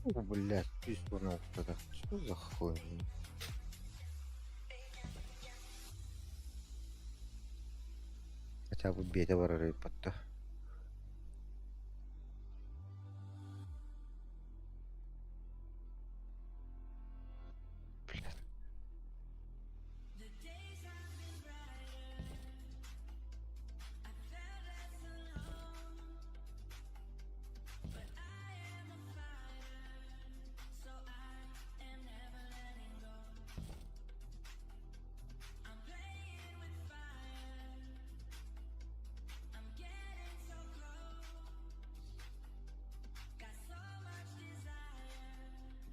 О, блядь, пиздунул тогда. Что за хуйня? Хотя бы бейте варары потта.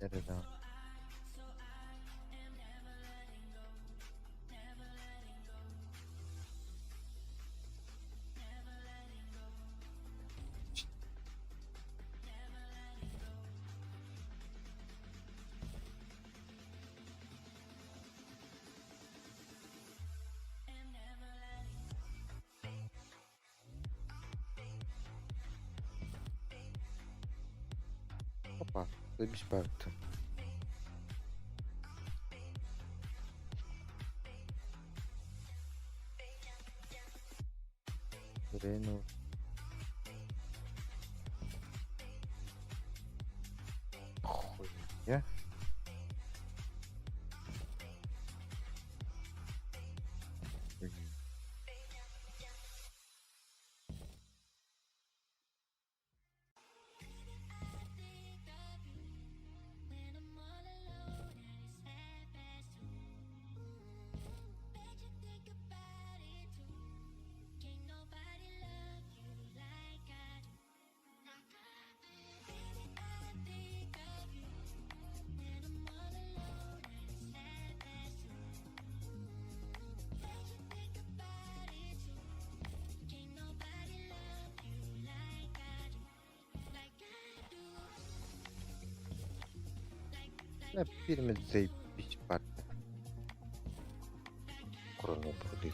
Да-да-да. Опа, забись парта. Рену. Хуйня. Да, пирамид заебись парта. Кроме пруды.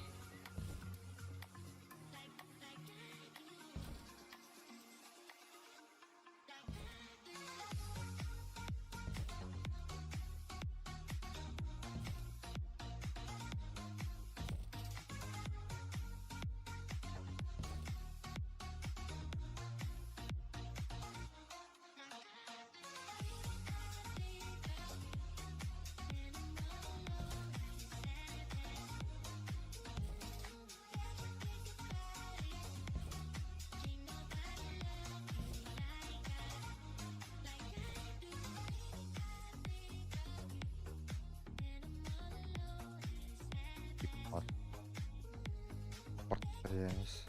Реальность.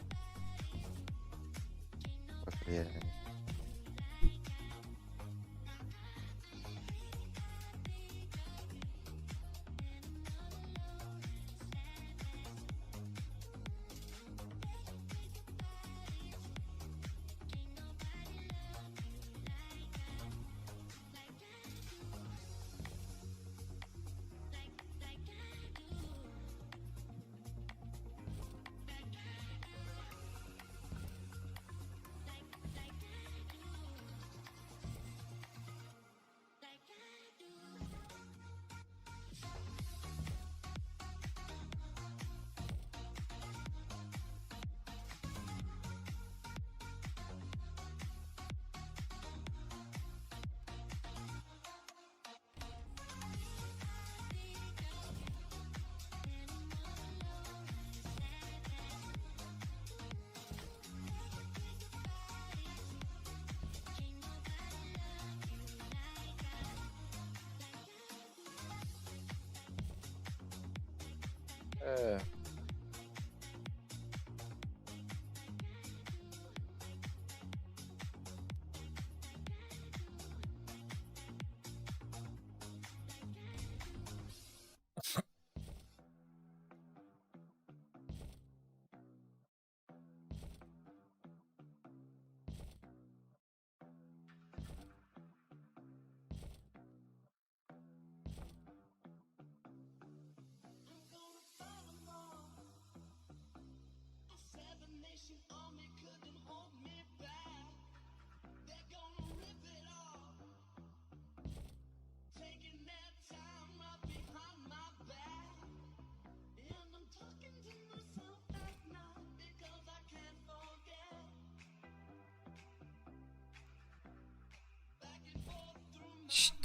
Реальность. Э,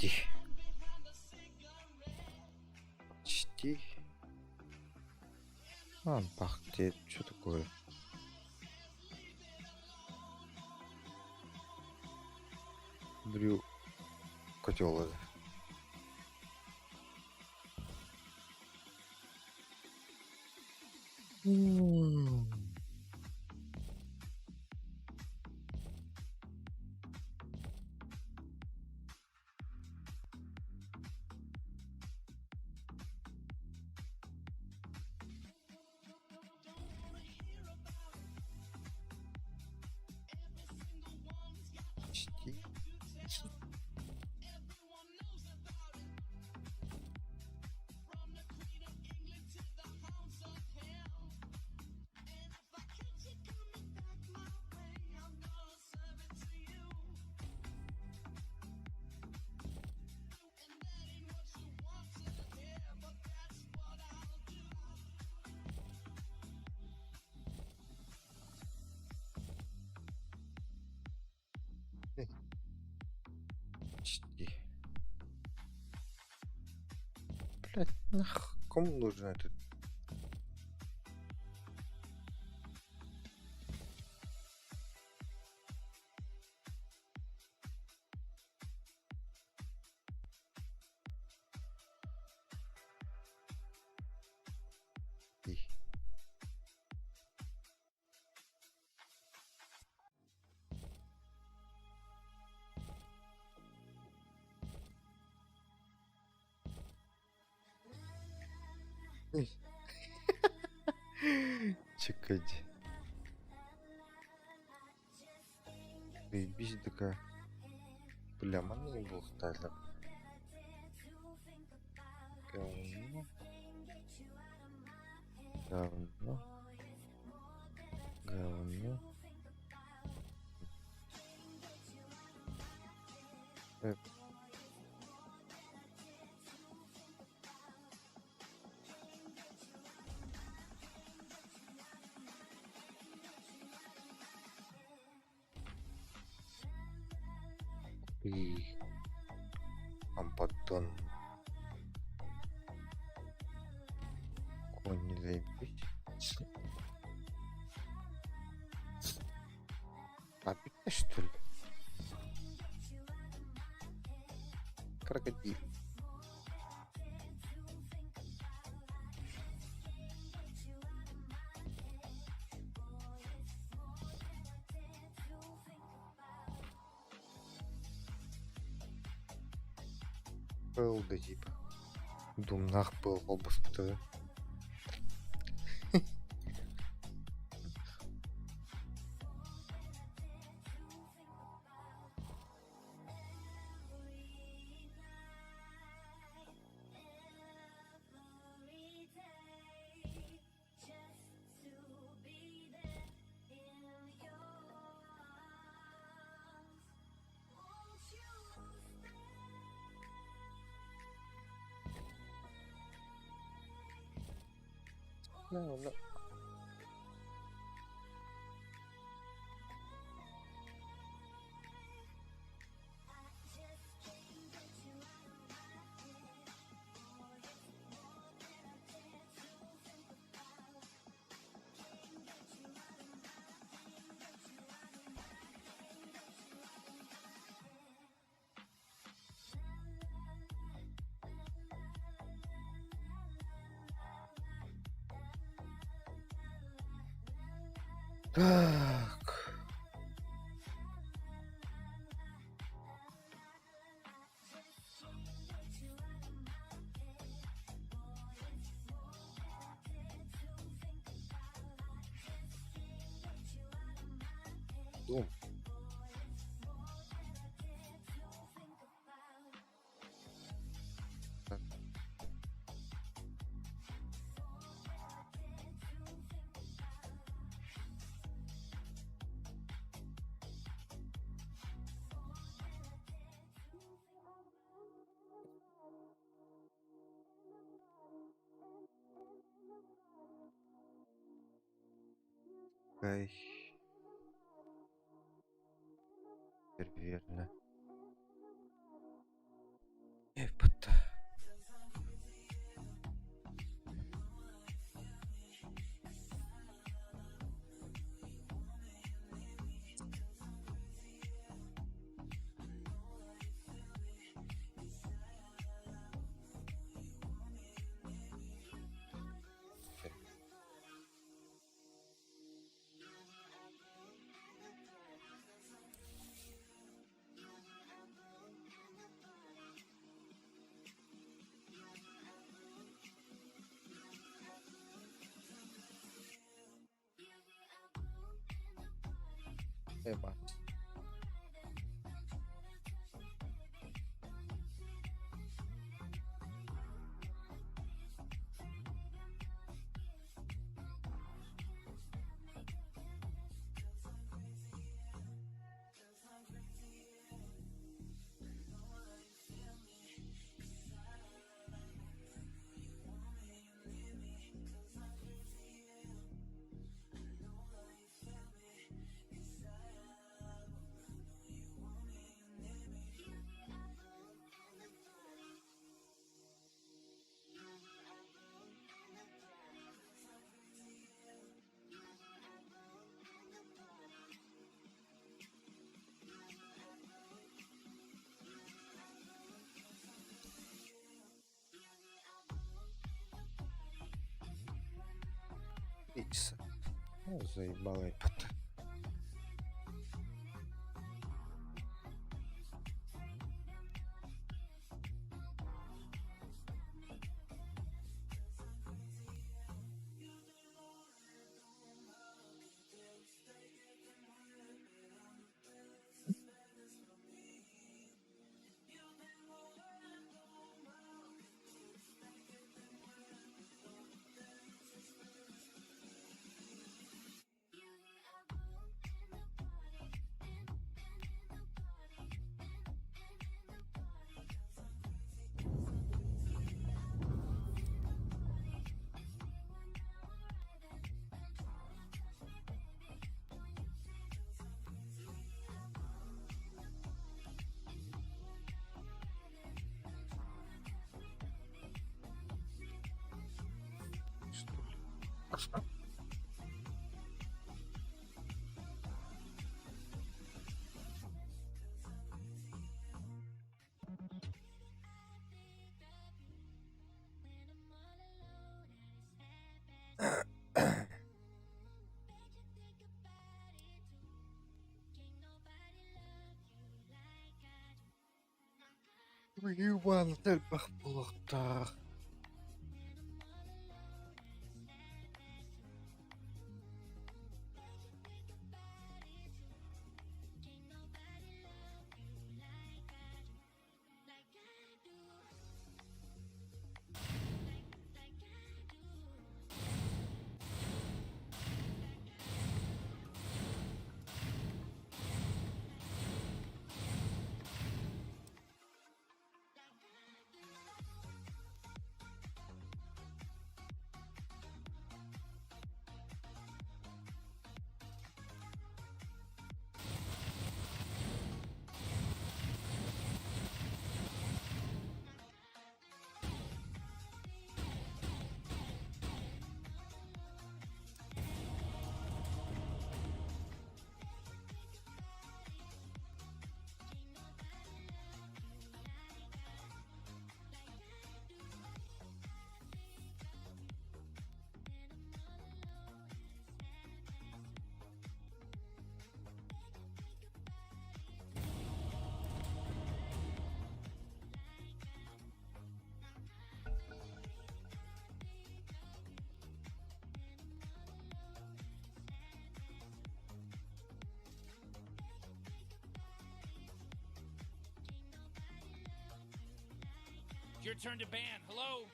Почти. Почти. Пахнет. Что такое? Брю. Котел это. Почти. Почти. Блять, кому нужен этот? И. Чекайте. Заебись такая. Бля, мана не был стайлом. Говно. Говно. Говно. И Ампатон. Конь не заебись. Опять что ли? Крокодил. Был да типа. Думнах был обыск ТВ. No. Так. Дум. Ай. Теперь верно. Ема. Икс. Ну, заебало ебать. Что ли? Ебан, тельбах плохтар. Your turn to ban. Hello?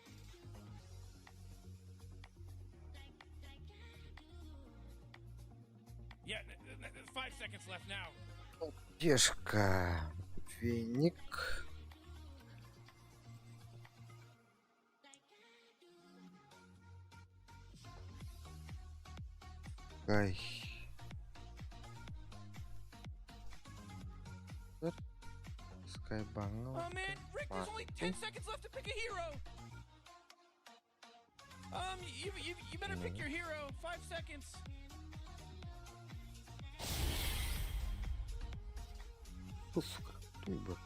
Yeah, 5 seconds left now. Дешка. Веник. Гай. Скайбангл. Oh man, Rick, there's only 10 seconds left to pick a hero. You better pick your hero. 5 seconds. Сука, туба.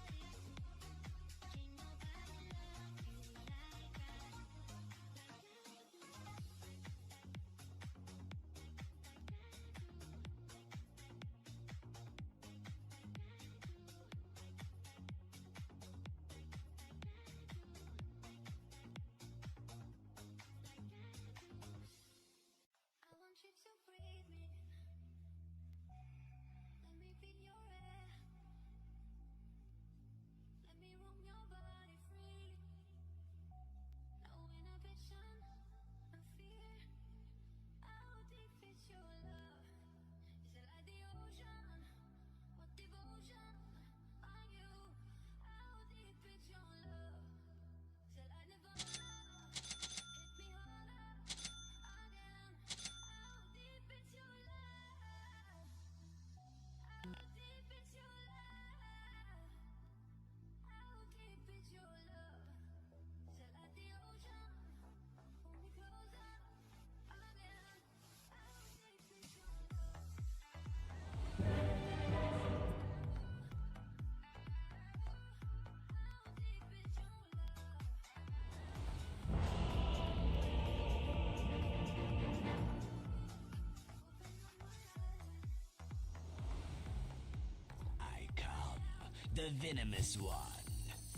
The venomous one.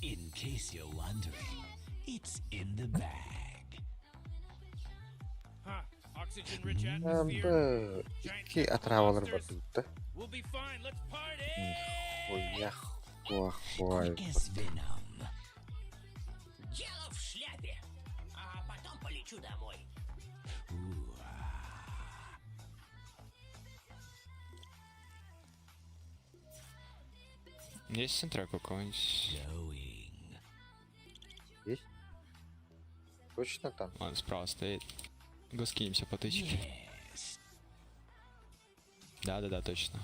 In case you're wondering, it's in the bag. Huh. Oxygen-rich atmosphere. Bı Giant iki tentacle atravalar monsters. var burada. We'll be fine. Let's party! Хуях, хуах, хуай. Quick as venom. Дело в шляпе. А потом полечу домой. Есть синтрак у кого-нибудь? Going. Есть? Точно там? Он справа стоит. Го скинемся по тычке. Yes. Да, точно.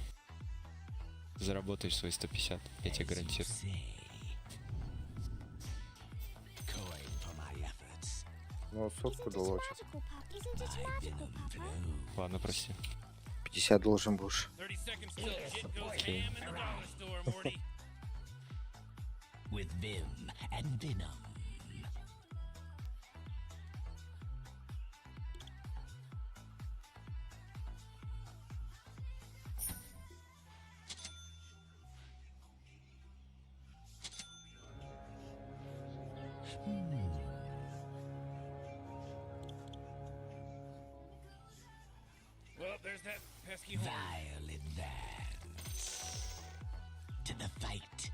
Заработаешь свои 150, я тебе гарантирую. Say. Coin for my efforts. Ну, сотку долочит. Magical Pup, isn't it My magical, venom Papa? flow. Ладно, прости. 50 должен будешь. 30 seconds till shit goes ham in the dollar store, Morty. With vim and venom. Well, there's that pesky horn. Vile advance. To the fight.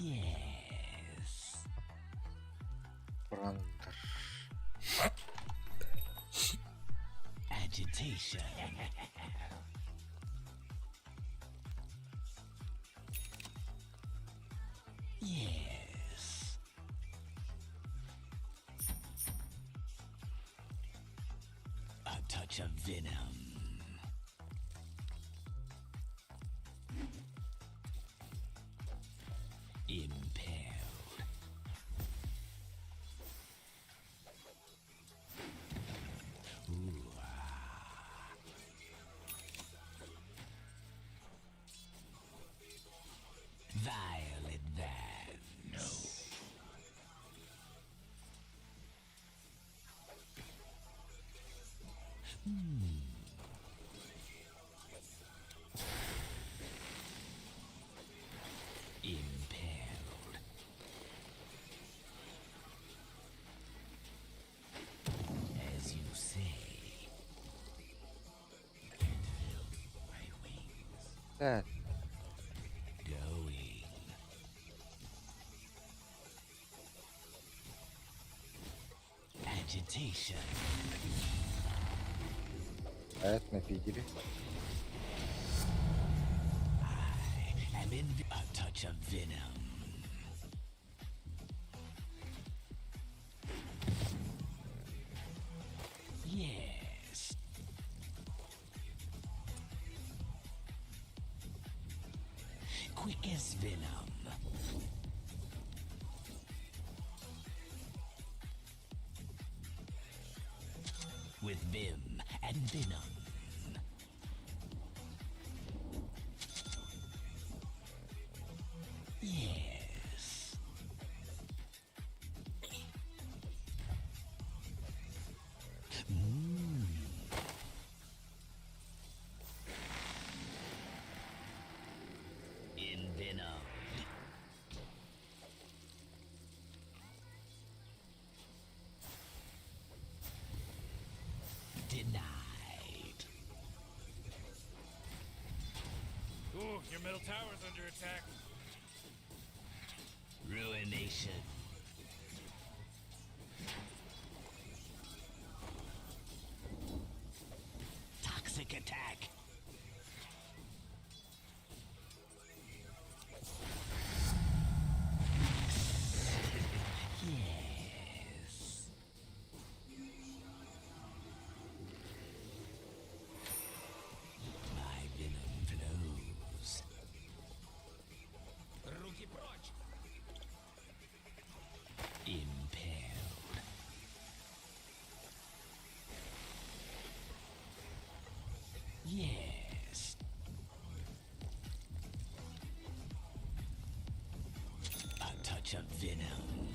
Yes. Брандер. Agitation. Yes. A touch of venom. Impaled. Vile advance. Impaled. As you say. My wings Evet. going. Agitation. Evet, напидели. I'm in a touch of venom. Yes. Quick as venom. With vim and venom. Yes. In venom. Denied. Ooh, your middle tower's under attack. Ruination. Toxic attack. Yes. My venom flows. Руки прочь. Impaled. Yes. A touch of venom.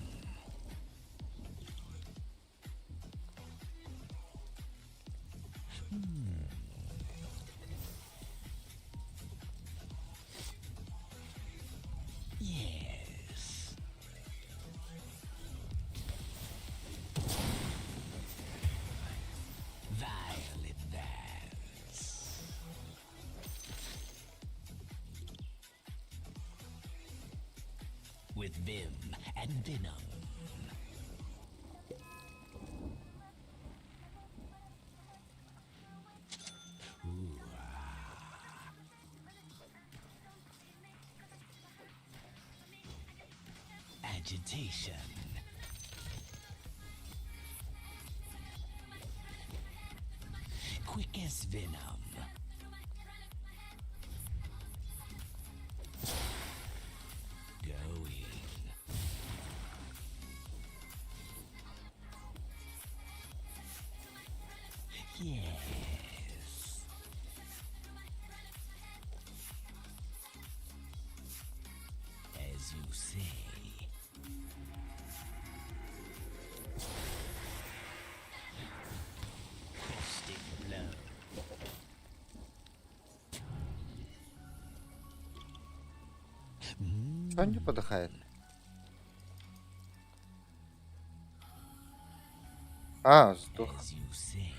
Vim and Venom. Agitation. Quick as Venom. Going. Yes. As you say. Stick blow. Что он не подыхает? А, сдох. As you say.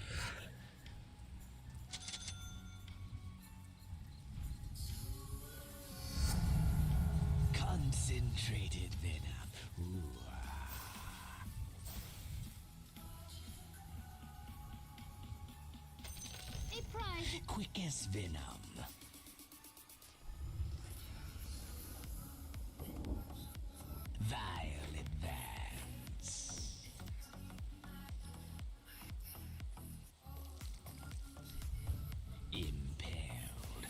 Concentrated venom. Ooh. A prize. Quick as venom. Vile advance. Impaled.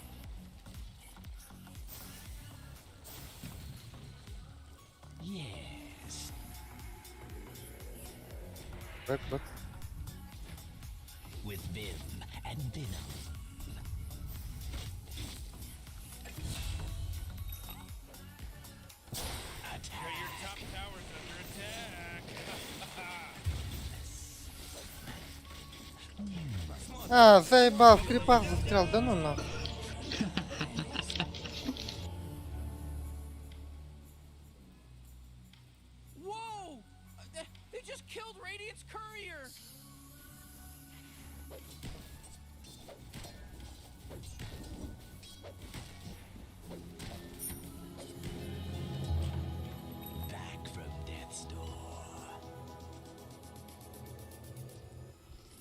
Yes. Бэк. With Vim and Venom. Attack. Your top tower's under attack. А, заебал, в крипах застрял, да ну нахуй. Whoa! They just killed Radiant's courier. Back from death's door.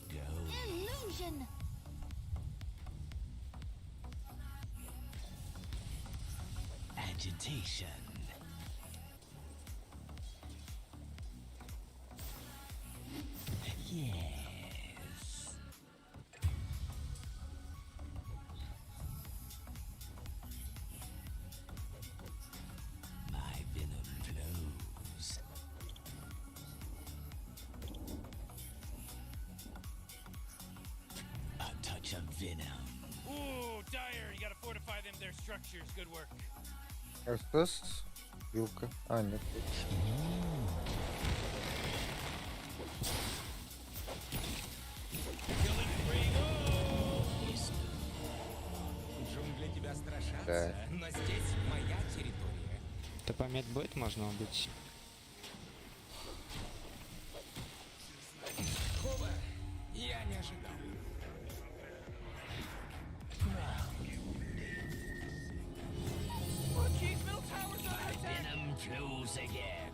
Go. Illusion. Agitation. Yes. My venom flows. A touch of venom. Ooh, Dire, you gotta fortify them, their structures. Good work. СТС. Вилка. А, нет. Killing spree. Oh! Джунгли тебя страшатся, Да. но здесь моя территория. Да по медбойт можно убить. Такого я не ожидал. Oh, jeez, middle tower's under attack. Venom flows again.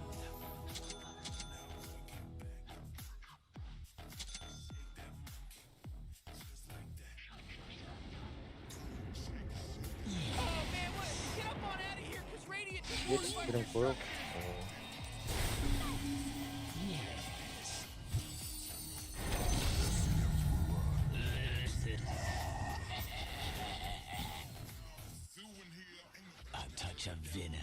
Oh man, what? Get up on out of here, cause Radiant just Есть won. Дримкойл. Yes. A touch of venom.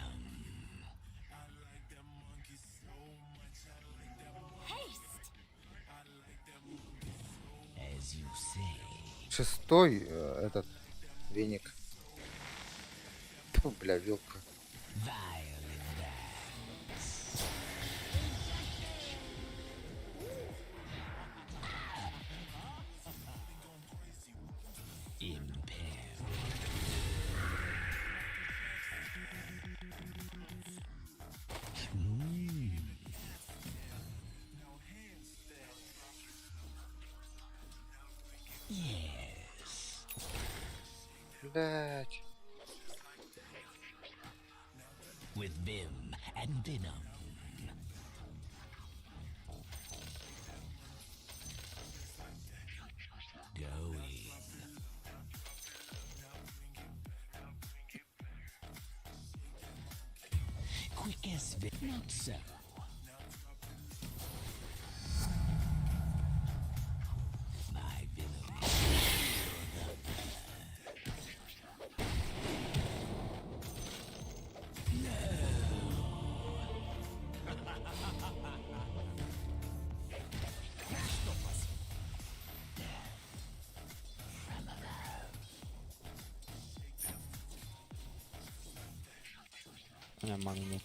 Haste. As you say. Шестой этот веник. Фу, бля, вилка. Vile advance. Impaled. Yes. Блять. With Vim and venom. Going. Quick as not so. My venom. У меня маны нет.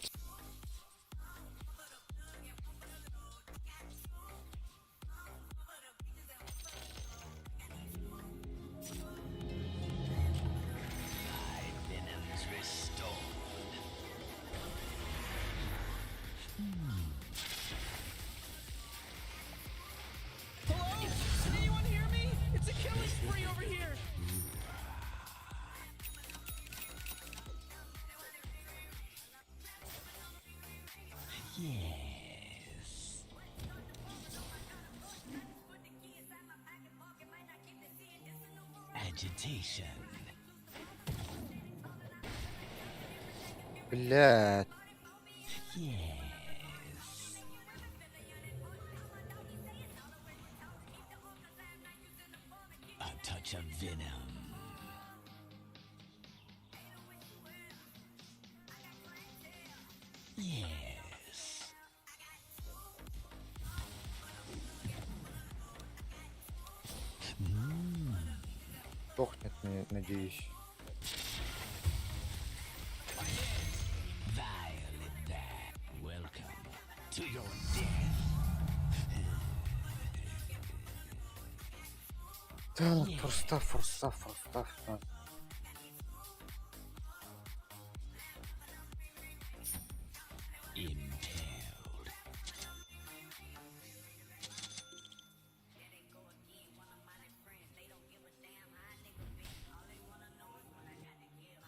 Venom's restored. Hello? Can anyone hear me? It's a killing spree over here. Yes. Agitation. Блядь. Yes. A touch of venom. Yes. Сохнет, надеюсь. Violet that. Welcome to your death. Да, форстав. Да. Impaled.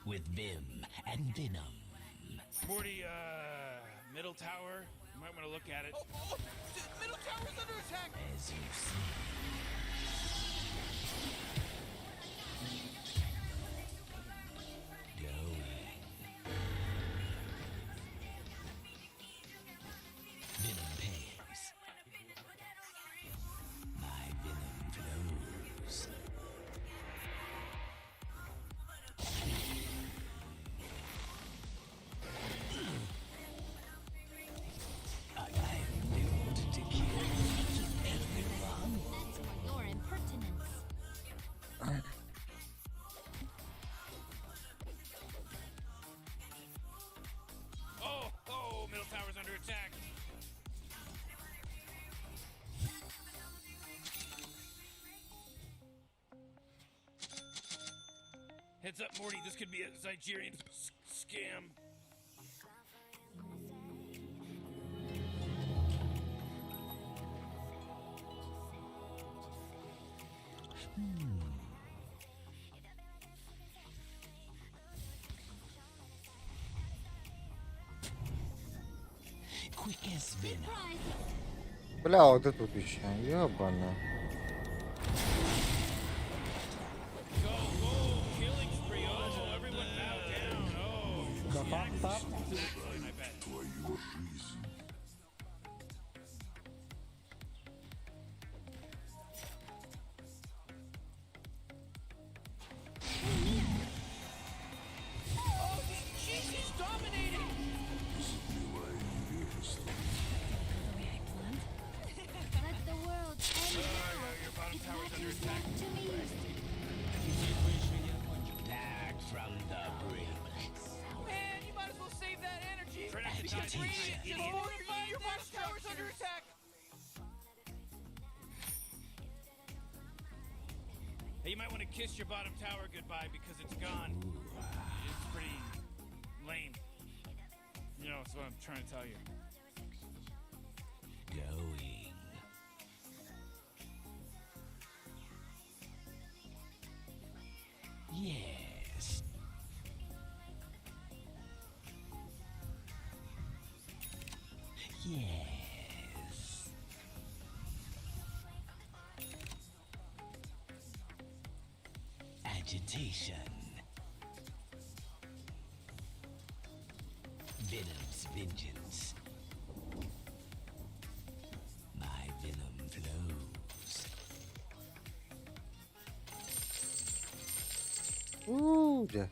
With vim and venom. Morty, middle tower. You might want to look at it. Oh, middle tower's under attack. As you see. Going. Venom pays. My venom flows. I am built to kill everyone. That's for your impertinence. Oh, middle tower's under attack. Heads up, Morty. This could be a Nigerian scam. Quick as venom. Prize. Бля, вот это вот еще. Ёбана. Go, killing spree. Oh, everyone bow down. Oh, I bet. Oh, she's dominating. Let the world end now. Your bottom It tower's under matters attack. not to me. Back from the brink. Man, you might as well save that energy. Agitation. Just hold it by your bottom tower's under attack. Hey, you might want to kiss your bottom tower goodbye because it's gone. It's pretty lame. You know, that's what I'm trying to tell you. Going. Yes. Yes. Agitation. Venom's vengeance. My venom flows. Gdzie?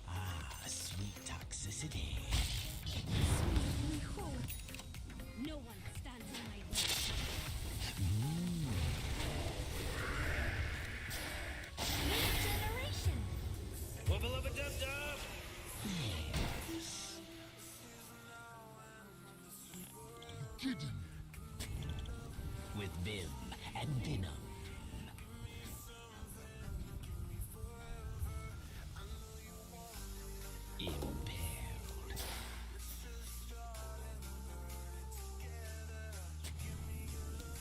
Ah, sweet toxicity. Behold, no one stands in my way. New generation. Wubba lubba dub dub! With Vim and Venom. Impaled.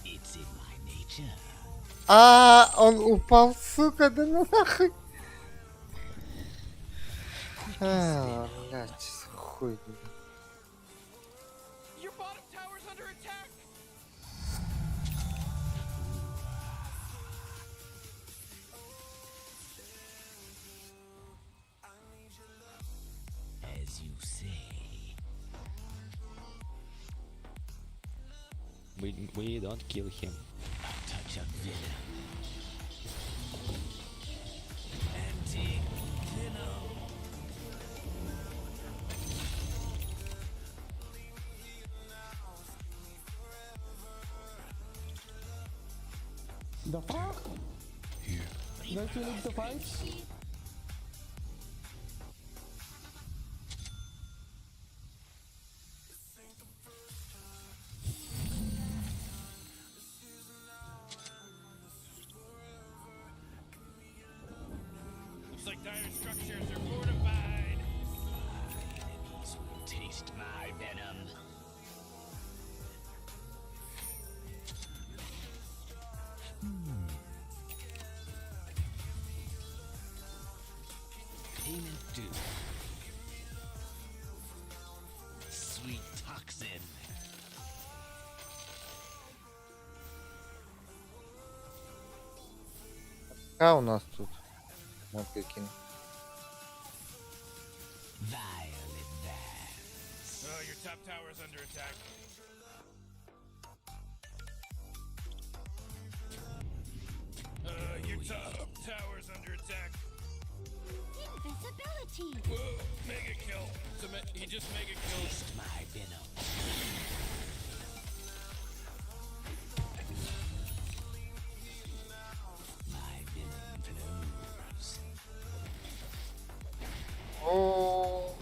It's in my nature. Он упал, сука, да ну нахуй. Блядь, хуй. Your bottom tower's under attack! As you say. We don't kill him. A touch of venom. Anti-venom. The fuck? Don't you need to fight? Looks like dire structures are fortified. Enemies will taste my venom. Payment due. Sweet toxin. А у нас тут? Вот каким. Vile advance. Oh, your top tower's under attack. Your top tower's under attack. Invisibility. Whoa, mega kill. He just mega killed. Taste my venom. My venom flows. О,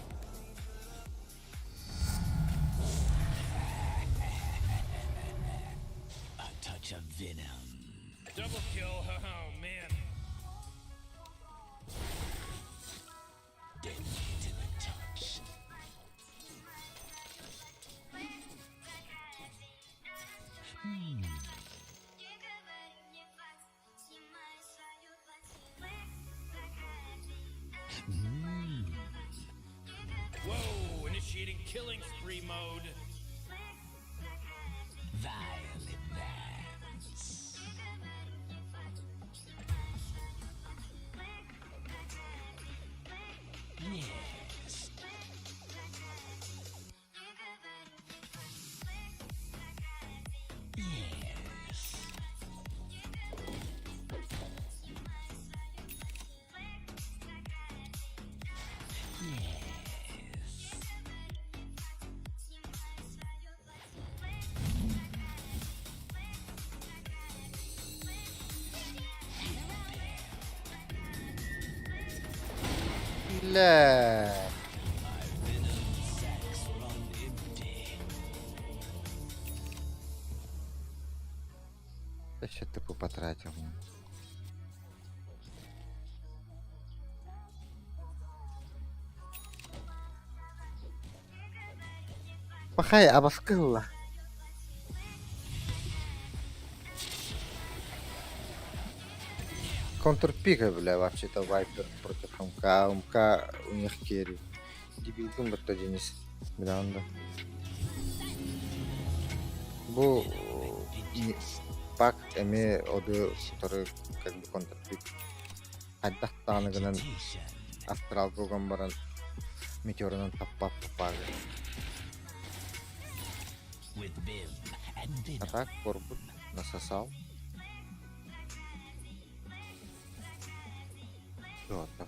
A touch of venom. Double kill. Oh, man. Deadly to the touch. Whoa, initiating killing spree mode. Vile advance. Yes. Yes. Yes. бля. Sacks run empty. Да что ты потратил? Пахай, абаскылла. Контрпика, бля, вообще-то Вайпер против МК. МК у них керри. Дебил Гумберт один из Гранда. Бу не- пак эми оды который как бы контакт аддах таныгынан Agitation. астрал болгон баран метеорунан таппагы. With Vim and Venom. Атак корбут насосал. Вот так.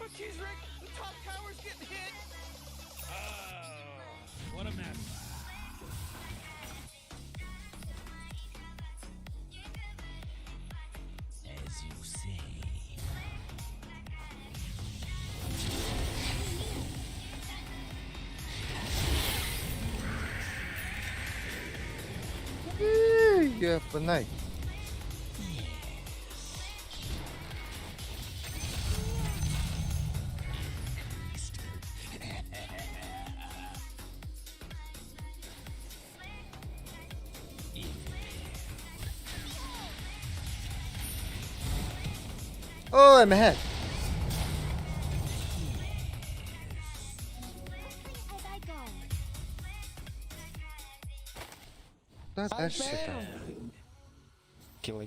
Oh, jeez, Rick, the top tower's getting hit. Oh, what a mess. As you say. Я пынай. Oh, I'm ahead. As I go. Да, дальше там. Килла.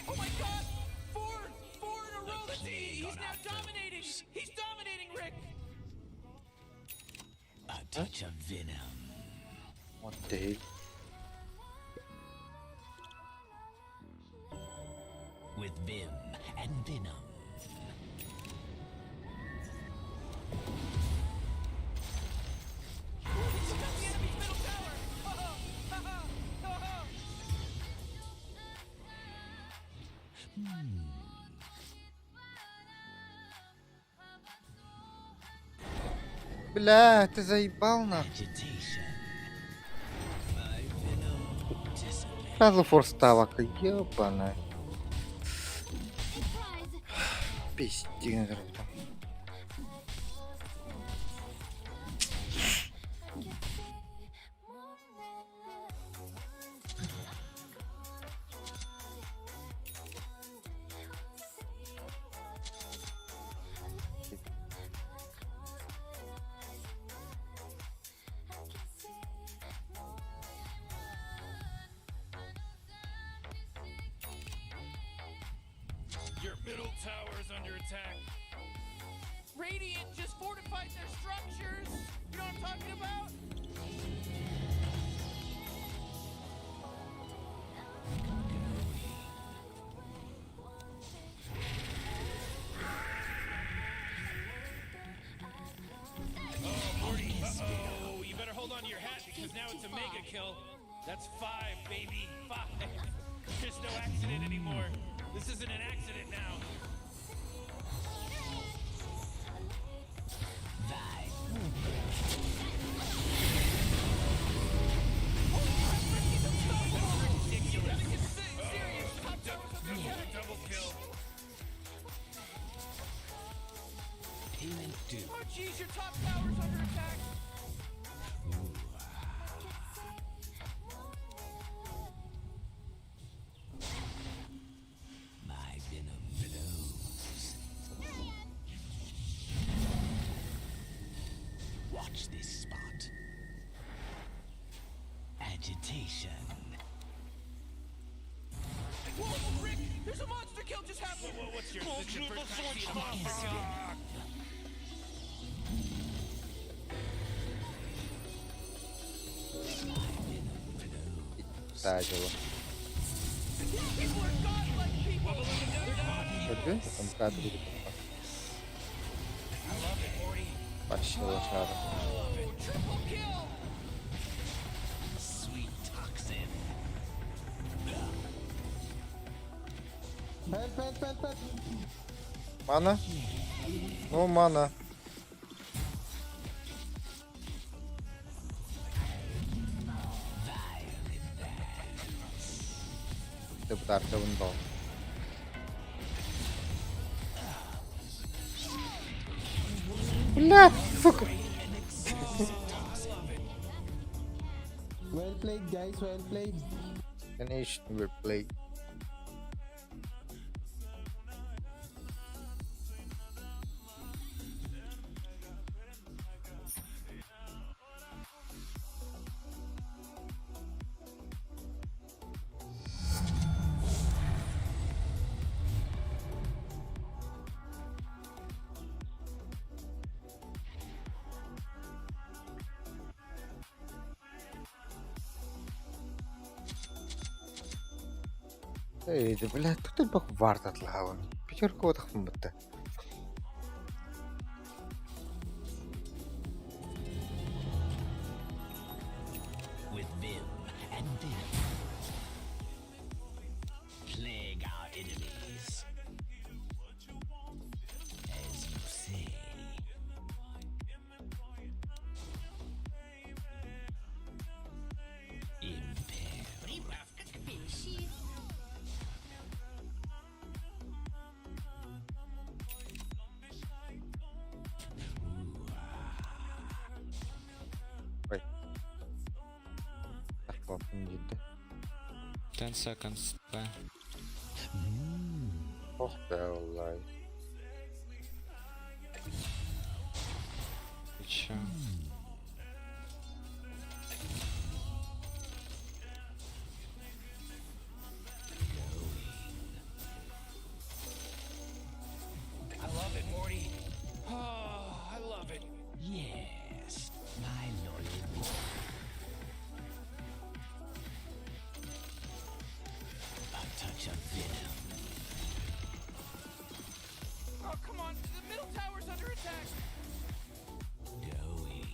Oh my god! Four in a row. He's now dominating. He's dominating, Rick. A touch of venom. What the hell? With Vim and Venom. He's got the enemy's middle tower. Бля, ты заебал на. Agitation. My venom dissipates. Сразу форс ставок, ебаная. Surprise. Пиздец. Your middle tower's under attack. Radiant just fortified their structures. You know what I'm talking about? Oh, Morty. Uh-oh. You better hold on to your hat because now it's a mega kill. That's 5, baby. 5. There's no accident anymore. This isn't an accident now. Double kill. Payment due. Oh, jeez, your top tower's under attack. My venom blows. Watch this spot. Agitation. Whoa, Rick, there's a monster kill just happened. Whoa, what's your this is your first time seeing a monster kill? Ставила. People are godlike people. Смотри, там кадры будет. Почти лошара. Triple kill. Sweet toxin. Help. Мана? Ну, мана. Ты пытаешься вынбал. Бля, сука. Well played, guys. Well played. Finish, we're played. блядь, тут бах варт атлаавна. Пятерку отахсан бата. With Vim and Vim. Plague our enemies. As you say. Impair. Прибавка к пенсии. Ой. Так, лапын еді. 10 seconds. Да. Ох, да, валлай. Ты чё? I love it, Morty. Oh, I love it. Yes, my loyal boy. A touch of venom. Oh, come on. The middle tower's under attack. Going.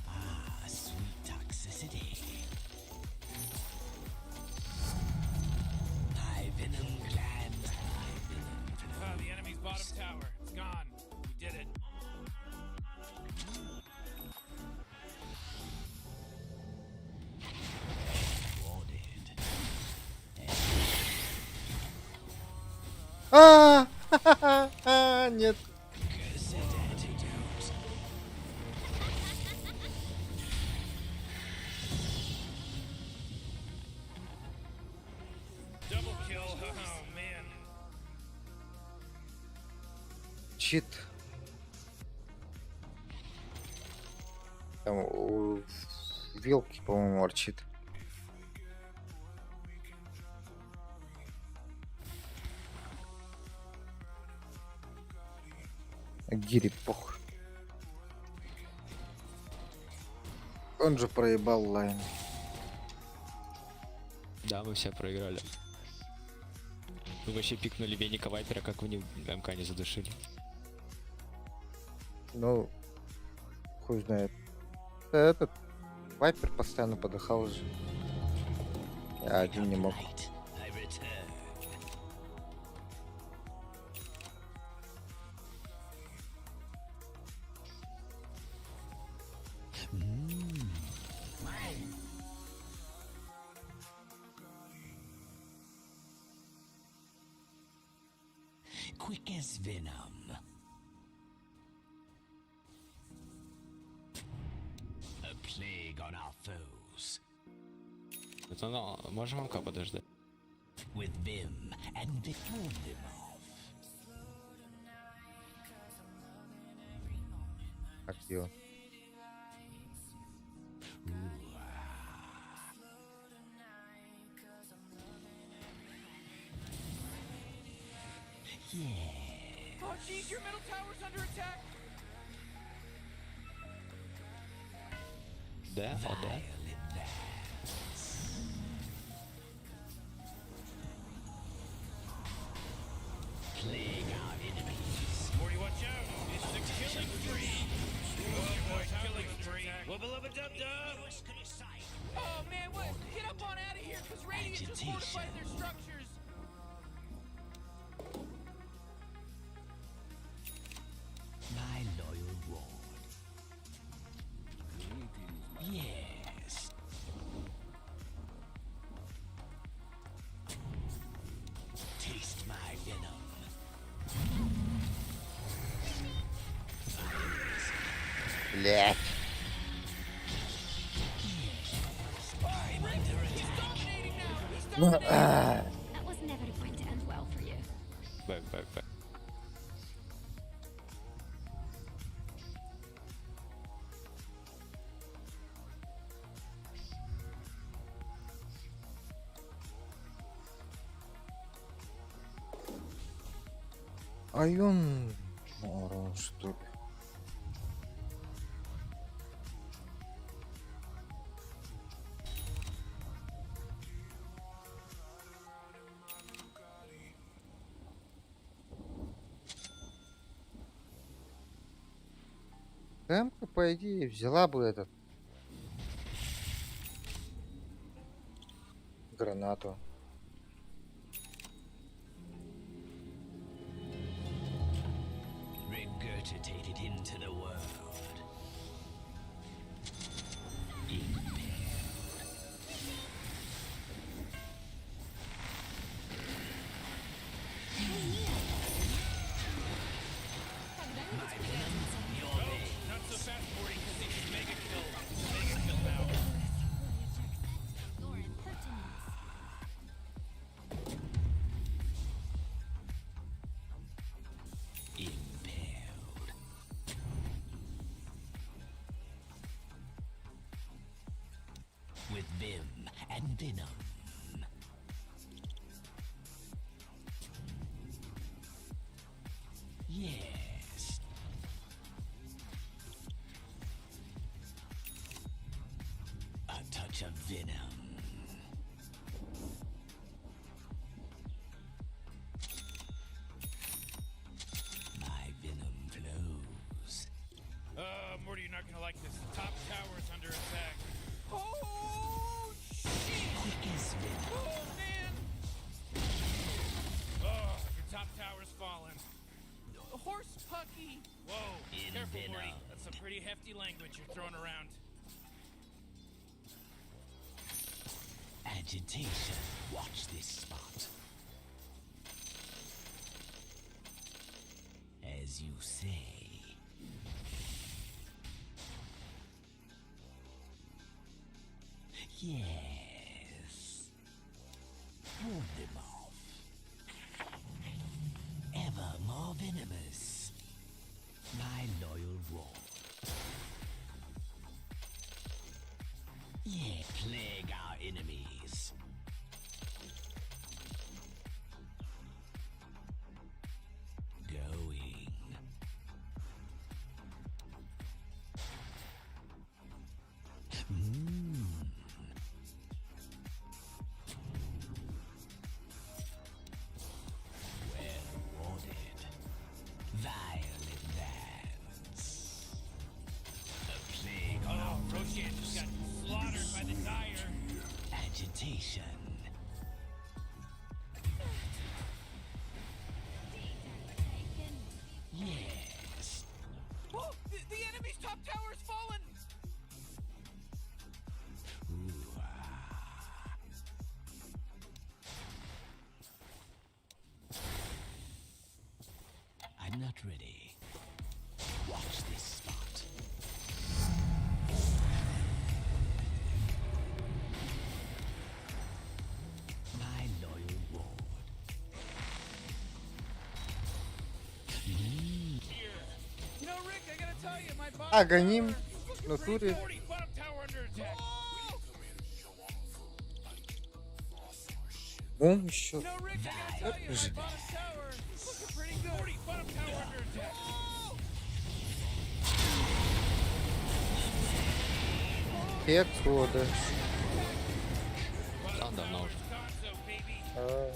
Ah, sweet toxicity. My venom glands, my venom Oh, the enemy's bottom tower. It's gone. We did it. rewarded. Нет. Cursed antidote. Double kill. Oh, man. Чит. Там у вилки, по-моему, орчит. Гири пох. Он же проебал лайн. Да, мы все проиграли. Вы вообще пикнули Веника Вайпера, как вы МК не задушили. Ну, хуй знает. Этот Вайпер постоянно подыхал же. Я один не мог. Right, I return. Quick as venom. A plague on our foes. Это, ну, можем МК подождать. With Vim and turn them off. Актив. Oh, jeez, your middle tower's under attack. Да, о, да. Plague our enemies. Morty, watch out. It's the killing spree. Oh, boy, killing spree. Wubba lubba dub dub. Oh man, what? Get up on out of here, cause Radiant just fortified their structures. My loyal ward. Yes. Taste my venom. Блять. That was never going to end well for you. Бэк, бэк, бэк. он морон, что ли? Темка, по идее, взяла бы этот гранату. Regurgitated into the world. Not so fast, Morty, because he can mega kill. Mega kill now. Your impertinence. Impaled. With vim and venom. Yes. A touch of venom. My venom flows. Morty, you're not gonna like this. The top tower is under attack. Oh, shit! Quick as venom. Oh, man! Oh, your top tower's fallen. Horse Pucky! Whoa, In careful, Morty. venom. That's some pretty hefty language you're throwing around. Agitation. Watch this spot. As you say. Yes. Ward them off. Ever more venomous. My loyal ward. Yeah, plague our enemies. Going. Well warded. Violent dance. A plague on our Roshan just got slaughtered by the Dire. agitation. Yes. Oh, the enemy's top tower's fallen! I'm not ready. Watch this spot. My loyal ward. You know, Rick, I gotta tell you, my bottom А, гоним tower в is looking натуре. Morty, bottom tower under attack. Oh! Бум, еще. You know, Rick, I gotta tell you, my bottom tower is looking pretty good. Morty, bottom tower under attack. Отсюда. Да, давно уже. Gonzo, baby. А,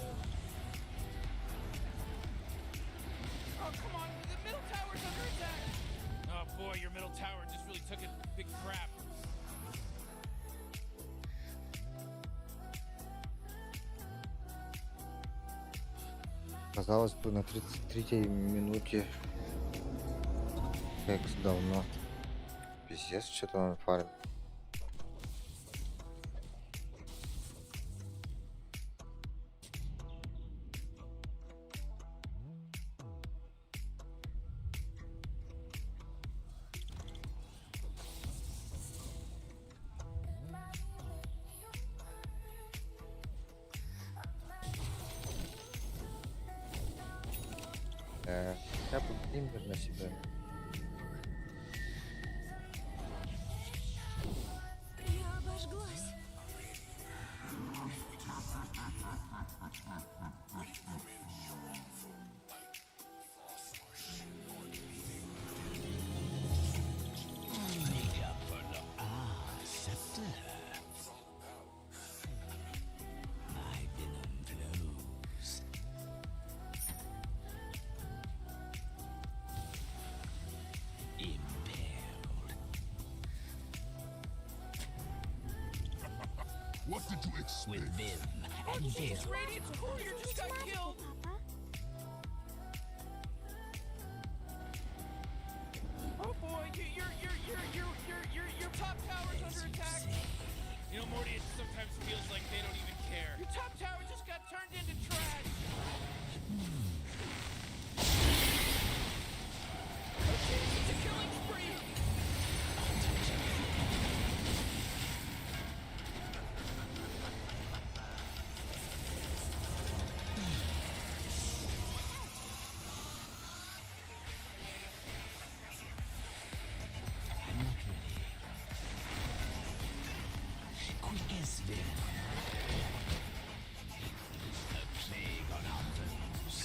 Oh, come on, the middle tower's under attack. Oh boy, your middle tower just really took a big crap. Казалось бы, на 33-й минуте. Экс давно. Пиздец, что-то он фармит. Я бы блиндер на себя. Я обожглась. With Vim and Venom. Radiant's courier just got killed. Oh boy, your top tower's under attack. You know, Morty, it sometimes feels like they don't even care. Your top tower just got turned into trash. Okay, it's a killing spree. I'm not ready. Quick as Venom. A plague on our foes.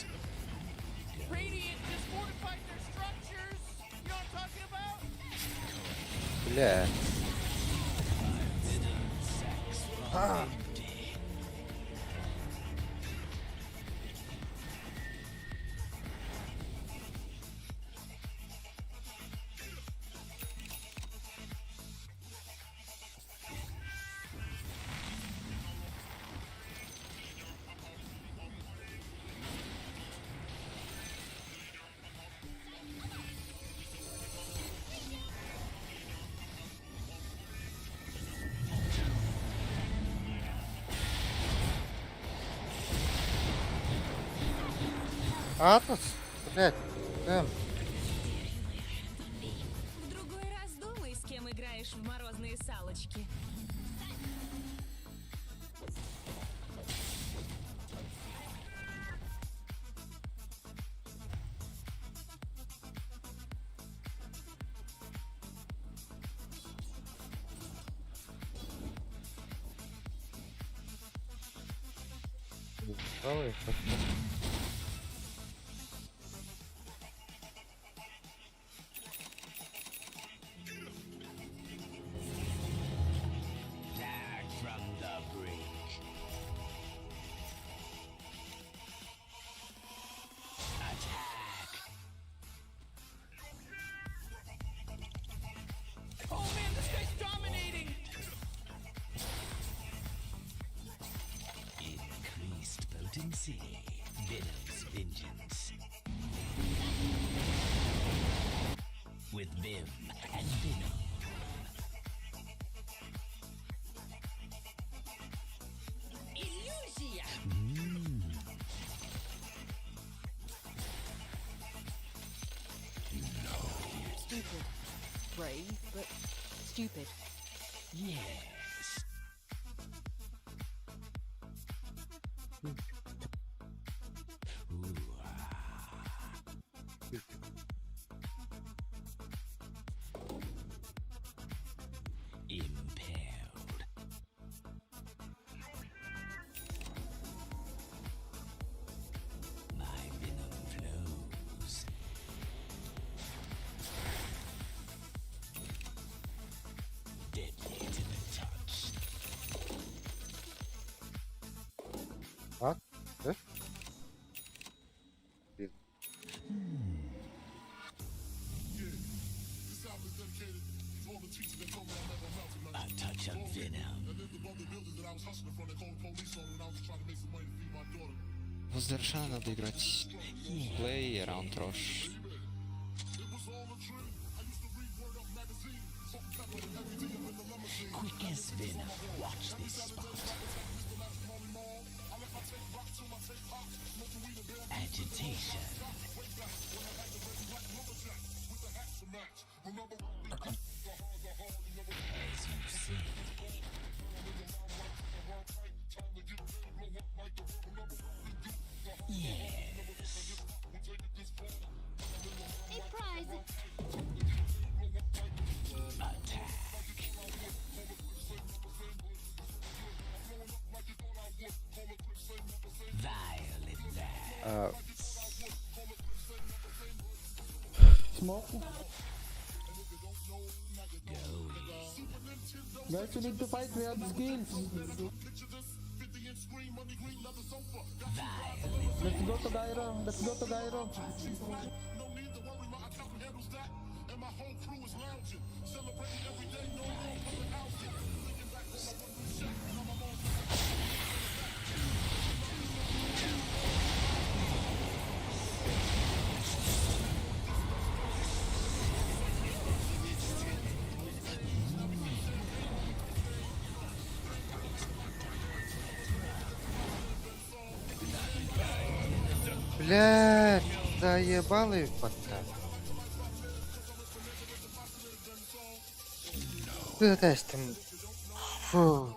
Radiant just fortified their structures. You know what I'm talking about? Бля. Атос? Блядь. Эм. В другой раз думай, с кем играешь в морозные салочки. Давай, как-то. Back from the brink. Attack. Oh man, this guy's dominating. Increased potency. Venom's vengeance. With Vim and Venom. Иллюзия! Stupid. Brave, but stupid. Yes. Ooh, impaled. My venom flows. Deadly to the touch. А? Да? Блин. A touch of venom. Воздержа надо играть плей, раунд рош. Quick as venom. Watch this spot. Agitation. As you see. Yes. A prize! Attack. Violet Dance. А, Smoke. Guys, you need to fight. We have skills. Violet. Let's go to Gyro. Let's go to Gyro. Блядь, заебалы пока. Ты тестим. Фу.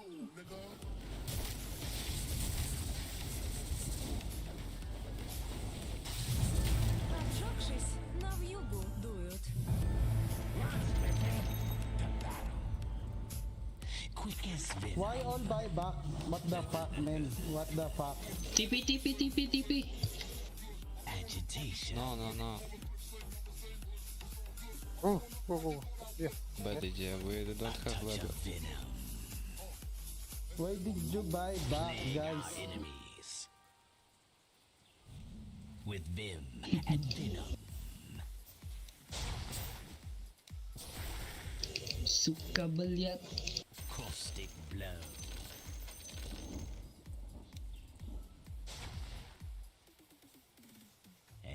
Обжегшись, на вьюгу дуют. Quick as venom. Why all buy back? What the fuck, man? What the fuck? TP. Agitation. No. О, yeah. Bad idea, we don't have Touch ladder. of venom. Why did you buy back, Plague our guys? enemies. With vim and venom. Suka beliat. Caustic blow.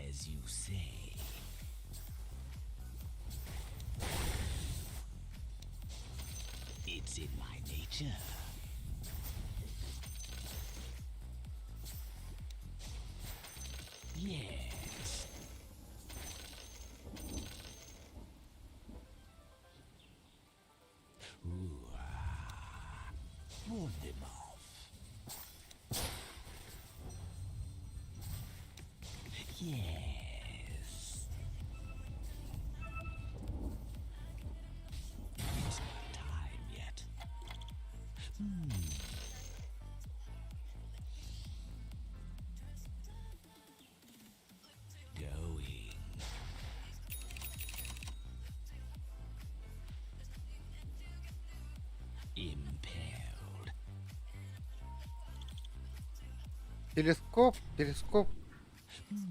As you say. It's in my nature. Yes. Move them off. Yes. It's not time yet. Going. Impaled. Телескоп.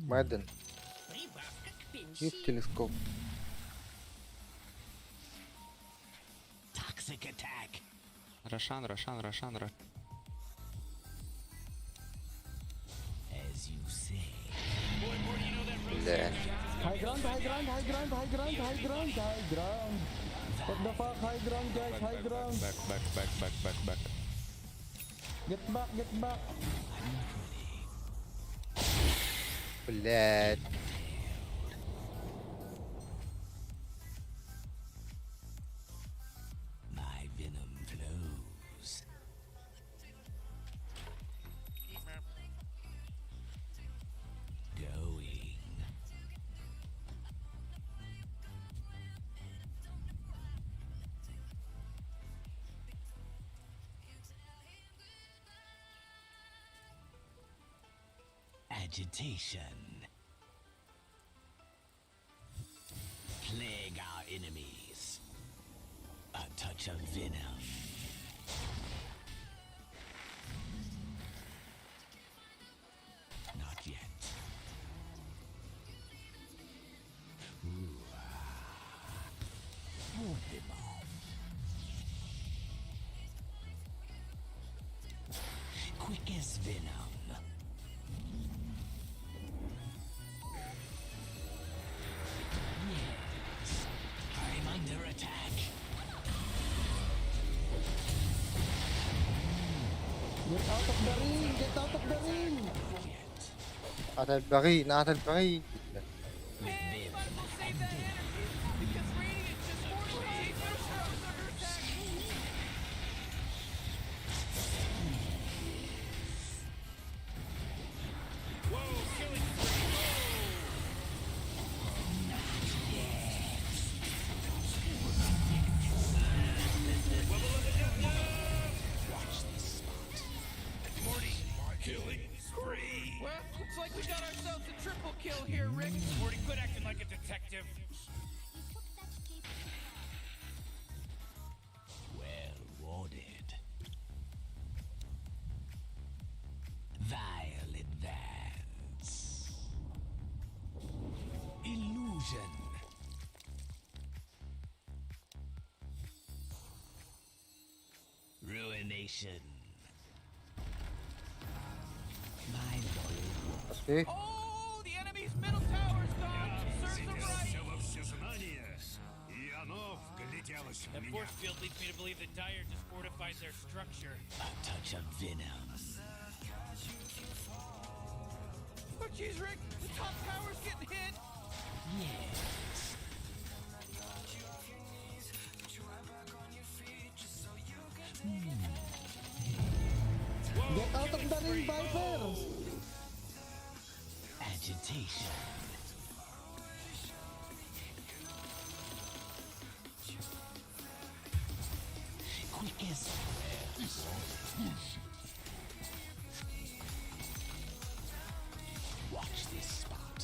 Мэдден. Есть телескоп. Toxic attack. Рошан. As you say. Бля. High ground. What the fuck? High ground, guys. High ground. Back. Get back. Блядь. My venom flows. Going. Agitation. Plague our enemies. A touch of venom. Not yet. Ward them off. Quick as venom. Yes. I'm under attack. Get out of the ring. Not at Paris. With vim Might as well save that energy, because Radiant just fortified their structures. Whoa, killing spree. Morty, killing spree. Well, looks like we got ourselves a triple kill here, Rick. Morty, quit acting like a detective. well warded. Vile advance. Illusion. Ruination. My loyal Пошли. Oh, the enemy's middle tower's gone. Serves them right. That force field leads me to believe that Dyer just fortified their structure. a touch of venom. Oh, jeez, Rick, the top tower's getting hit. Get out of the ring, Viper! Agitation. Quickest. Watch this spot.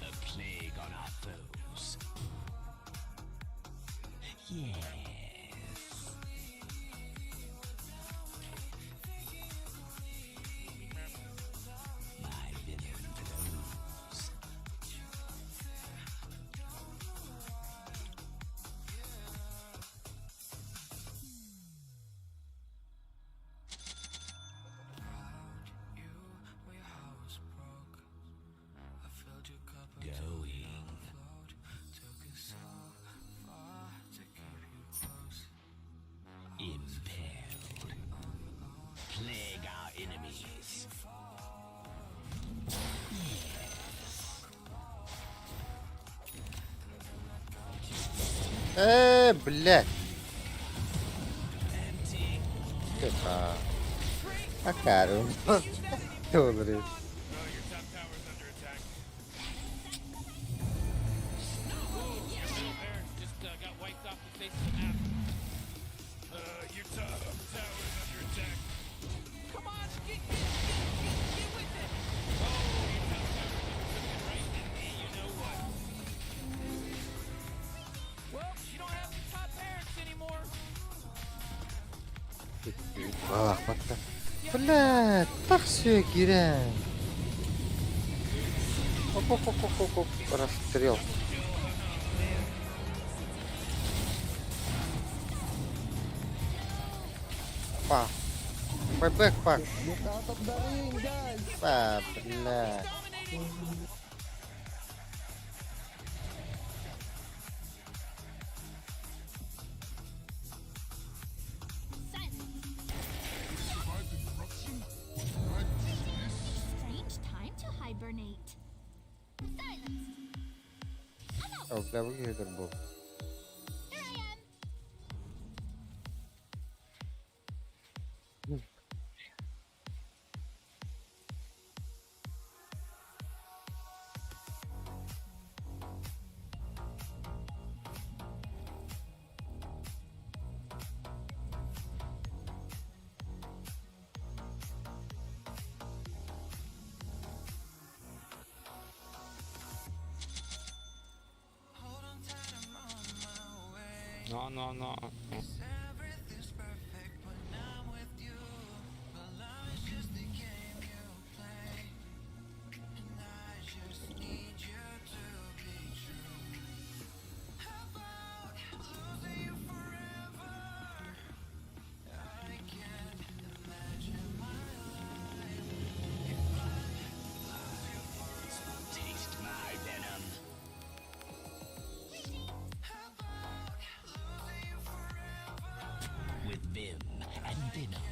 A plague on our foes. Yes. My venom flows. Going. Impaled. Plague our enemies. Блядь. Типа. А кару. Добрый. No, your top tower's under attack. Your middle bear just got wiped off the face of the map. Your top tower's under attack. Come on, get with it. Oh, your top tower just took it right in the you know what. Well, you don't have the top barracks anymore. Ах, вот так. Блядь, так все, Гирян. Оп-оп-оп-оп-оп. Расстрел. Па. Бэк, пак. Get out of the ring, guys! Па, блядь. Strange time to hibernate. О, бля, выиграл был. No. Taste my venom. With vim and venom.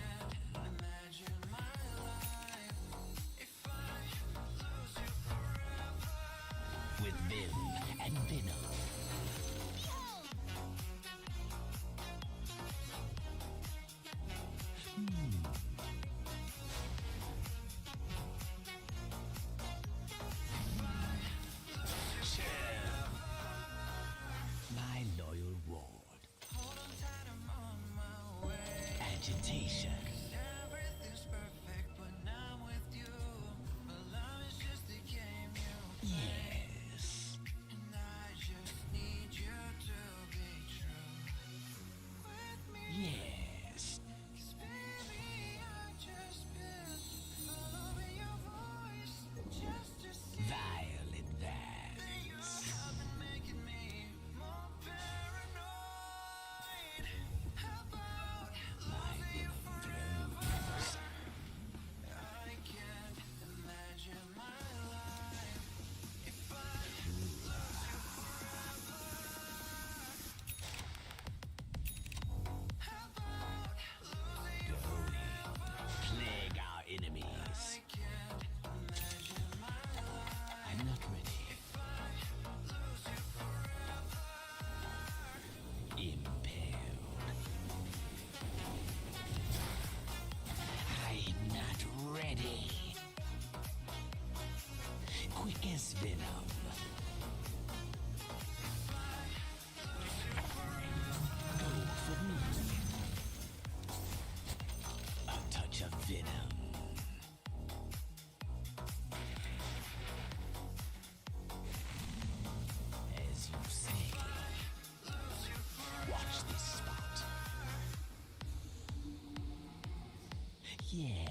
With vim and venom. My loyal ward. Agitation. Yes. Yes. Vile advance. My venom flows. venom. Go for me. A touch of venom. As you say. Watch this spot. Yeah.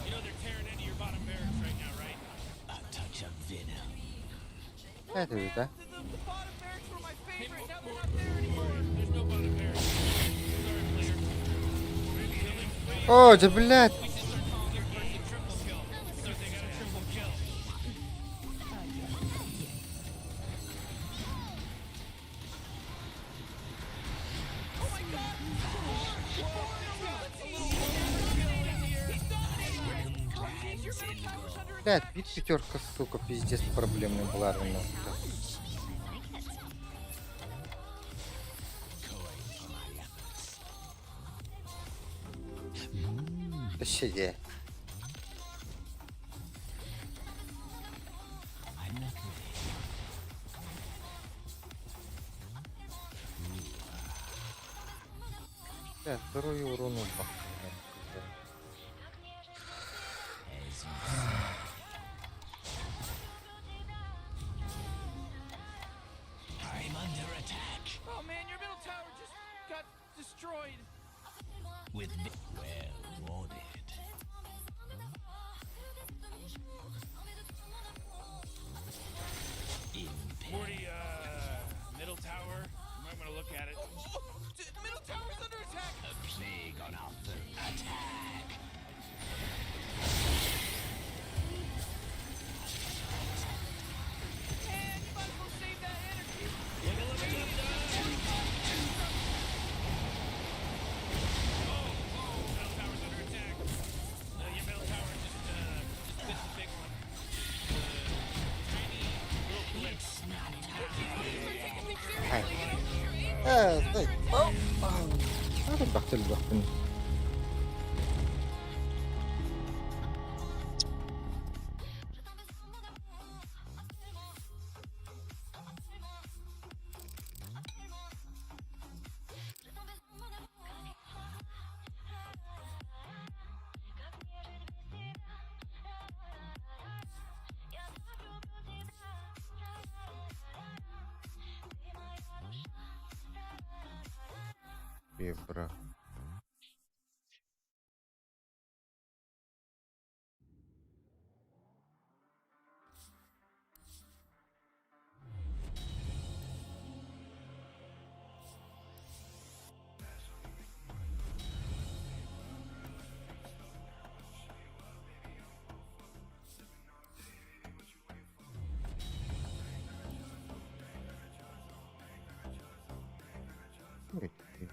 You know they're tearing into your bottom barracks right now, right? A touch of venom. Evet öyle. The bottom barracks were my favorite. Now they're not there anymore. There's no bottom barracks. Sorry, player. Maybe killing О, да блядь. We should start calling your person triple kill. So they got a triple kill. Oh my god! Блядь, бит пятерка, сука, пиздец проблемная была равно. Да сиди. I'm not ready. Бля, второй урон упал. As you I'm under attack. Oh man, your middle tower just got destroyed. With well warded. Morty, middle tower. You might want to look at it. Middle tower's under attack. A plague on our third attack. Man, you might as well save that energy. Middle tower's under attack. Your middle tower just bit the big one. Tiny little clip. Ай. Стой. Надо бахтель бахтель. Бра. Ой, ты.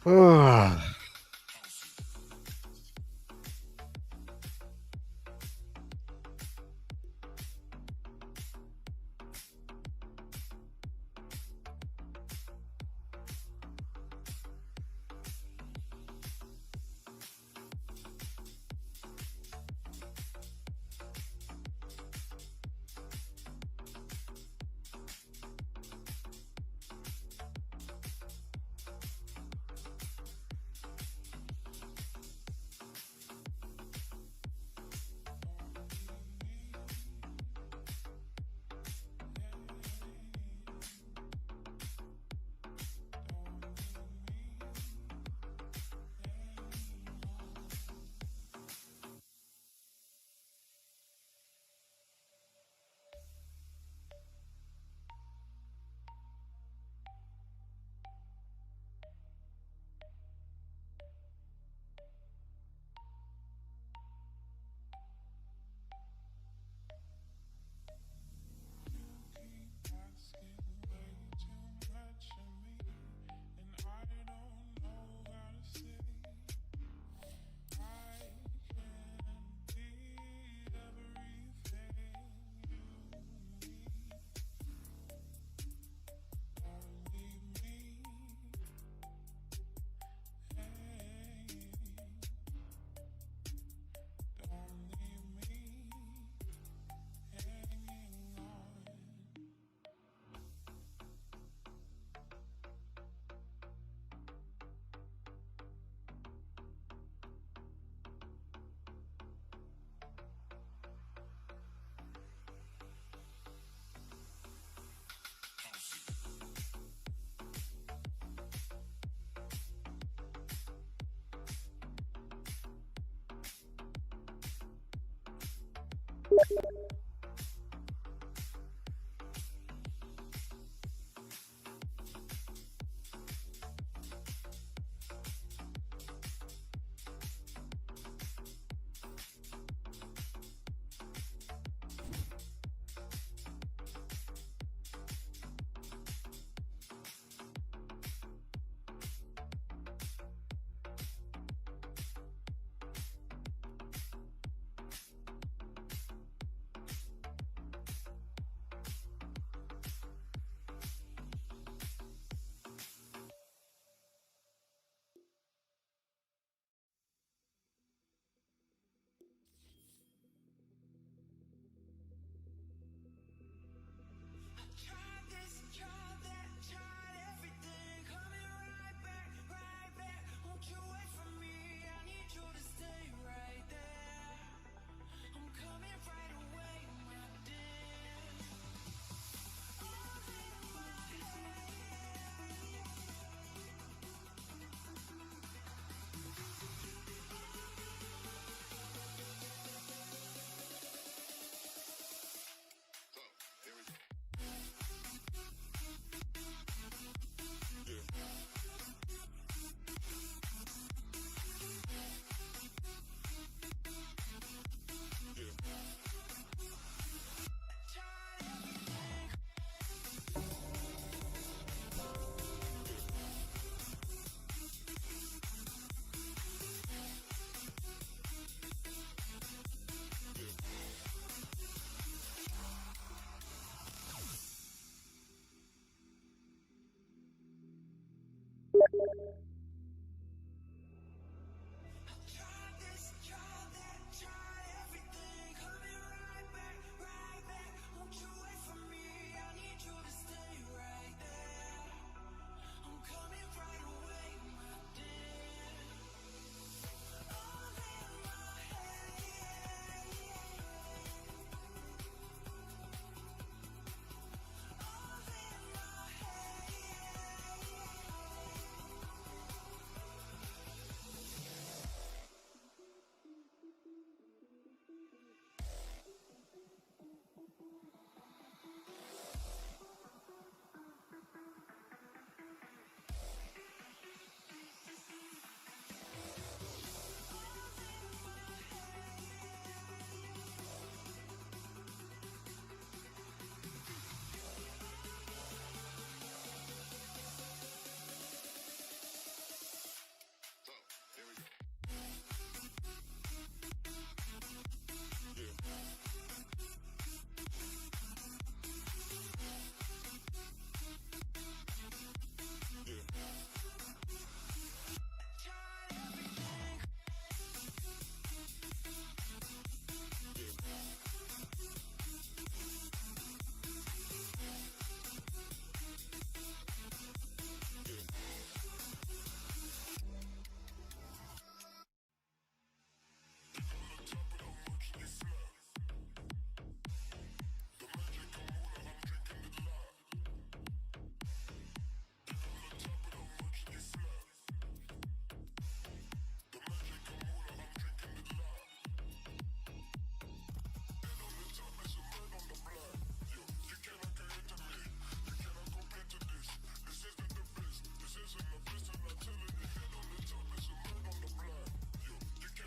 Ugh.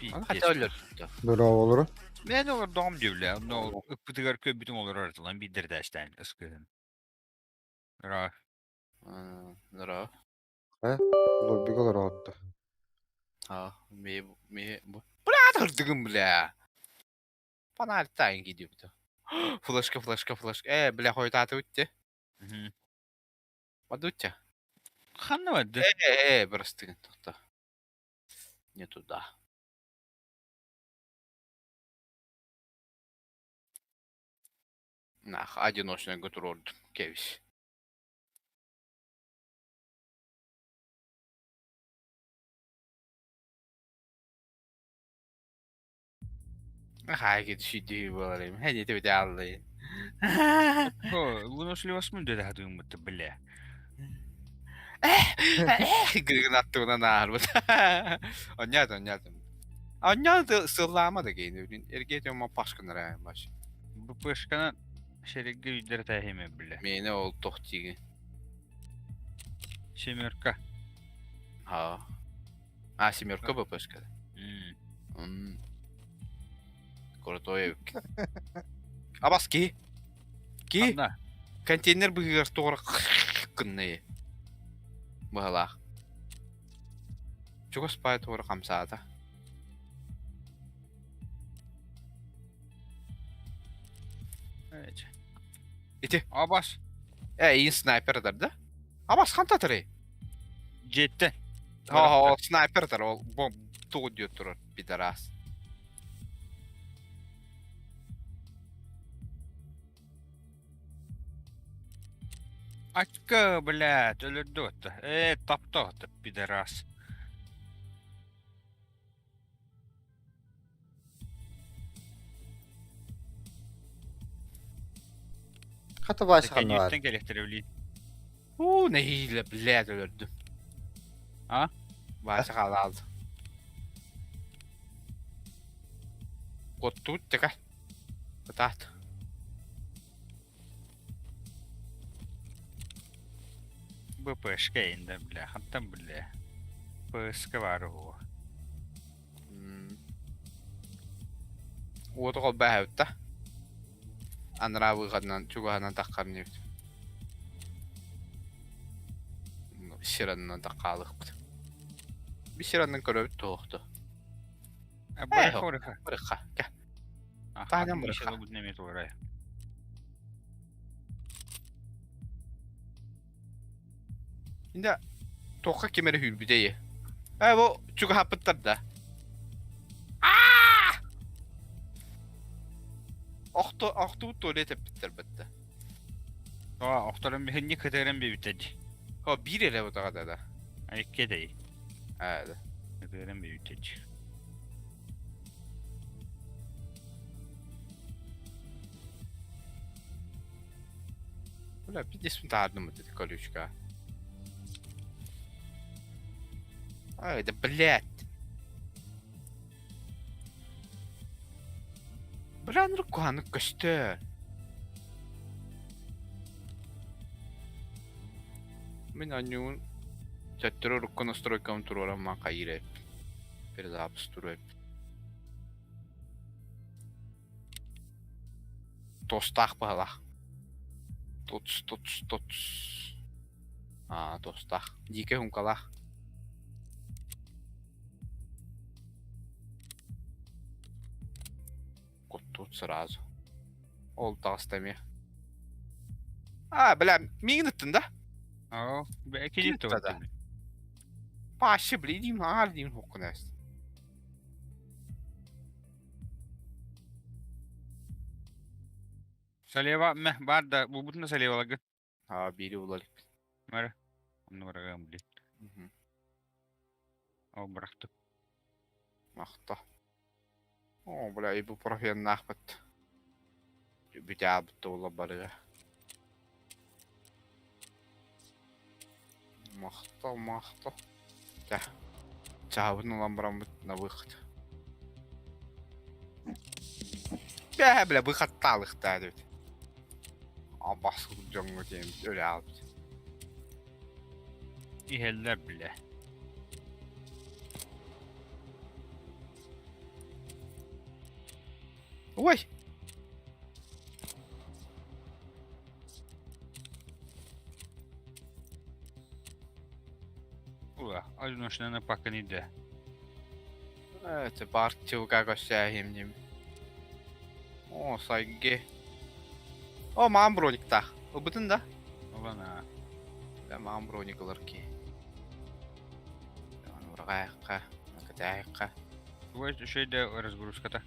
Hadi ölür. Bravo olur. Ben olur doğum diyorlar. No, ıpıtıgar köbütün olur artılan bir derdeşten ıskıdın. Ra. Nara. Ulan bir kadar rahattı. Ha, bu. Bu ne atırdıgım bile. Bana haritayn gidiyor bir de. Flashka. Bile koydu atı bitti. Hadi bitti. Hanna vardı. Burası tıgın tuttu. Не туда. Нах, одиночный Гутрорд, Кевиш. Хай şey diyor bağırayım. Hadi de bir de Allah'ım. Bunu sливas mı dedi hadığım mıttı bile. Gırgın attı ona nahar bu. Anladım. Sırlama da giyindi. Ergeç ama paşkınlar yani baş. Bu pışkana şerikli yüzleri tehime bile. Mene ol tohtigi. Şemirka. Ha. Семерка bu paşkada. Крутой evk. Абас ки. Hanna. Контейнер быгыр тоғыр кынны. Быгыла. Чуга спай тоғыр қамсаата. Evet. İti. Abbas. İyi sniper der de. Абас қанта тұры? Cidden. Ha, sniper der. O tuğ diyor durur. Bir de rast. Açka блядь, öldürdü otu. Taptı otu bir de ras. Hatta başkan var. Kenyetten gerektirebileyim. Ne hile bled öldüm. Ha? Başa kaldı. Kottu tekrar. Katat. Bu pışka indi bile. Hatta bile. Pışka var o. Uğdu kol bähäyttä. Anra vıgadnan, çugahanan taqqarın evdi. Şirandan taqqalık bu. Bir şirandan köröbüt toğdu. Bırak oraya. Bırıqa, gel. Tahdan bırak. Bu nemet oraya. Şimdi toqa kemeri hülbüdeyi. Bu çuga hapıttar da. Oxtu tuvalet yapıttır bitti. Oktarın bir henni kadarın bir bitedi. Ha bir ele bu da da. Ayıkke değil. Evet. Kadarın bir bitedi. Ulan bir ismi tardım mı dedi Kaluşka. Haydi блядь. Блин, руканы костер. Мен анюн чаттыры рукка настройкам турора ма кайреп. Перезапустуреп. Тостах бала. Тоц. Тостах. Дике хумкала. Тут сразу. Oldu astemi. Бля, мигнуттun da. Belki Gitti gitti da. o. Başı bile diyeyim ağır diyeyim hokunas. Saleva meh var da bu bütün saleva lagı. Ha biri ulalım. Mara. Onu bırakalım bile. O bıraktı. Mahta. Bля, ibuprofen nahmet. Bir daha bitti ola barıga. Mahta. Да. Çağırın ulan buram na выход. Bля, выход talık da dedi. Basıldı canlı diyeyim öyle aldı. İheller bile. Ой! Ула, одиночная пока не да. Это партию как осягим. О, сайги. О, мам броник-та. Убытын да? Улана. Да, мам броник-ларки. Урагайка, накатайка. Вот еще да разгрузка-то.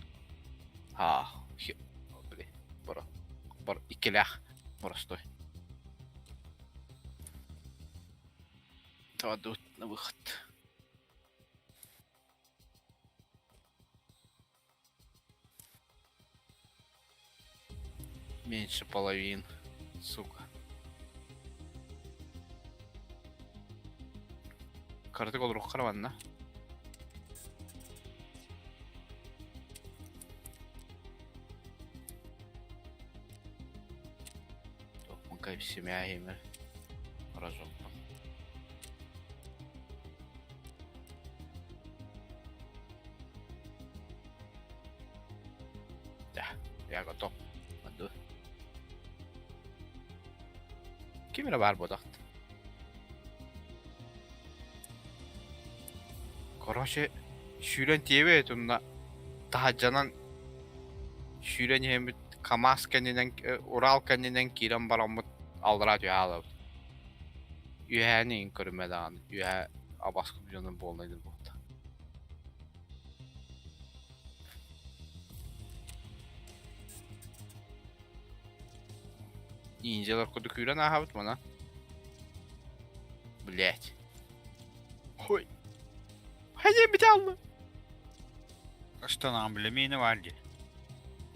Блин, бар, икелях. Простой. Тут на выход. Меньше половин, сука. Карты рух караванна. Топмакай семья геймер. Разок. Да, я готов. Hadi. Kimine var bu dakt? Короче, шүрен теве этунна тахаджанан шүрен хемит КамАЗ кеннен Урал кеннен кирен барамыт алдыра түйалып. Юхәнин көрмәдән, юхә абаскы бҗонын болнайды булды. Инжелер куды күрен ахабыт мана. Блять. Хой. Хәйе бит алды. Что нам, бля, мины вальди.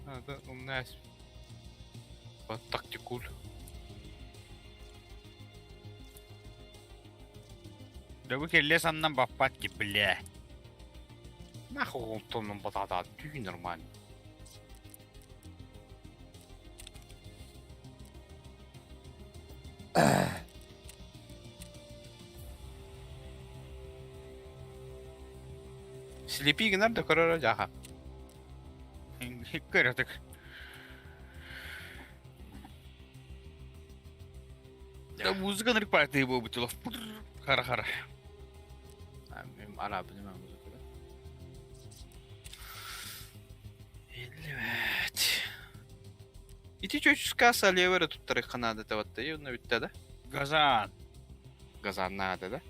Да, у нас. Вот тактикуль. Да вы келле саннан баппатки, бля. Нахуй он тонның батата түй нормально. Слепи гнар да корора жаха. Көрөтік. Да музыка нырк парты бұл бұтылық. Қара-қара. Мен арабы немен музыка да. Evet. İti çocukska saliyevere tuttarı kanada tavatta yunna bitti da. Газан. Gazan nada da.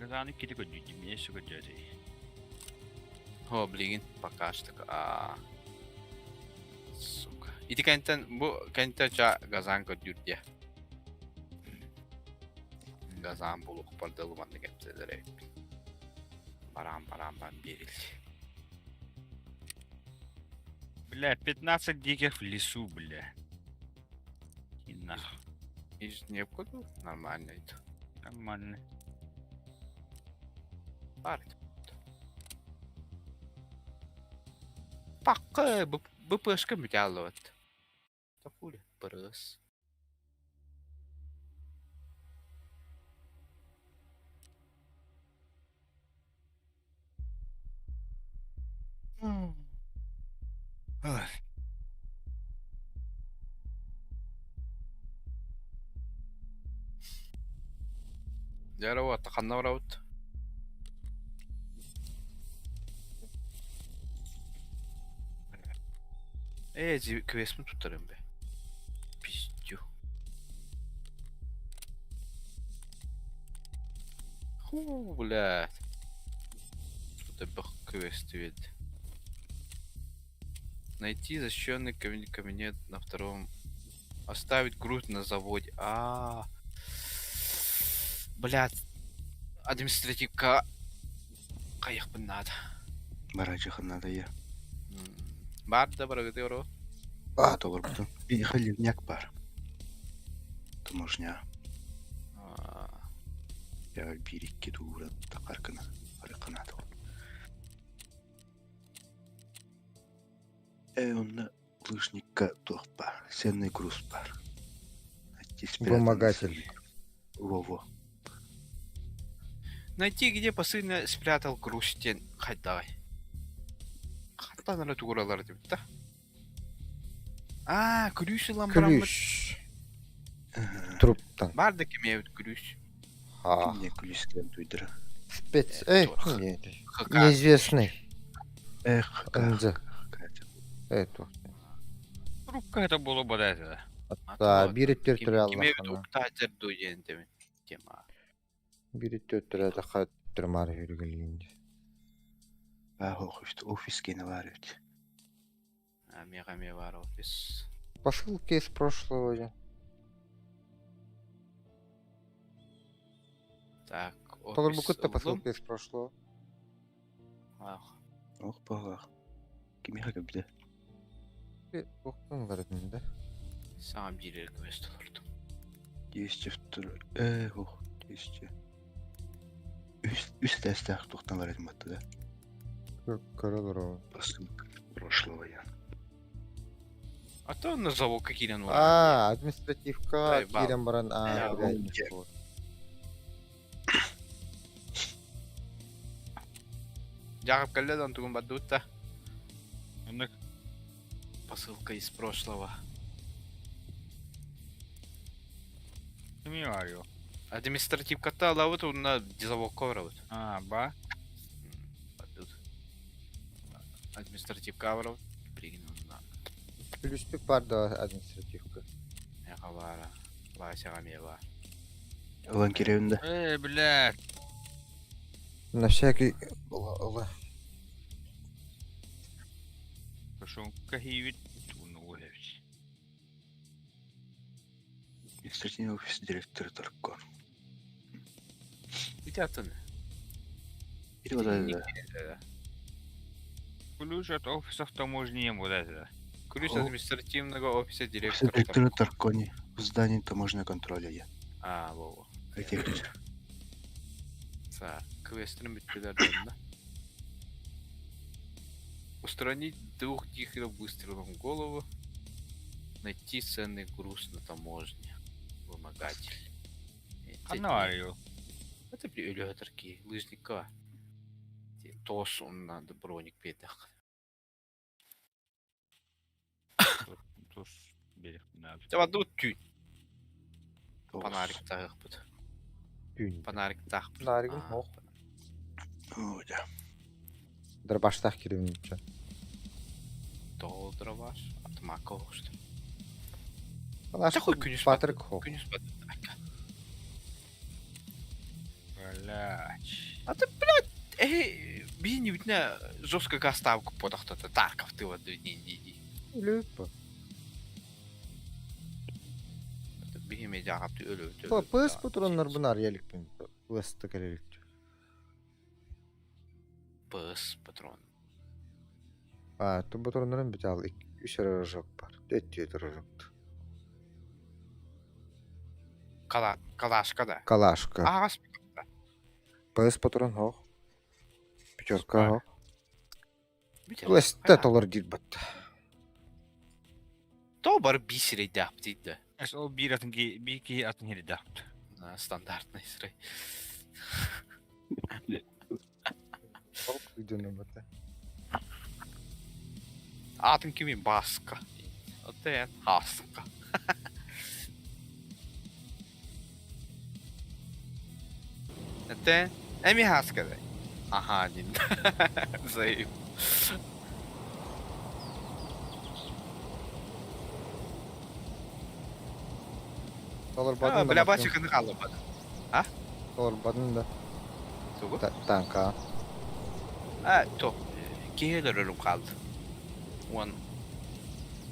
Газаны киді көддейді, мен есі көддейді. Ho блин, пока что. Сука. İti kentten bu kentte ça gazan ködürdiye. Gazan buluk pardalımandı gepselere. Барам ben берил. Бля, 15 диких в лесу, бля. И нахуй. Из некуда нормально это. Нормально. Парит. Пакка bu pışkı mücallat. Tapule pırız. Здорово, таханна раут. Квест mi tutarım be? Пиздю. Ху, блядь. Что-то квест видит. Найти защищенный кабинет на втором. Оставить груз на заводе. Блядь. Административка. Каяк бы надо. Барачиха надо я. Бар да барагыды оро. Doğru buldun. Bir halilnek var. Taможня. Ya bir iki doğru takarkına. Arıkına da. Onunla лыжникка тоқпа. Сенный груз бар. Вымогатель. Во-во. Найти, где посыльно спрятал груз стен. Хадай. Tanrı tuguralar demek de. Aa, gülüş lan bana. Külüş. Truptan. Vardı ki mevcut gülüş. Ha. Мне кулискен туйдыра. Спец. Нет. Хакас. Неизвестный. Эх, Анза. Катя. Это. Трубка это было бы это. Да, бiri Kime territorial uktajer duyen demek. Kema. Biri territorial хат тримар yürügelinde. Охуй, офиске наваривать. Мега var ofis. Посылки из прошлого. Так, Толар bu ofis kutta oldum. посылки из прошлого. Ah, Ох, багах. Кими хага биде. Bir oktun var önünde. sana bir request olurdu. 202. Ох, 200. Üst дәстәк тоқтан бар едім атты да. Королор o. Посылка прошлого я. А то назову какие-то Административка, Дай, бал. Кирен Баран, блядь, ну, не вот. Jakub Kalledan тугун баддута. Ыннык Посылка из прошлого. кими арıyor? Административ кота алабыт, уна дизавок коврабыт. Ба. Баддут. Административ каврабыт. Пригин уна. Плюспик var da административка. Яха бара. Васяга ме бар. Лан керевінде. Блядь. На всякий... Ола. Пошел кахивит. Ну, блядь. Административный офис директора Таркон. Где ты? Перевода да. Ключ от офисов таможни вот это. Ключ О. административного офиса Офис директора. директора Таркони. В здании таможенного контроля я. А, во-во. Какие ключи? Так, квестерин bütçeler dönme. Устранить двух дихеров выстрелом в голову. Найти ценный груз на таможне. Вымогатель. Канарию. Это ölüyor такие лыжника. Тос он надо броник петах. Туз берег надо. Давай тут тюнь. Фонарик так будет. Gün. Фонарик так. Narigin hoq. О, да. Дробаштах керевинче. Долдра var. Atmak oluştu. Наш Такой күнүс Патрик хоқ. Күнүс бат. Блядь. А ты, блядь, бини битне жестко гаставку подахтата. Тарков ты вот не. Lüpa. Bihime cevaptı ölü. Pıs patronlar bunlar yelik ben. Ulaştı kalelik. Pıs patron. Tu patronların bir al 3 rojok var. 4 rojoktu. Kalaşka da. Kalaşka. Ağas. Pıs patron hoq. Пятерка Var. hoq. Ulaştı dolar değil bat. Добр бисерей yaptıydı. Es o bir atın ki bir iki atın yeri dapt. Стандартный срай. Hoq videonu bat. Atın kimin baska. Oten haska. Oten emi haska da. Aha din. Zayıf. Dolar Ha, badın da. bile başıkını kaldı bak. Dolar badın da. Tuğu. Tanka. Ha, to. Gelir ölüm kaldı. On.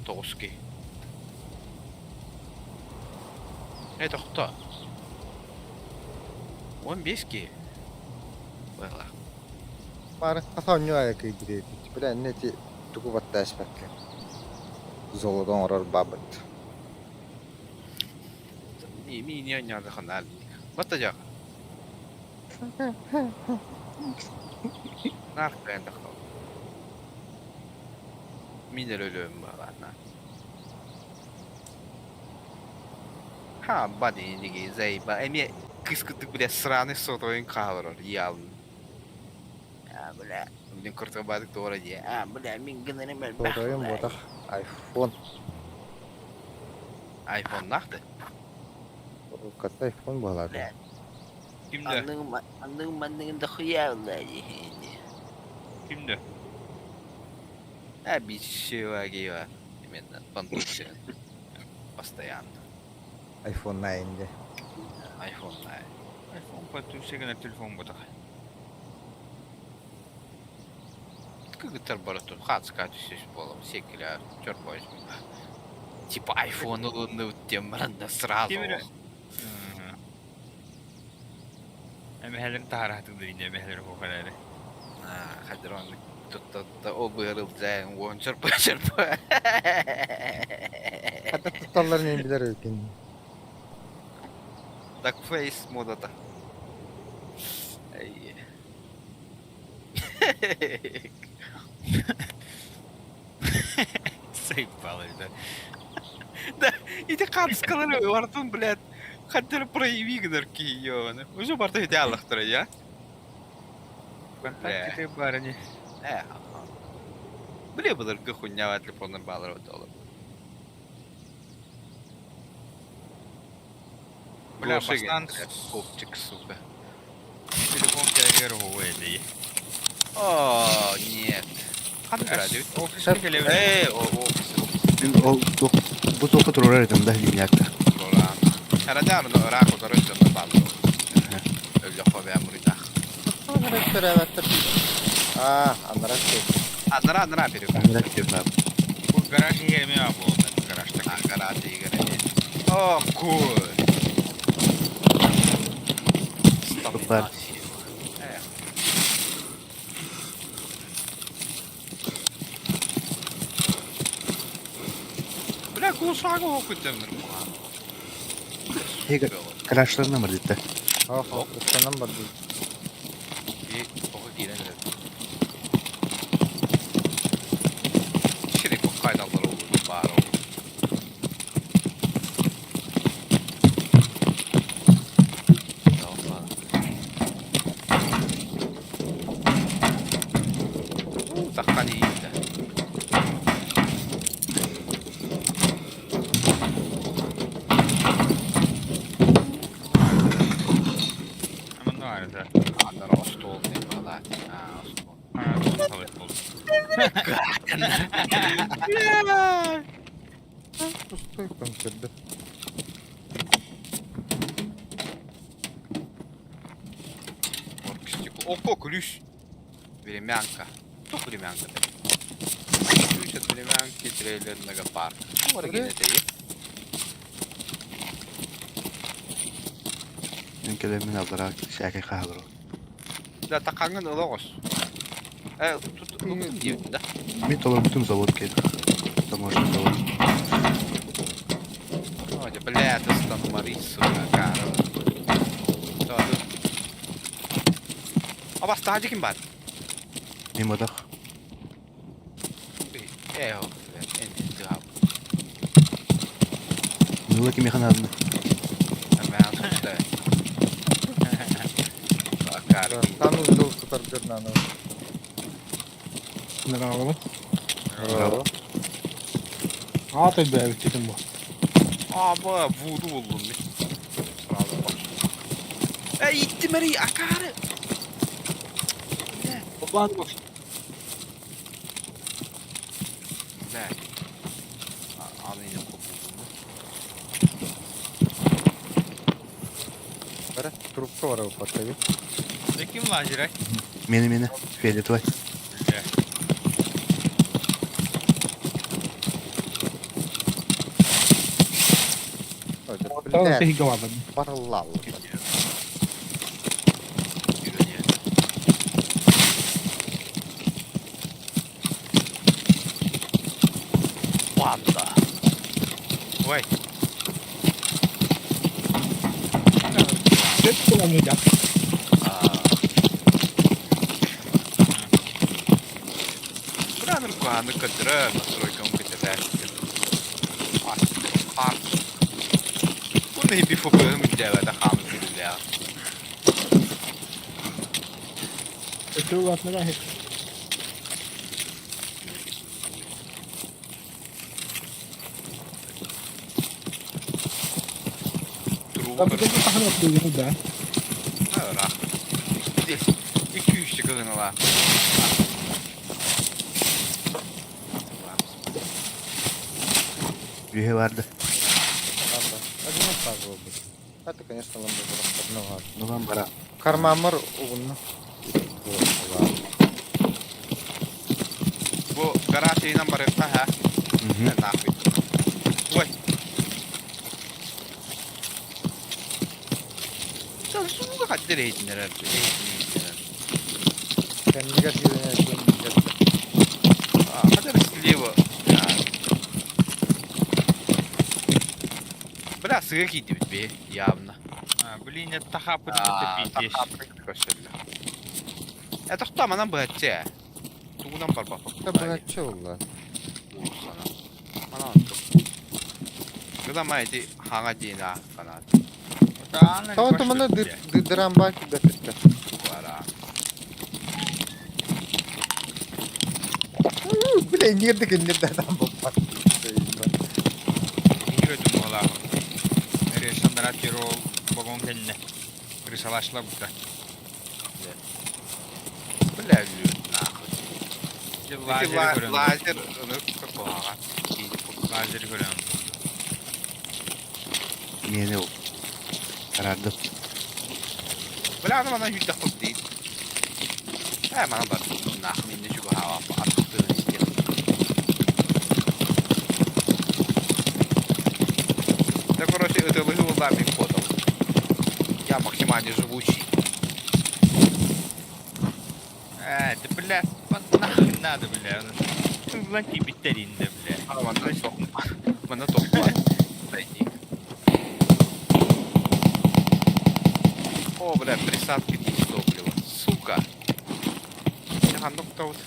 Toski. Это кто? 15 ki. Valla. Var. Hasan ne ayak gidiyor. Bilen ne ti tuku batta aspakla. Zoldan orar babat. Не надо ханали. Вот так. Narka enda kal. Miner ölüm var lan. Ha, body nigi zayba. Emi kıskıdık bile sranı sotoyun kalır. Yalın. Ya bile. Bizim kırtığa badık doğru diye. Ha bля min gınını ben Doğrayım bu da iPhone. iPhone naktı. Katta iPhone bağladı. Kimde? Anlığın da hıyarlar. Kimde? Ha bir şey var ki var. Benden pantolon. Постоянно. iPhone 9'de. iPhone'lar. iPhone patlığı gene telefon bu da. Как барату, хат скачешь полом, секля, черт возьми. Типа iPhone улунду тем ранда сразу. Kimine? Emehlerin taharatı da yine emehlerin o kadar. Hadir onu tuttu o buyurulacak, on çırpı çırpı. Hatta tutalların en bilir öykün. Так фейс modada. Ey. Sayıp bağlaydı. Да, и ты как сказали, Артун, блядь, хотели прояви гнарки, ёбаны. Уже барта идеалах я. Контакты барыни. Бля, бадырга хуйня var telefondan bağlar o da olur. Бля, Boşa bastan geldi, kopçuk suka. telefon gelir o öyle. О, нет. Hadi радио. Ofiste gelebilir. O Men bu topu durar edim da linyakta. Dolan. Herhalde onu Irak o da Rusya'da bağlı. Öyle haber burada. Anlarak beraber. Anlarak şey. Anlara bir. Anlarak diyorum abi. Bu garaj yerime ya bu oldu. Garajda. Garajda yine. Oh, cool. Süper. Bля, kuşağı okudum. Hey, garajlarına mı dedi? Oh, üstten bak. Bir oku giren. Şimdi bu kaydalar olur bari olur. Takkan iyi de. Ama ne var da? Anlar host oldu valla. Host oldu. Ha, tabii oldu. Пустой конкретно. Oko ключ. Времянка. Что времянка? Ключ от времянки трейлерного парка. Ну, оригинал это есть. Ben kelimin alarak şaka kahvero. Да, takangın ılağız. Tutun diyordun da. Bir dolar bütün zavod geldi. Taможный завод. Ой, бля, ты стамарис, сука, cara. Todo. Abas daha kim var? Mimodak. Eho, en tuhaf. Nula kim yakan adını? Hemen tuttu. Bakar. Там уздал супер гернано. Bravo. Bravo. At be bitirdim bu. Aba, vudu buldum bir. Bravo bak. İtti meri akarı. Toplan boş. Ne? Anı yine kopuldum. Bırak trupka var o patlayı. Ne kim lan Jiray? Meni. Fiyaletvay. Öyle. Tamam Блядь, seni kavaladım. порвал. Panda. Vay. Hep kullanmayacak. Buranın kuanı kadırı настройкам kadırı. Bu ne bir fotoğrafı mı diye de hamile ya. Kötü ulaşmaya hep. Kapı kapı tahmin ettiğini de. Öyle. 2-3 kızını var. Üye vardı. Ладно. Один фаза был. Это, конечно, ламбо расходного. Ну вам бара. Кармамыр угунна. Bu garaj number ha. Ne yapayım? Vay. Sen şunu kadar eğitimler herhalde. Kendiga sirene Kadar слева. Бля, сыгы кидip be явно. Блин, это хапы пиздец. Это кто мана бәтче? Тугунан бар бапа. Да блядь, чё улла? Мана. Куда майди хага дина канат. Тавато мана дырам баки да фитка. Бара. Бля, нердик нерде адам бапа. Gördüm valla. Resanlar atıyor o vagon kendine. Kırsalaşla burada. Bля, Lazeri görüyorum. lazer onu kapağa. Lazeri görüyorum. Yeni o. Karardım. Bля, ana bana hüdde kop değil. Ha bana bak. Nahmin de şu hava artık istiyor. Да, короче, это лыжеулами подал. Я максимально живучий. Да, бля, нахуй надо, бля. Лаки биттеринде, бля. Бana topla. Зайди. О, бля, присадки без топлива. Сука. Я нокаут.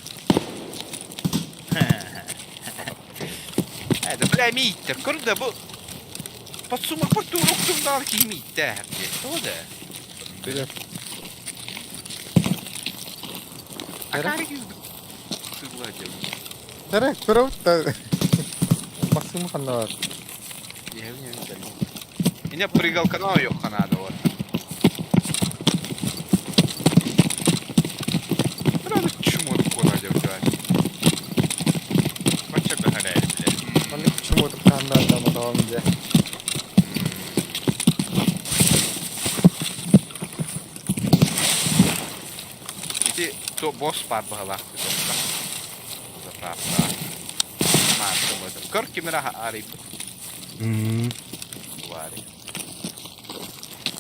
Это, бля, миттер. Курда, бу... Подсумок по турок тумналки миттер. Что да? Бля. А как их сгладил? Тарак, пираута. Максимум ханна. Я не знаю. Меня прыгал канал ее ханада вот. Правда, чему такое надо взять? Kaça be herhalde, bля. Hani почему-то ханна там adam diye. Иди, то босс пар бахала. Заправка. Мартом это. Корки мира ариб. Вари.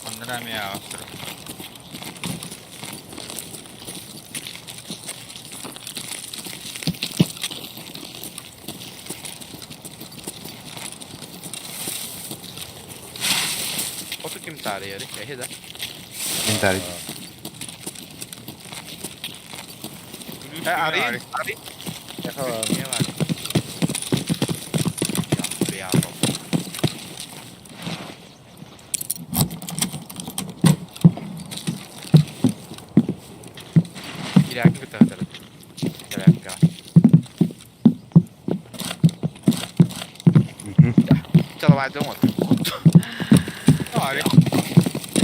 Onlara mı ya? Asırım. Otu kim tarihi yeri? Ehe de. İntihar edin. Arayın. Arayın. Yakala. Ne var? Ya, ya. Girer gibi taraftarı. Girer gibi. Çala var değil mi? Abi.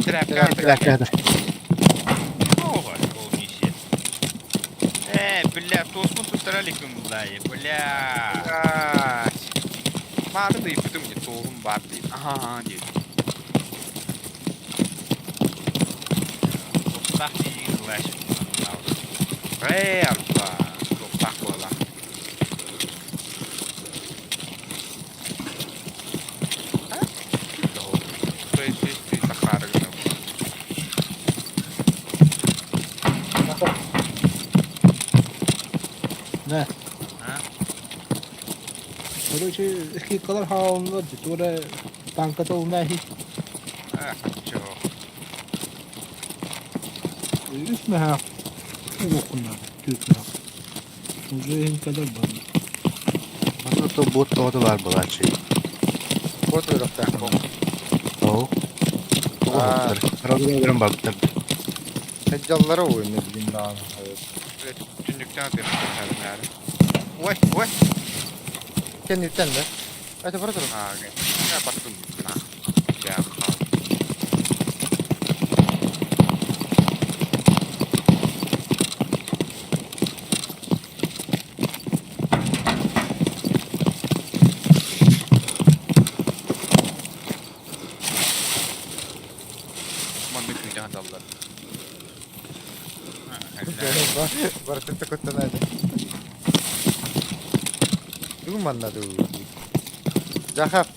Girer gibi. Ого, полнищи. Бля, тосму tutturali kumlayı, bля. Vardı da iputum ya, tohum var değil. Aha diyor. Toprak değil, ulaşım. Alfa. Toprak bu lan. Ha? Şey, takar günü. Ne? Ha? Короче, iki kadar havamda sonra tankata olmayı Çok. üstüne ha. Okunlar, Türkler. Uzayın kadar var. Bana da bot doğdu var bu açı. Вот вы так. O. Aa. Kararlıyorum baktım. Tecallara oyunu bileyim daha. Evet. Günlükten atıyorum yani. Oy, oy. Kendiden de. Hadi bırak onu. Ha, okey. Ya baktım. Ha. Ya, ha. Барты коттанады. Думаннады. Жахап.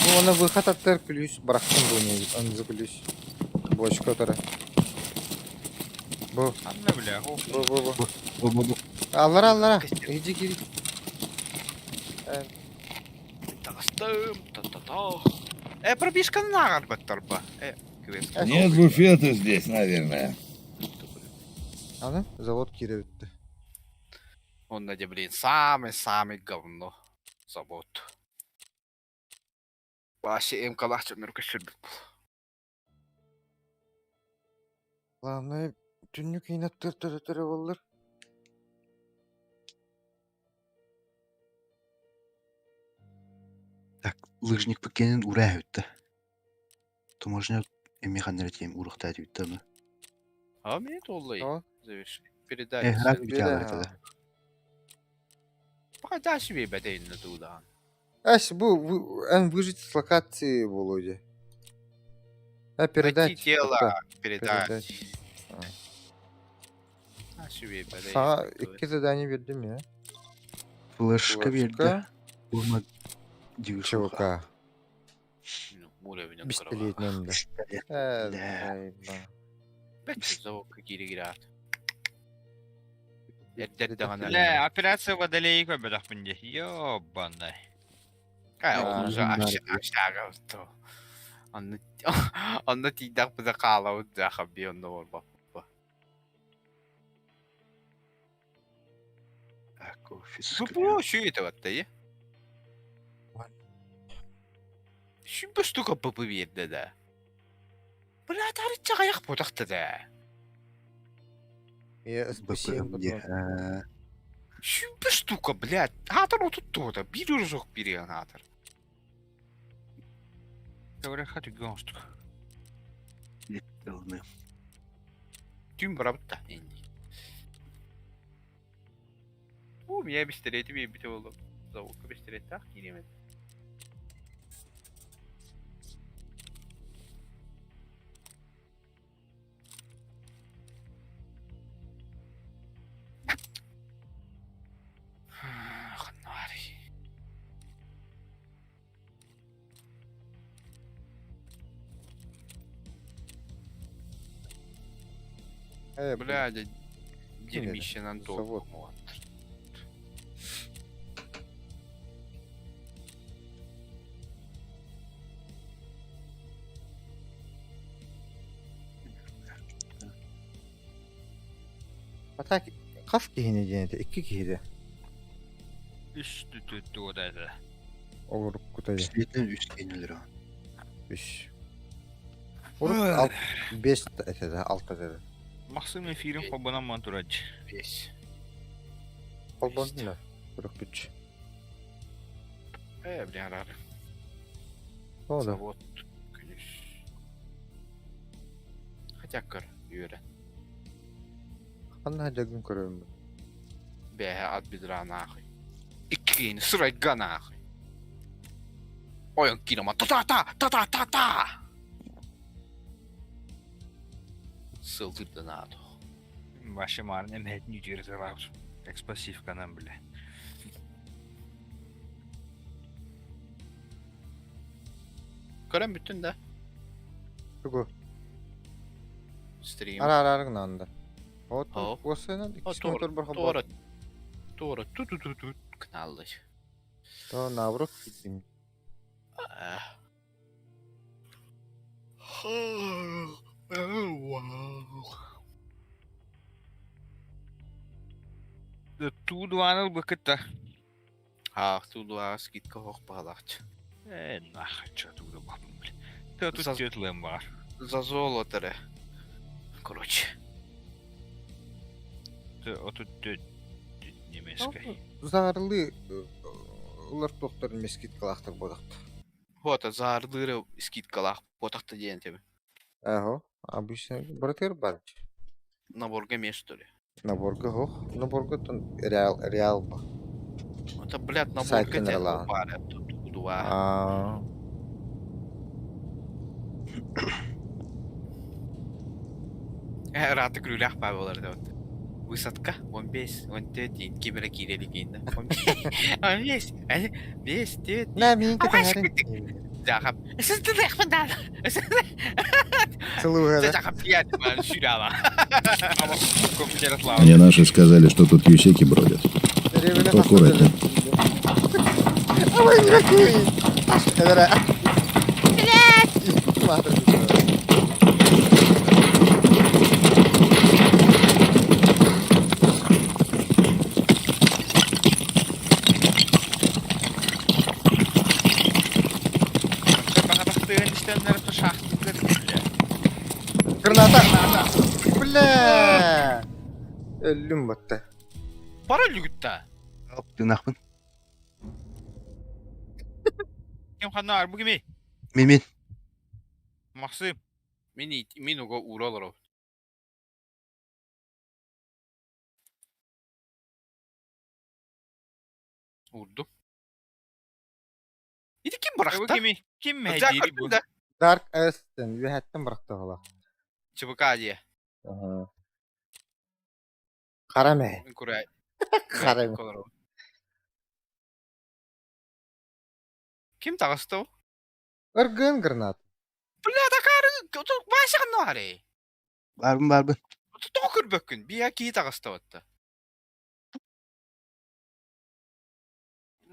Bu ona выход attır külüs bıraktım bunu. Anızı külüs. Boş kotara. Bu. Anla bля, Bu. Allara. İyice gir. Тағыстым, та-та-та. Пробежканы нағар баттар ба. Квест. Нет буфета здесь, наверное. Аны завод кире өтті. Он, наде, блин, самый говно завод. Баши эм калахча мерка шүрбік бұл. Главное, түннік инаттыр түрі болыр. Так, лыжник покенен урah өтті. Таможня эмиханнар тем урухта өтті мı? А, мне толлай. О. Заверши. Передай. Рак биталар это. Пока себе бәдейін туда. Ась, bu en выжить с локации, Володя. Передать. Найти тело, передать. Передать. Себе бәдейін. Sana iki zadание verdim ya. Флешка берді. Урма ЧВК. Уровень Пистолетнен de. Бәтчі заводка кири-кират. Әддәттіғана. Бля, операция водолей көбедақ бінде. Ёбанай. Кай, ол уже аштағы ұтты. Онны тейдақ бұда қалауы жақы бейонды ол бап. Bu şu itabatta ya. Şu başta kapı bir yerde de. Bırak tarihçe ayak bodakta da. Ya спасибо. Şu başta kapı, блядь. Hatır oturttu da. Bir yürüzok bir yan hatır. Говорят, хату гонстук. Tüm bırakta indi. У меня пистолет, я битвол. Заводка пистолет, так, киримет. Бля, дерьмище на Завод. вот. Atak kaç kihine denedi? 2 kihide. Üstü odaydı. Olur kutayı. Пистолеттен üst yenilir o. 3. Vurup 5 etedi, 6 dedi. Maksimum efirin kobana manturacı. 5. Kolban ne? 43. Бля, рар. Ne oldu? Завод, күнүш. Хотя кыр, үйрен. Kanlı hacagın körüyorum ben. Бе, ат бедра нахуй. Иккейни, сырайга нахуй. Oyun kinoma, ta-ta-ta! Сылдырды надо. Başım ağrın emhet New var. Eksplosif kanan bile. Көрем bütün de. Tugu. Stream. Ara anda. Hop. O sene 2 Doğru, motor bir doğru. haber. Doğru. Tu. Knallı. Daha navruk gittim. Tuğdu anıl bıkıtta. Ha, tuğdu skidka hoq bağlaç. Nah, tuğdu bakım bile. Тут тётлым var. За золото. Короче. Отут немецкий. Zarlı ular doktor meskit kalaktır bodaktı. Вот, зардыры скидкалах потақта деген тебе. Ага, обычно братер барч. Наборга меш, что ли? Наборга хох, наборга тон реал ба. Это, блядь, наборга Сайткын те рала. паря. Тудуа. Rahatı gülüyor akbay olar da. Высотка 15, 14 дейін кемері кирелі кейінді. 15, 5, 4 Нә, мен Авашып кетің Жақап. Сізді дәқпін дады. Целуя, да? Жақап приятно, man, шүрі ала. Мне наши сказали, что тут юсеки бродят. Деревіне Аккуратнее. Ой, не ракуй! Эдара. Блядь! Ладно, Граната! Бля! Ölüm battı. Пара үлгітті. Алып тынақпын. Кем ханар bu kimi? Мен. Максим. Мен оға ұра алыр. Urdum. İdi kim Bu bıraktı? kimi? Kim Jack hediye bu? öldü. Dark Aston. Bir hatten bıraktı hala. Çıbık ağacıya. Aha. Karame. Ben kuraya. Karame. Kim tağıstı o? Irgın granat. Bля, takarı. Başıqın var ey. Barbın. Tokur bökün. Bir ya ki tağıstı vattı.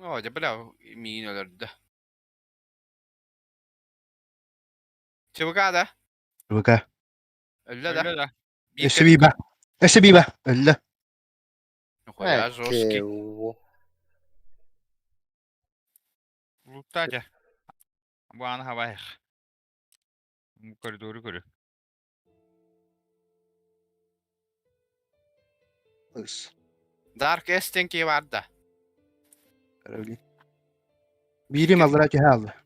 Oca bля, min ölürdü. Çıbık ağada. Baka. Öldü da. Öyle de. Esebiba. Öyle. Koya жесткий. Lutacı. Bu anı havaya. Bu koridoru görü. Öz. Dark Aston ki vardı. Öyle. Birim alır ki aldı.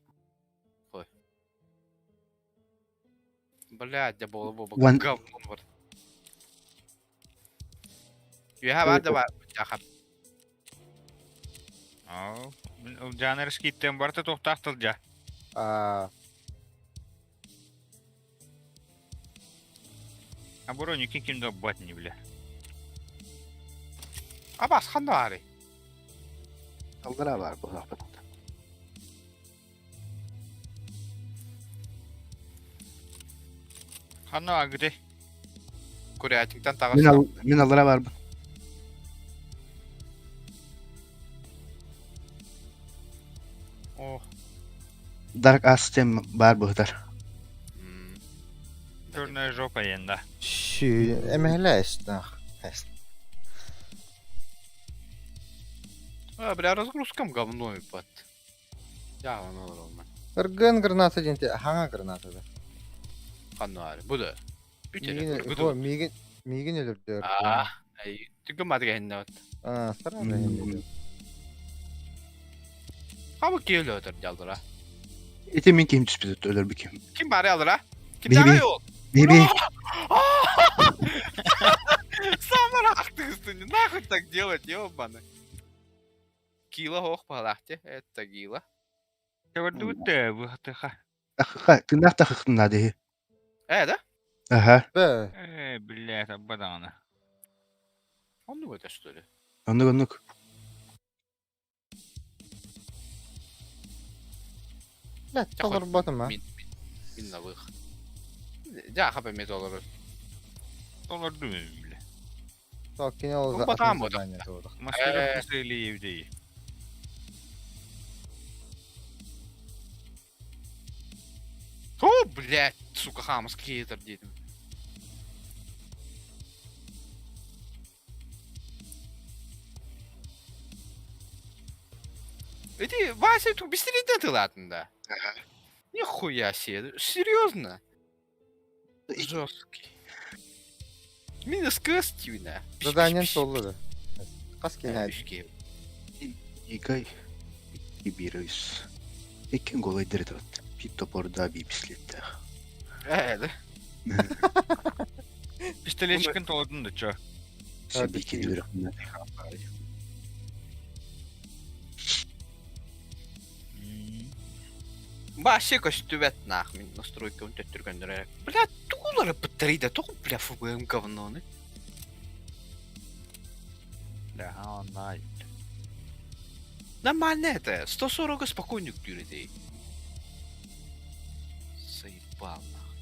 Блядь, я был бы One- говном вот. Юha vardı var. Жақап. Aa, ben Caner skitten barta tohtahtılca. Aa. А борони kim de batni bile. Абас қанда var ey. Aldıra var bu hafta. Hanno agde. Kuryatикten tağıstı. Min aldıra var bu. Oh. Dark Aston var bu hıtar. Turna jopa yenda. Şu emele işte. А, бля, разгрузкам говно и пат. Я вам алır olma. Irgın granatı dinti. Hangi granatı da? Қанда var. Bu da. Büteri. Bu Migin ölürdü. Ah. Ay, tüküm adı gehinde vat. Aa, sıra mı? Kabuk ki ölü ötür caldır ha. Eti min kim tüspüt ölür bir kim. Kim bari alır ha? Kim Bibi. daha yol? Bibi. Самый рахтый студент. Нахуй так делать, ёбаный. Кила хох палахте. Это гила. Tevardu te bu hatıha. Tırnak takıktın hadi. Да? Aha. Be. Блядь, абадана. Он ну это что ли? Onluk. La çalır batım ha. Min navık. Ja, hapı met olur. Dolar dümüm bile. Sakin ol. Bu batağın bu. Maskara kuseli evdeyi. О, блядь, сука, хамас кейтер dedim. Эти Вася тут быстрее ладно. Ага. Нихуя себе, серьезно? Жесткий. Минус костюна. Zadanyen solludur. Kas kenaydı. Игай. И бирюс. Ekin kolay dert at. Bir topor daha bir bisikletle. Да. Pistolетчикін толадың да, чо? Şimdi iki lira. Башы костюбет нахмин настройка он төттүргөндөр. Бля, туулары батарея тоқ бля ФБМ говноны. Да, ондай. Нормально это. 140 спокойно тюридей. Заебал нахуй.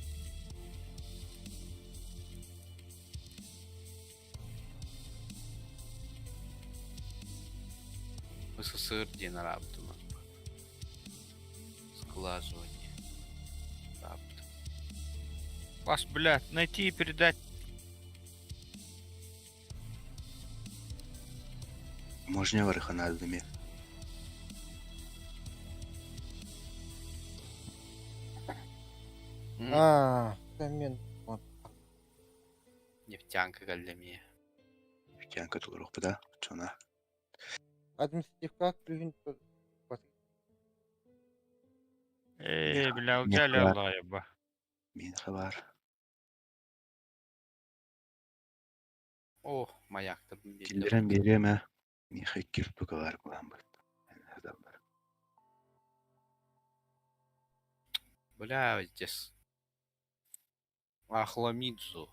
СССР день работы. Сглаживание. Работа. Вас, блядь, найти и передать. Можня варханадами. Мен вот. Нефтянка галдемия. Нефтянка тулрух да? Чона. Административка клювин. Бля, Не угяли хвар. Аллах, еба. Мен хабар. О, маяктыр. Килдерен береме. Мен хакер тугалар кылам бит. Адамдар. Бля, здесь. Ахламидзу.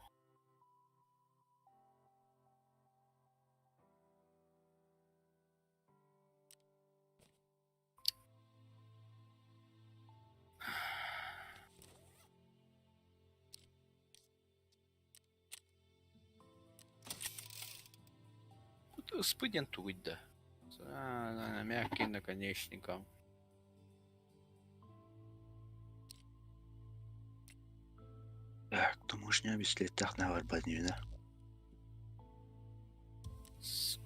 Спыден тугуть, да. Мягкий наконечником. Так, то можня бислеттах на варбаднюна.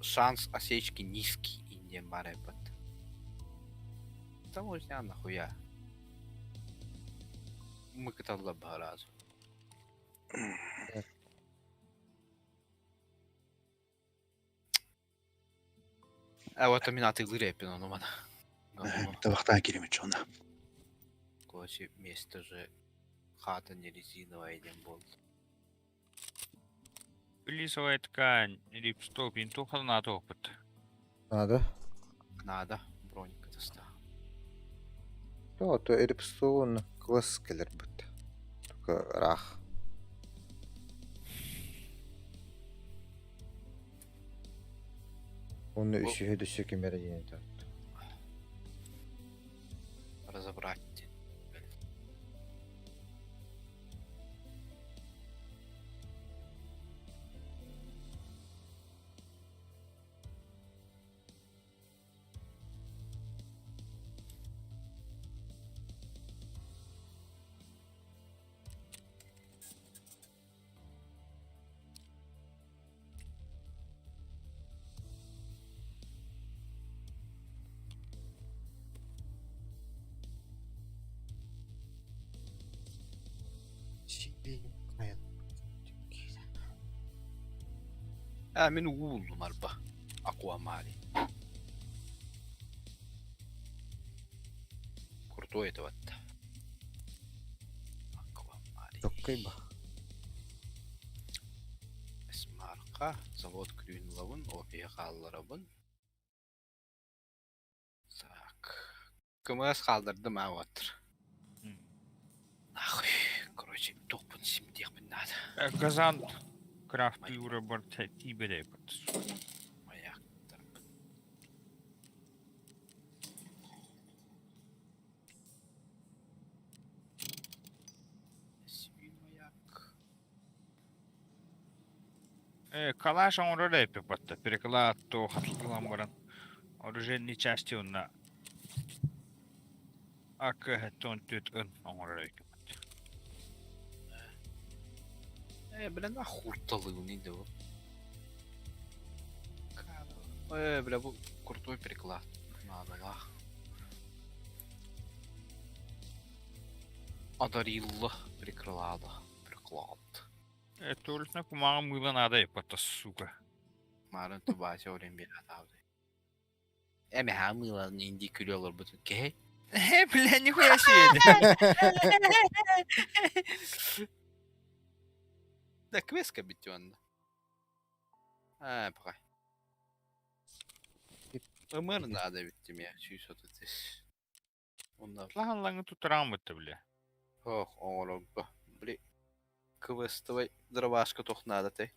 Шанс осечки низкий и не барепот. Таможня нахуя. Мы катала разу. А вот аминаты глырепина, ну мана. Табахтан керемет чона. Короче, место же хата не резиновая, идем бол. Лисовая ткань, рипстоп, интуха на опыт. Надо. Надо, броника доста. То Эрипсон класс келер бит. Только рах. Он еще до кемердин. Разобрать. من وول مربى أقوى مالي كرتوية توت أقوى مالي Токкайба. اسمارقة завод كلين لون وفي خالربن так КМС халдырды ма ватыр нахуй короче топын симдех бін надо Казан крафт юра борт тибе депот. маяктар свин маяк Калаш он ролепе потта. Переклад то хатлылам баран. Оружейные части он на ак тон тют он ролепе. бля нахуй талыгный да бля bu крутой переклад надо ла одарилла приклад Турсна кумага мыла надо епота, сука. Марын тубася орен бер атавды. Эме хамыла инди күлөлөр бутун ке. Бля, нихуя себе. Да квеска битённа. Пока. Умер надо ведь тебе, чуть что-то здесь. Ondan. Лаһаллаңы тутарам бытты биле. Ох, оңором ба. Бли. Кывыстывай дровашка тохнада ты.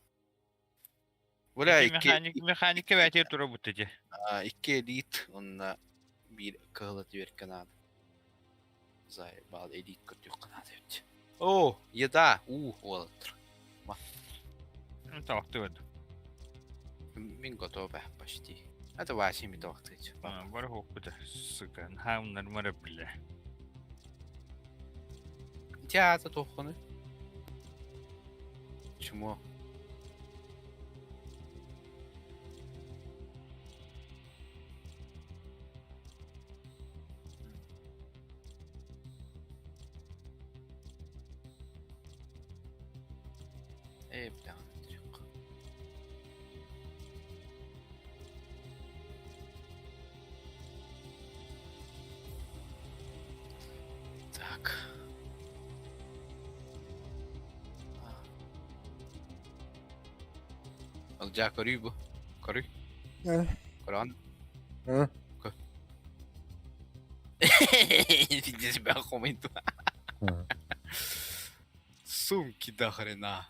Бля, Механика бәтер тура бутты де. iki elit onunla bir kığılat ver kanadı. Zaybal elit kötü kanadı. Oh, еда. Олатыр. Тақты бәді. Мен готов почти. Это 8 тохтыч. Бар хоқ бұды. Сука, хамнар мара биле. Театр тоханы. Чему? Бля, трюк. Так. Alacak karıyı bu. Karı. Kur'an. Hı? Видишь, бля, коменту. Сумки до хрена.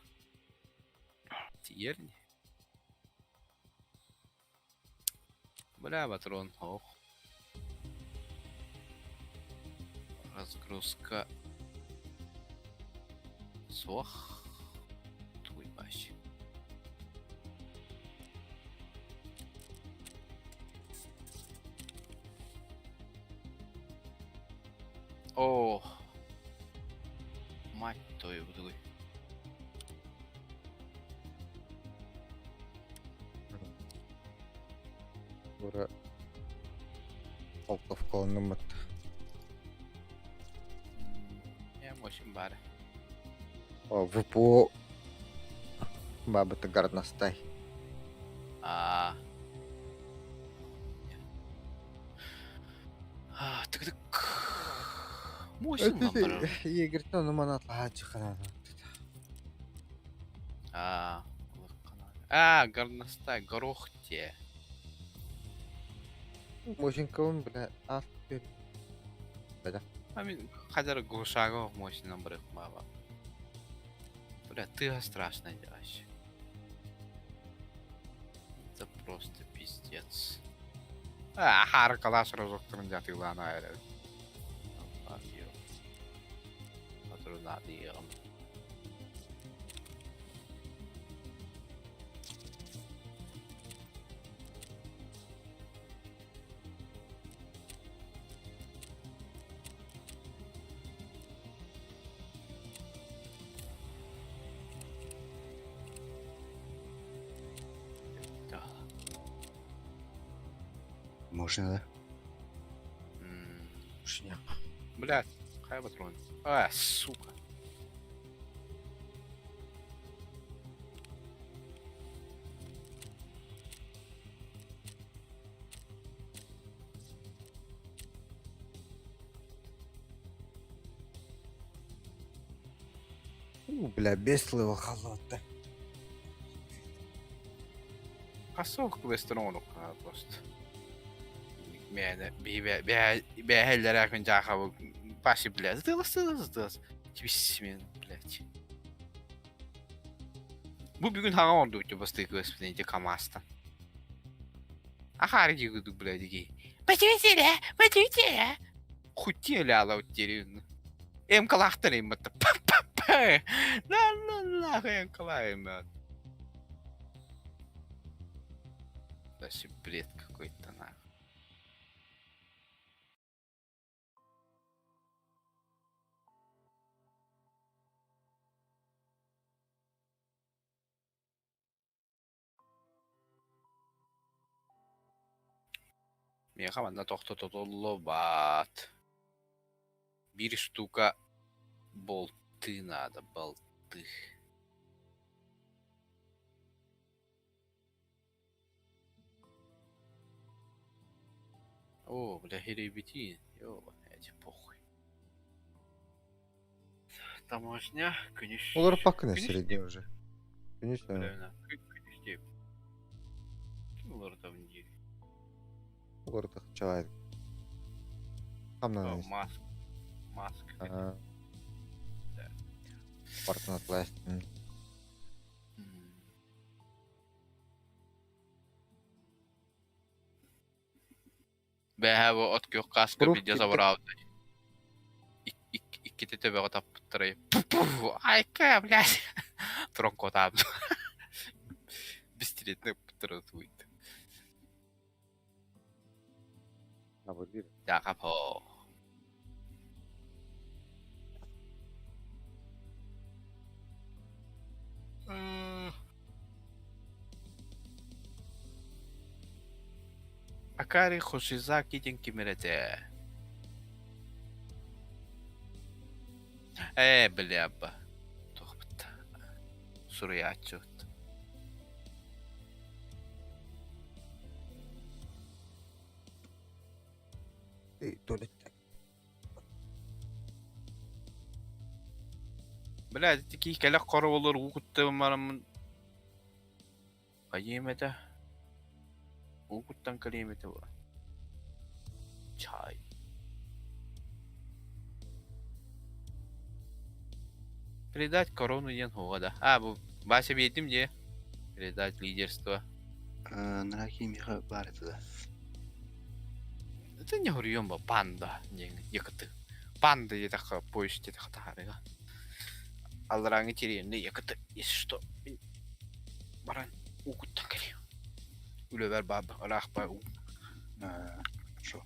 Тierни. Бля, патрон. Ох. Разгрузка. Сох. Твой бащ. О. Мать твою, вдруг. Bura Oltaf kolunun mı? Я мощен бар. О, ВПО. Баба-то горностай. Так. Мощен бар. Егерте оны манатла чықанады. Горностай, горох те. Мощенковым, бля, Мен қазір глушаға мощнан бірік мава. Бля, ты страшно делаешь. Это просто пиздец. Харкалаш разоқтырын жатыланы айры. Патрунады еғым. Можно, да? Шня. Блядь, хай патрон. Сука. Бля, беслый холодно. Қасық квестрону просто. Мен бәһәлләр әкін жақабы башы, блядь. Дылыс. Тибісімен, блядь. Бұл бүгін хаға орды өте басты квестпенде камастан. Ахар дегуду, блядь, деге. Бәтеветері. Құттелі ала өттерін. Эм қалақтырын бұтты. Эм қалайым, блядь. Вообще бред какой-то, нахуй. Мне команда тоқтотолы бат. Bir штука болты надо, болты. О, бля, херебети. Ёба, эти похуй. Таможня, конечно. Олар пакы на середине уже. Конечно. Конечно. Олар там не. Олар так чалайды. Хамнан. Маск. Fortnite Last. Бәһә бу от кök каска Пруф видео китти. забрауды. Икки төбе таппыттырай. Айка, блядь. Тронко там. Бестеретный пыттыры туйт. А вот видишь. Яка по. Акари Хошизаки ден кимерете. Бля, ба. Тохпыт. Сурая отчет. Туалетте. Бля, такие келек коры olur угутты барамын. Кайемете. Угуттан калемете bu. Чай. Передать корону ен хода. Бу Бася бедим де. Передать лидерство. Нараки миха бар это. Это не говорим ба панда, не якыты. Панда я так поезде так тарыга. Алранги теренде якыты. Если что, баран угуттан калем. Үлөбөр баба, алах ба. Хорошо.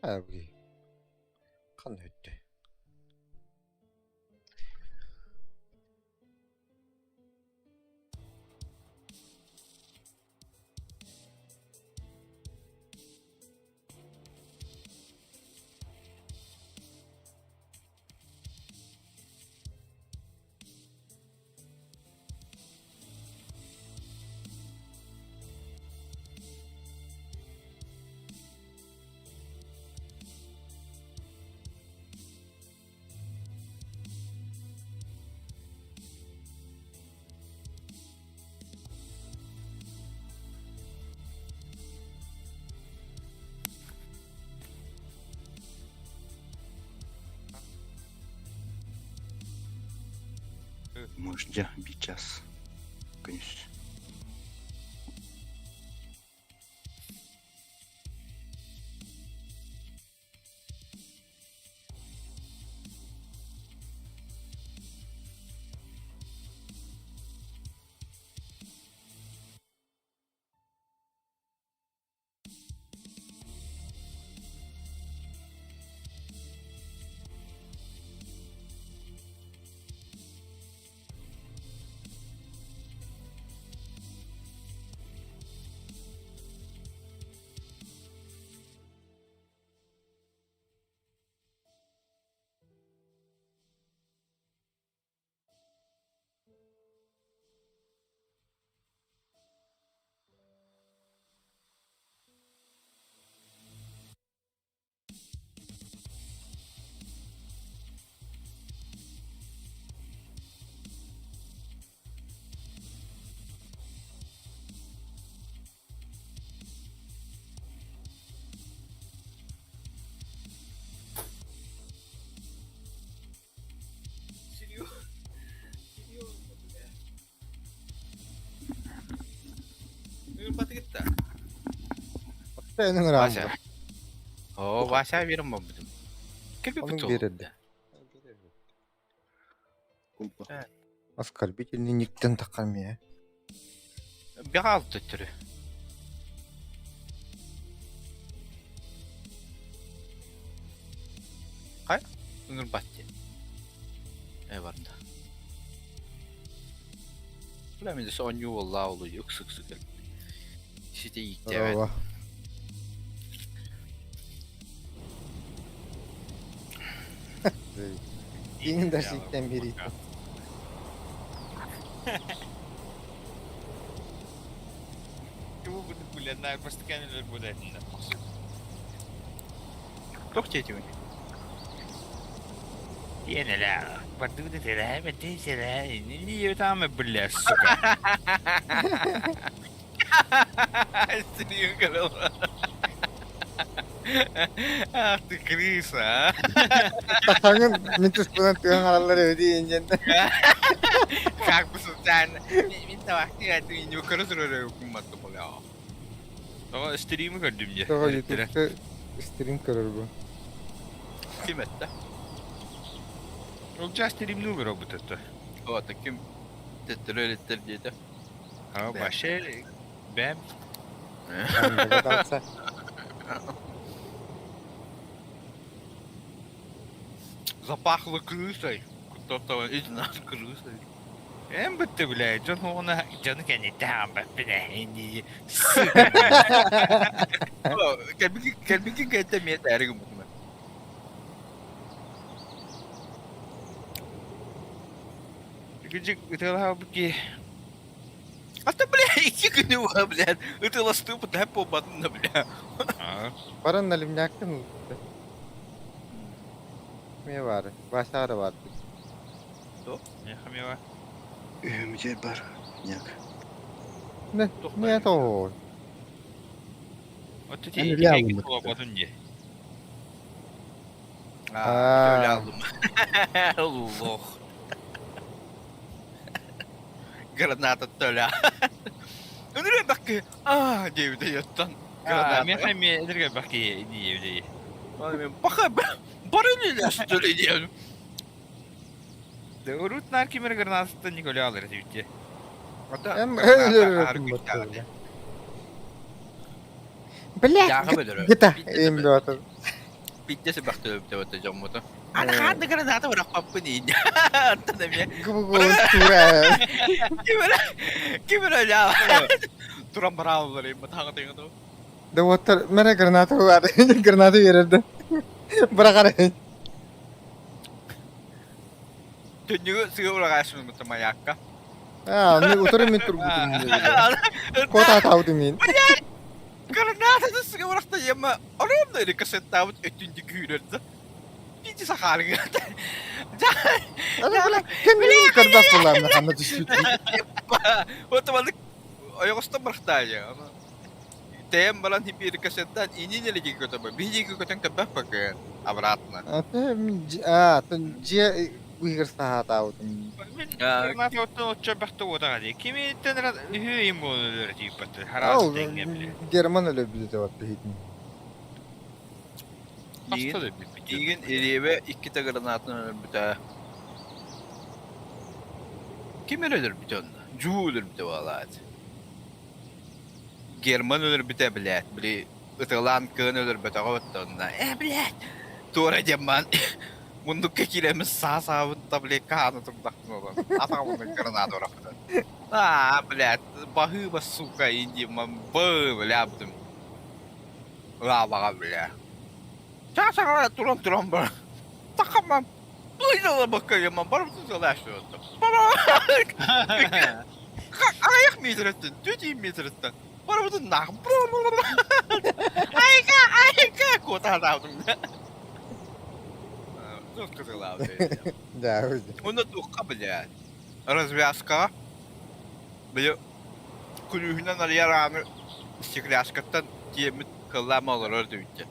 Abi. Kan öttü. Можно бить час. Конечно. Senin Başa. ramı. Oo başa verim ben bizim. Kirpi Onun putu. verildi. Askar bir elini nikten takarım ya. Bir altı türü. Kay? Ünür battı. Eyvallah. Ulan bir de son yuvallağı oluyor. Sık sık. İşte ilk evet. Bravo. Dinin de sikten biriydi. Чего будут гулять? Наверное, просто камеры гулять не надо. Кто хотите? Я не ля. Подуды ты ля, бати ты ля. Не там и бля, сука. Стрим канал. Ах ты Крис, а? Takanın mitis buna tüyen haraları ödeyince de. Как бы сутан. Min vakti geldi. Yukarı sürüyor hukumatı bu ya. Ama stream'i gördüm ya. Sonra YouTube'da stream kırır bu. Kim etti? Olacak stream'ni mi robot etti? O da kim? Tettir öğrettir dedi. Ha başa ben Ben de dansa. Запахло крысой. Кто-то из нас крысой. en bitti bile. Can ona canı kendi tamam bile. Hindi. Kalbiki kayıtta mı yeter ki bu? Gıcık ıtıla bu ki. Hatta bile 2 günü var bile. Itılaştığı bu da hep o batında bile. Paranın elim yaktın mı? Ne var? Başarı var. Ne hamıyor? Gdzie bar? Jak? Ne? Ne doğru? O teti Yani iki Real rengi mı? kulakladın diye. Öyle aldım. Allah. Granata töle. Önüne bak ki. Diye bir de yattan. Ben hamıyor edirge bak ki diye diye. Bakın bana ne söyle diyorum. Urut narkimer granatı Nikolay alır diye. Hem öyle bakıyorum. Bilek. Gita. İyiyim bir otur. Bitti baktı öpte camda. Ana hadi granata bırak papı değil. Anladın mı? Kubu tura. Kim öyle ya? Duran bravoları mı tanıdın onu? De otur. Mera granata var. Granata verirdi. Bırak arayın. Tunjuk siguro kasih mo mayaka. Ne oturayım mı tur Kota tahu demin. Granata da siguro da yama. Oraya da öyle kaset tavut ötüncü güğürde. Hiç sakar gibi. Kendini kırdas kullandı. Hanı düştü. Otomatik ayaküstü bıraktı ya. Tem balan hippie kasetan ini lagi ko tabi. Biji ko tang tabah pakai abratna. Dia uygar saha tahu demin. Granatı otu çöpekte o da diye. Kimi tenra hüyüm olur diye patı. Haraz denge bile. German öyle bir de vardı hiç. Hasta da bir. İgin erive iki de granatın bir de. Kim ölür bir de onda? Cu ölür bir de vallahi. German ölür bir de bilet. Bili ıtılan kön ölür bir de onda. Bilet. Doğru German. Munduk kekilemiz sağ sağında bile kanı tırnaklı olur. Atamın granat orafında. Bilet. Bahı basuka indi man böyle yaptım. Baka bile. Çağçağına duran bana. Takamam. Duyduğuna bakayım ben. Bana mısın dolaşıyordu? Bana. Ayak mı yedirettin? Düdüğüm mü yedirettin? Bana mısın nakım? Ayka. Kota aldım. Çok güzel abi. Да, Onu da bile. Развязка. Böyle kulühünden araya rağmen istiklaskattan diyemit kıllama olur öyle ülke.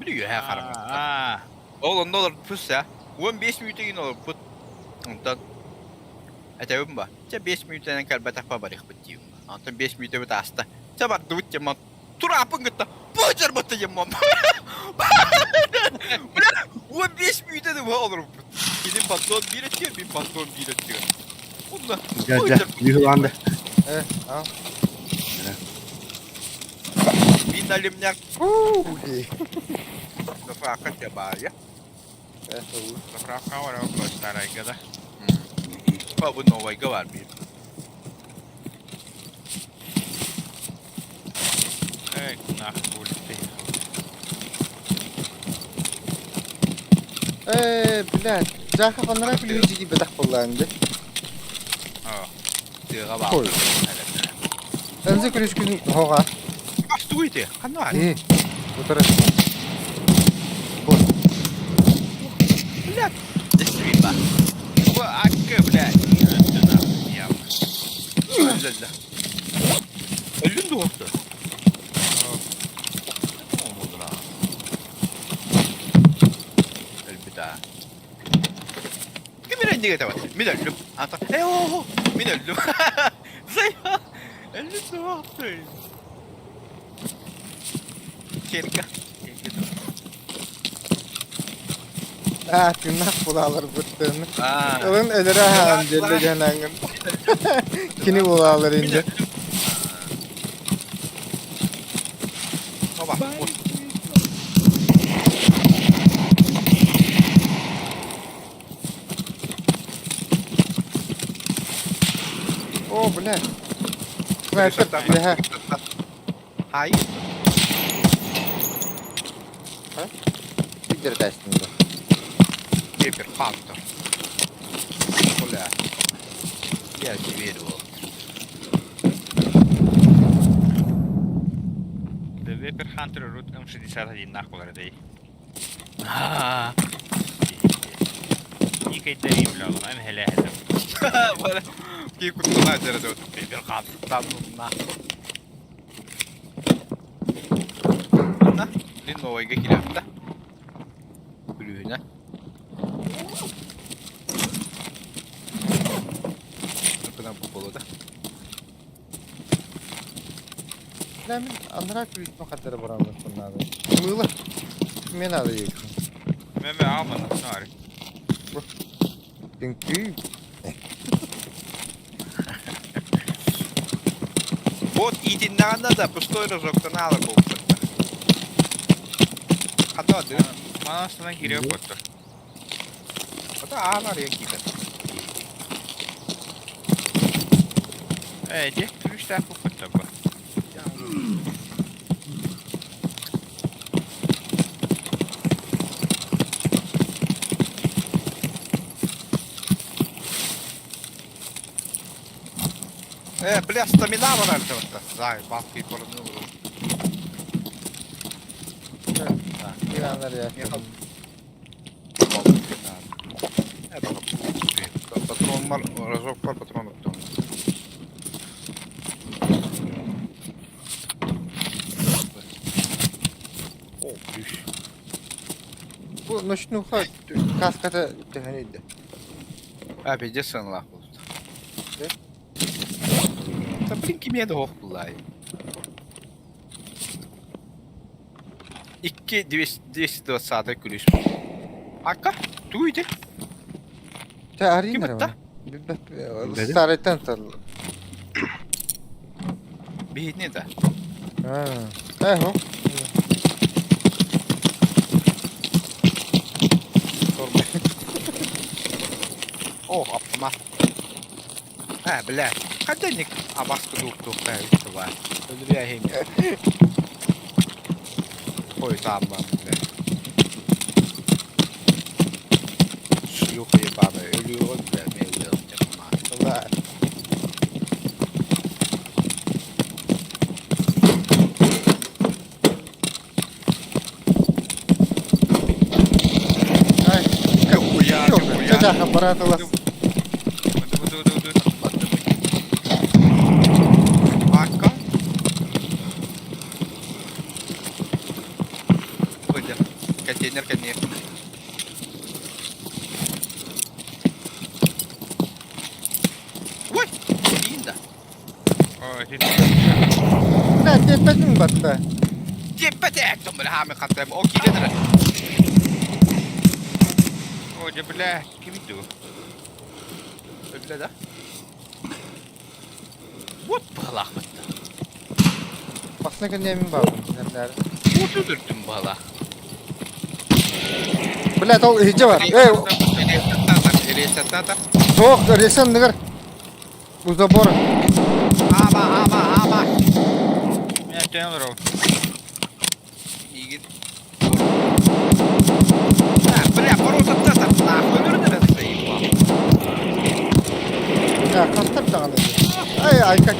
Biliyor her karamı. Oğlum ne olur pus ya. 15 minute yine olur put. Ondan. Atayım mı? 5 minuten kalbata pabarik bitiyor. Ondan 5 minute bir hasta. Çabat duvut yamam. Turapın gıtta. Bıcır bıtı yamam. Ulan o 5 büyüde de bu olur. Benim patron bir atıyor, benim patron bir atıyor. Bunlar Gel. Yuhlandı. Evet, al. bin alimler Uuu. nafakat ya bari. Evet, olur. Zapravka var ama başlar aygada. Bu Nova'yı var bir. Evet, nah buluştu. Блядь. Жаха фанара ключи gibi dak kullandı. Ha. Diğa bak. Koy. Önce ключ gün hoga. Stuydu. Kan var. İyi. Bu taraf. Блядь. Действительно. Bu hakkı блядь. Ya. Öldü. Ölün de oldu. Olmadı lan. Öl bir daha. Kimin önce gete var? Min öldüm. Ata. Oho. Min öldüm. Zayıf. Öldü de oldu. Kerka. Ah, günah bulalar bıttığını. Aa. Onun ölürü ha, celle canangın. Kini bulalar indi. Baba. О, блядь. Снайпер, бля. Hayır. Siktir kaçtığında. Кепер Хантер. Бля. Я не верю. The Weber Hunter Root امشي دي ساعتها دي ناقل ردي. Haa. İyi kayıtları iyi bile oğlum. Hem hele hele. Böyle bir kutular derede oturup bir kanıttan bunlar. Bunlar bir Nova'ya girip de kulüğüne. Bakın bu bolu da. Lan ben anlarak bir üstüne kadar buramda sonlarda. Mığla. Men alıyor. Meme almadın sonra. Çünkü Вот и dinlerinde пустой рожок канала koptu. Hatta adı. Manasına giriyor kotur. Hatta ağlar ya gider. Evet, 3 tane bu kotur bu. Бля, стамина var arkadaşlar. Zay, baskıyı korunu vurur. İranlar yaşadım. Patron var, razok var, patron yok. Oh, düş. Bu nuşnuha kaskata teheniydi. Abi, de sınırlar oldu. Ne? Ta blin kimiye de hoş bullay. 2-204 saate gülüş. Arka, duydu. Te arayayım Kim mı? Dedim. Stareten tarlı. Bir ne de? Ha. Ho. Oh, apma. Ha, bля. Kadenik abaskı duk işte var. Öldürüyor hem. Koy tamam bля. Şu yok ya bana ölüyor bля. Ne ölüyor canım. Allah. Ay, yok. Çocuk aparatı var. Dur. Arka. Koyacağım. Konteyner konteyner. Oy! İyi de. Ой, ти Ne Tepedin mi batta? Cepete ektim böyle hami katlarım. O gidedir. Hoca bile kimdi o? Öyle de. What balak mı? Aslında ki emin vardım. Nerede? What öldürdüm balak? Bilet ol iyice var. Resetata. Soğuk resen nıgır. Bu zabor. Ama. Ne diyorlar o? İyi git. Bля, поросат тата. Нахуй öldürdü de sayayım. Ya kastır dağını. Ay kak.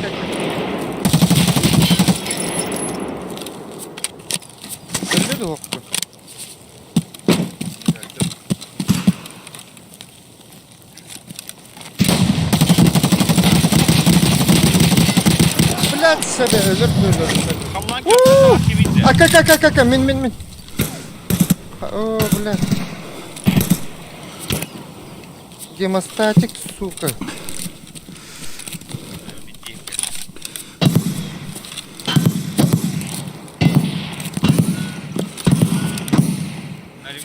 Öyle de hokku. Bilet sebe ölür. Kamlan kapı kimdi? Aka min. Oo bilet. Гемостатик, сука.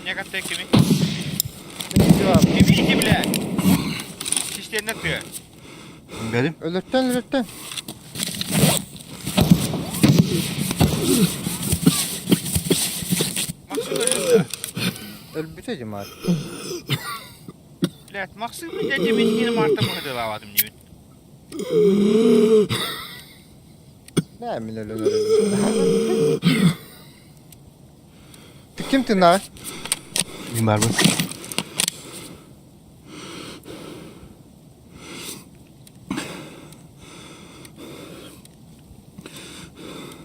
Ne kattı kimi? Ne cevap? Kimi bile? Şişten ne diyor? Benim. Ölürtten. Maksud öldü. Ölbüteceğim abi. Bilet maksud mu dedi ben yine Mart'a mı hıdılavadım diyor. Ne emin ölür. Kimtin abi? Mimar mı?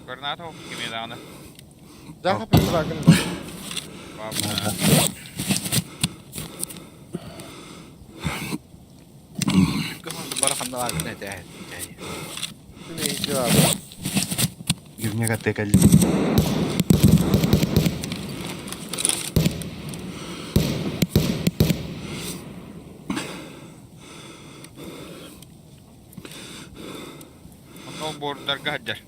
Koordinat o kimi dağına. Daha bir bakın. Barakamda var ne de. Ne cevap? Girmeye kattı geldi. Ondan borçlar kaçar.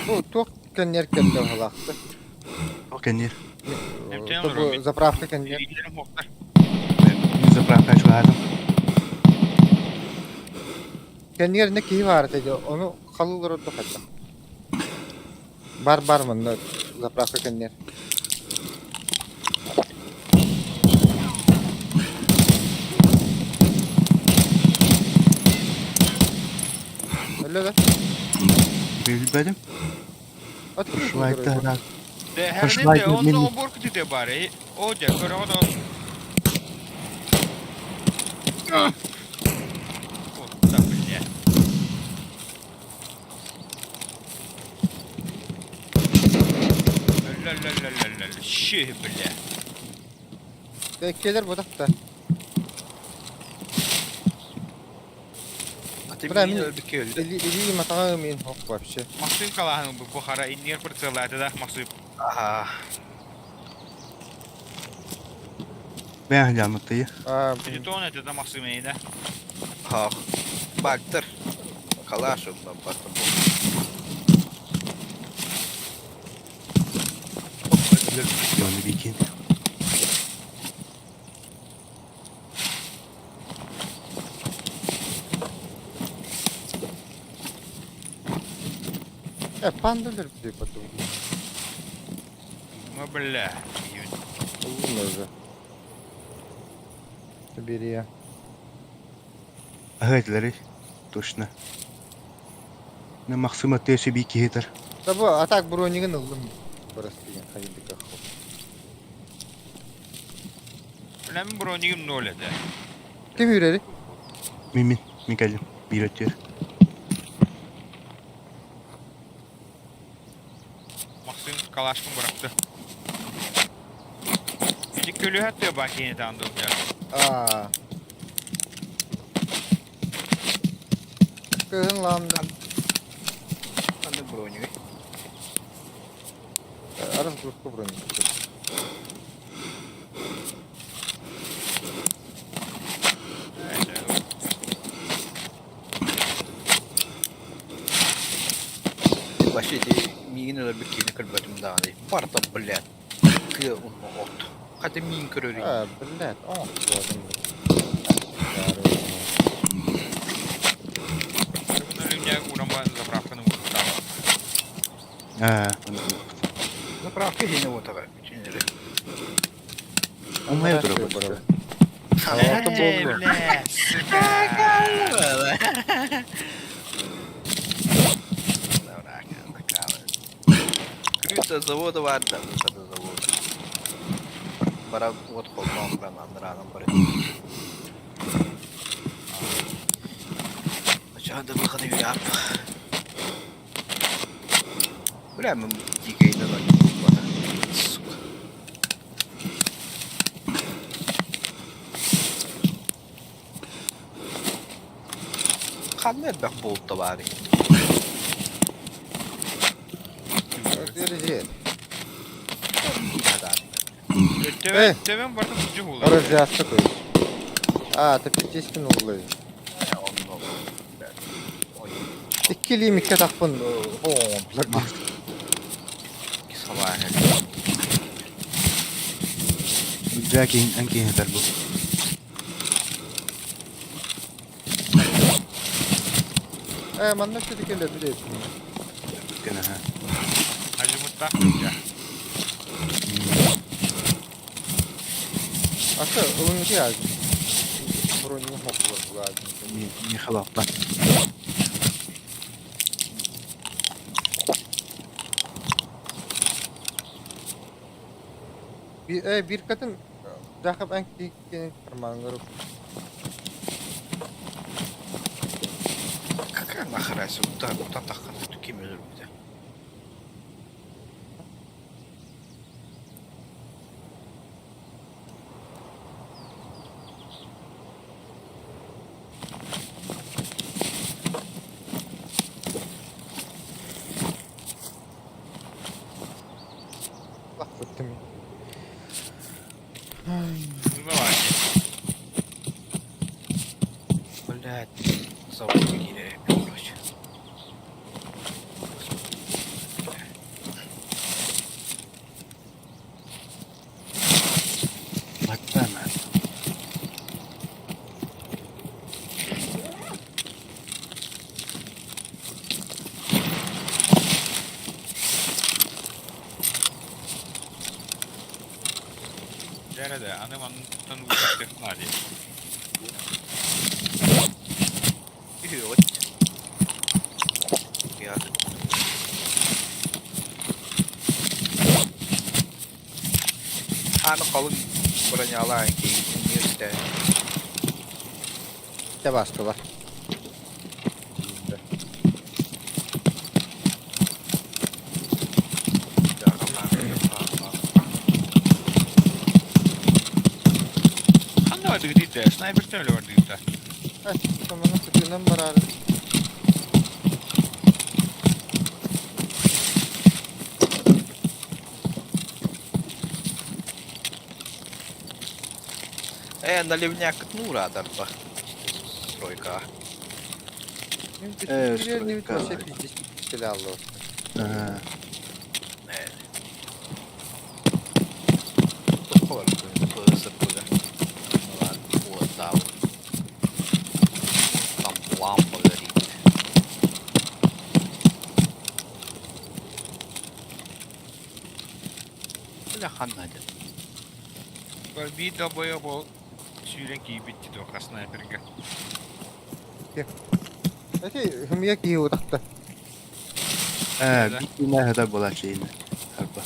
Bu tok kenyer kende halaktı. O kendir. Bu zapravka kenyer. İlgilerim hoklar. Zapravka şu adam. Kenyer ne ki var dedi. Onu kalılır o hatta. Bar mı? Zapravka kenyer. Öyle de. Benim. At Şu ayette herhalde. De her Hoş ne de geldin, onda benim. o borku dedi bari. O da göre o da. O da bile. La. Şih bile. Bekler bu da. Bırak min öldük ki öldü. Eli matağa min hok var bir şey. Maksud kalahın bu Bukhara inir fırtılada da maksud. Aha. Ben helametteyim. Şimdi de ona da maksud meyde. Ha. Baktır. Kalaş ondan baktım. Yani bir ikin. Pandırır bir şey patı. Ma bile. Olmaz. Biri ya. Агайтилари точно. На максимум тэши би кихетер. Da bu atak bronigin aldım. Burası diye hayırlı kahve. Önemli bronigim ne öyle de. Kim yüreri? Мимин, Микалим, bir ötüyor. Maksud kalaşkın bıraktı. Bir kölü hatta bak yine tanıdım ya. Aa. Kızın lan. Anne broni. Arası durku bronigin. Машиди мигин bir kini kırbatım daha değil. Parta блядь. Kı onu ot. Hadi min kırırı. Ha, блядь, о, gördüm. Bunun önüne uğrama zapravkını vurdu. Ha. Zapravka yine o tabi. Çinleri. Olmaya Хорошо, durur. bro. Havası bozdu. Крыто завода варда, выхода завода. Пора вот холмом раном пора. Aşağıda выхода yap. Прямо дикой надо. Сука. Kanlar bak bolta bari. Göreceğiz. Temen barda tutucu olur. Orası yastık koy. А, ты 50 углы. İkili iki takpın. Oo, plak. Sabah Jacking ang kinatar bu. Man ne dedik öyle biliyorsun. Kena ha. Hacı mutlak ya. Asa onun ki lazım. Burun yok lazım. Ni khalaqta. Bir kadın Jakab en kikinin karmanları. Какая нахер ута такая такими люди. Bak bıktım. Давай. Блядь, завод гире, короче. Hatta Nerede? Annem anlatan uçak hadi. Идиот. Я. Anu kalın buranyalar ki işte. De başka var. Anne vardı gitti. Sniper tüneli vardı gitti. Tamam sıkıntım var abi. Наливняк Нура дарба. Стройка. Не стройка. ведь вообще пиздец стрелял. Ha. Var pısı pısı. Var bu da. Tam lamba gari. Böyle hannadı. Bir de boya bol. Süren ki bitti de o sniper'ga. Эти хмяк и вот так. Ha, bittiğine kadar bulacağını. Harba.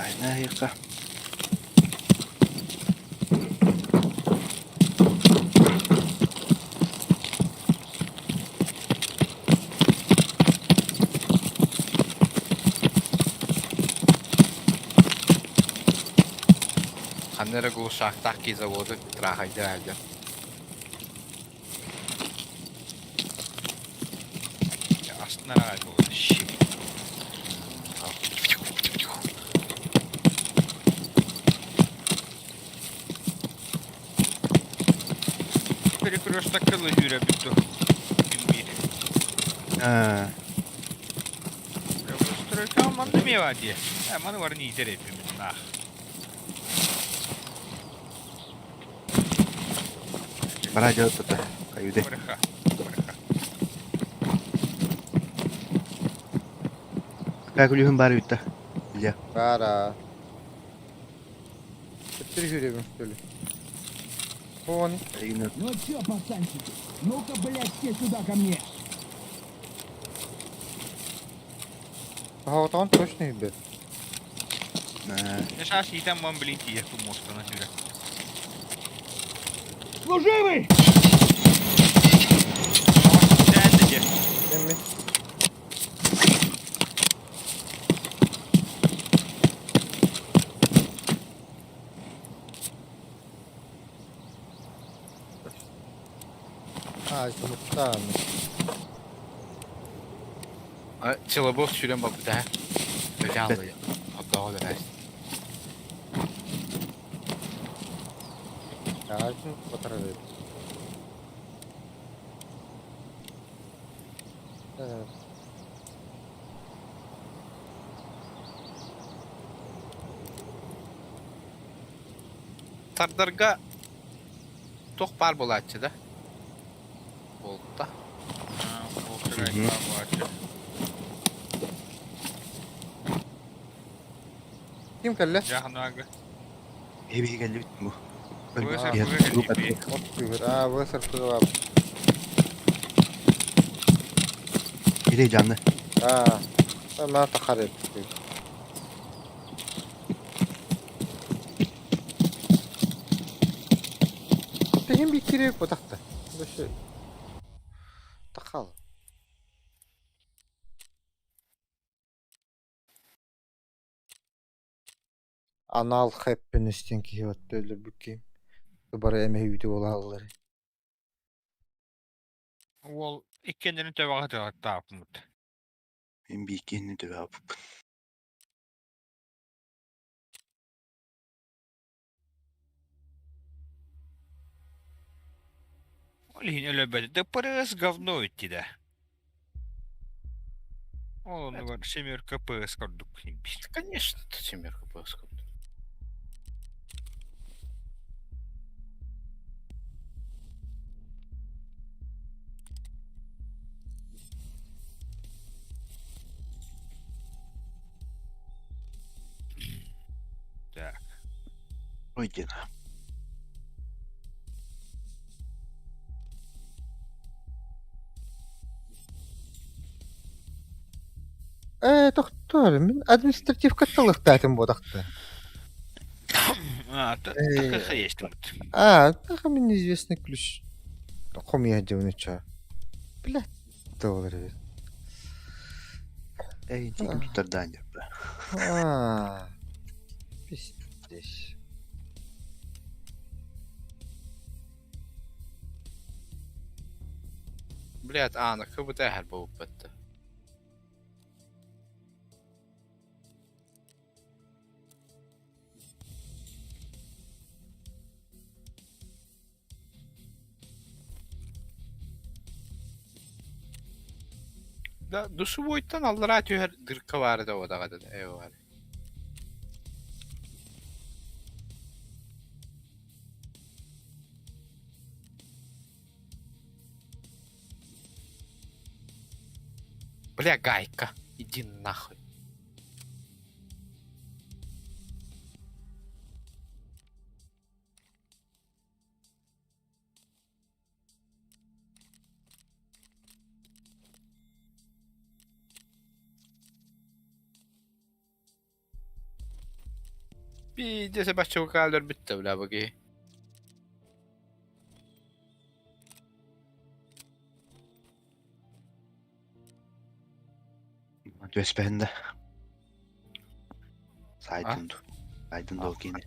Aynen yıka. Ханнера гол шахтаки заводы трахайды әлде. Aslında herhalde oldu. Shit. Перекресток кылы жүре бүтті. Ha. Stroyka almandı mı ya diye. Hemen var ni idare etmiyorum. Ah. Bara aja tuh. Kayu deh. Bırakha. Kayak kuliahun baru itu. Ya. Бара. Теперь Юрий что ли? Вон. Kayu Ну чё, пацанчики, ну-ка, блядь, все сюда ко мне. Ага, вот он точно ебет. Nah. Ne saa siitä mun blinkiä tummustana sillä. Служивый! Säätäjä. Emmi. Жұмыстан. Çılabok sürem bak bir daha. Böyle alıyor. Hatta o da ver. Каждый потравит. Tardarga toq bar bo'ladchi da. Bo'ldi. Ha, o kadar var. Kim kelle? Jahnaga. Hebi geldi bit bu. Bu eser Ya, bu grup eser. atıyor. Ot küfür. Aa, bu eser kızı Biri canlı. Aa. Ben takar ettim. Hem bir kere bu taktı. Bu şey. Takal. Anal happiness'ten ki hayatta ölür bükeyim. Bara emeği video olalları. Ol ikkendirin tövağı tapmut. Ben bir ikini de yapıp. Olihin ölöbedi de parız говно etti de. Onu var семерка пыс korduk bir. Конечно, это семерка пасков. Так. Ой, дина. Doktor, men administrativ katalog tatim bu taktı. А, так и есть тут. А, так мне неизвестный ключ. Хомия девнича. Блядь, доллары. Ey, çekim tutardan yap be. А, пиздец. Блядь, ana bu tähel bo'lib bitdi. Da dusu boyuttan aldılar atıyor her dırka vardı o da kadar ev var. Бля, гайка, иди нахуй. Bir de se başka kaldır bitti bla bakayım. Dües bende. Saydın du. Saydın da o gene.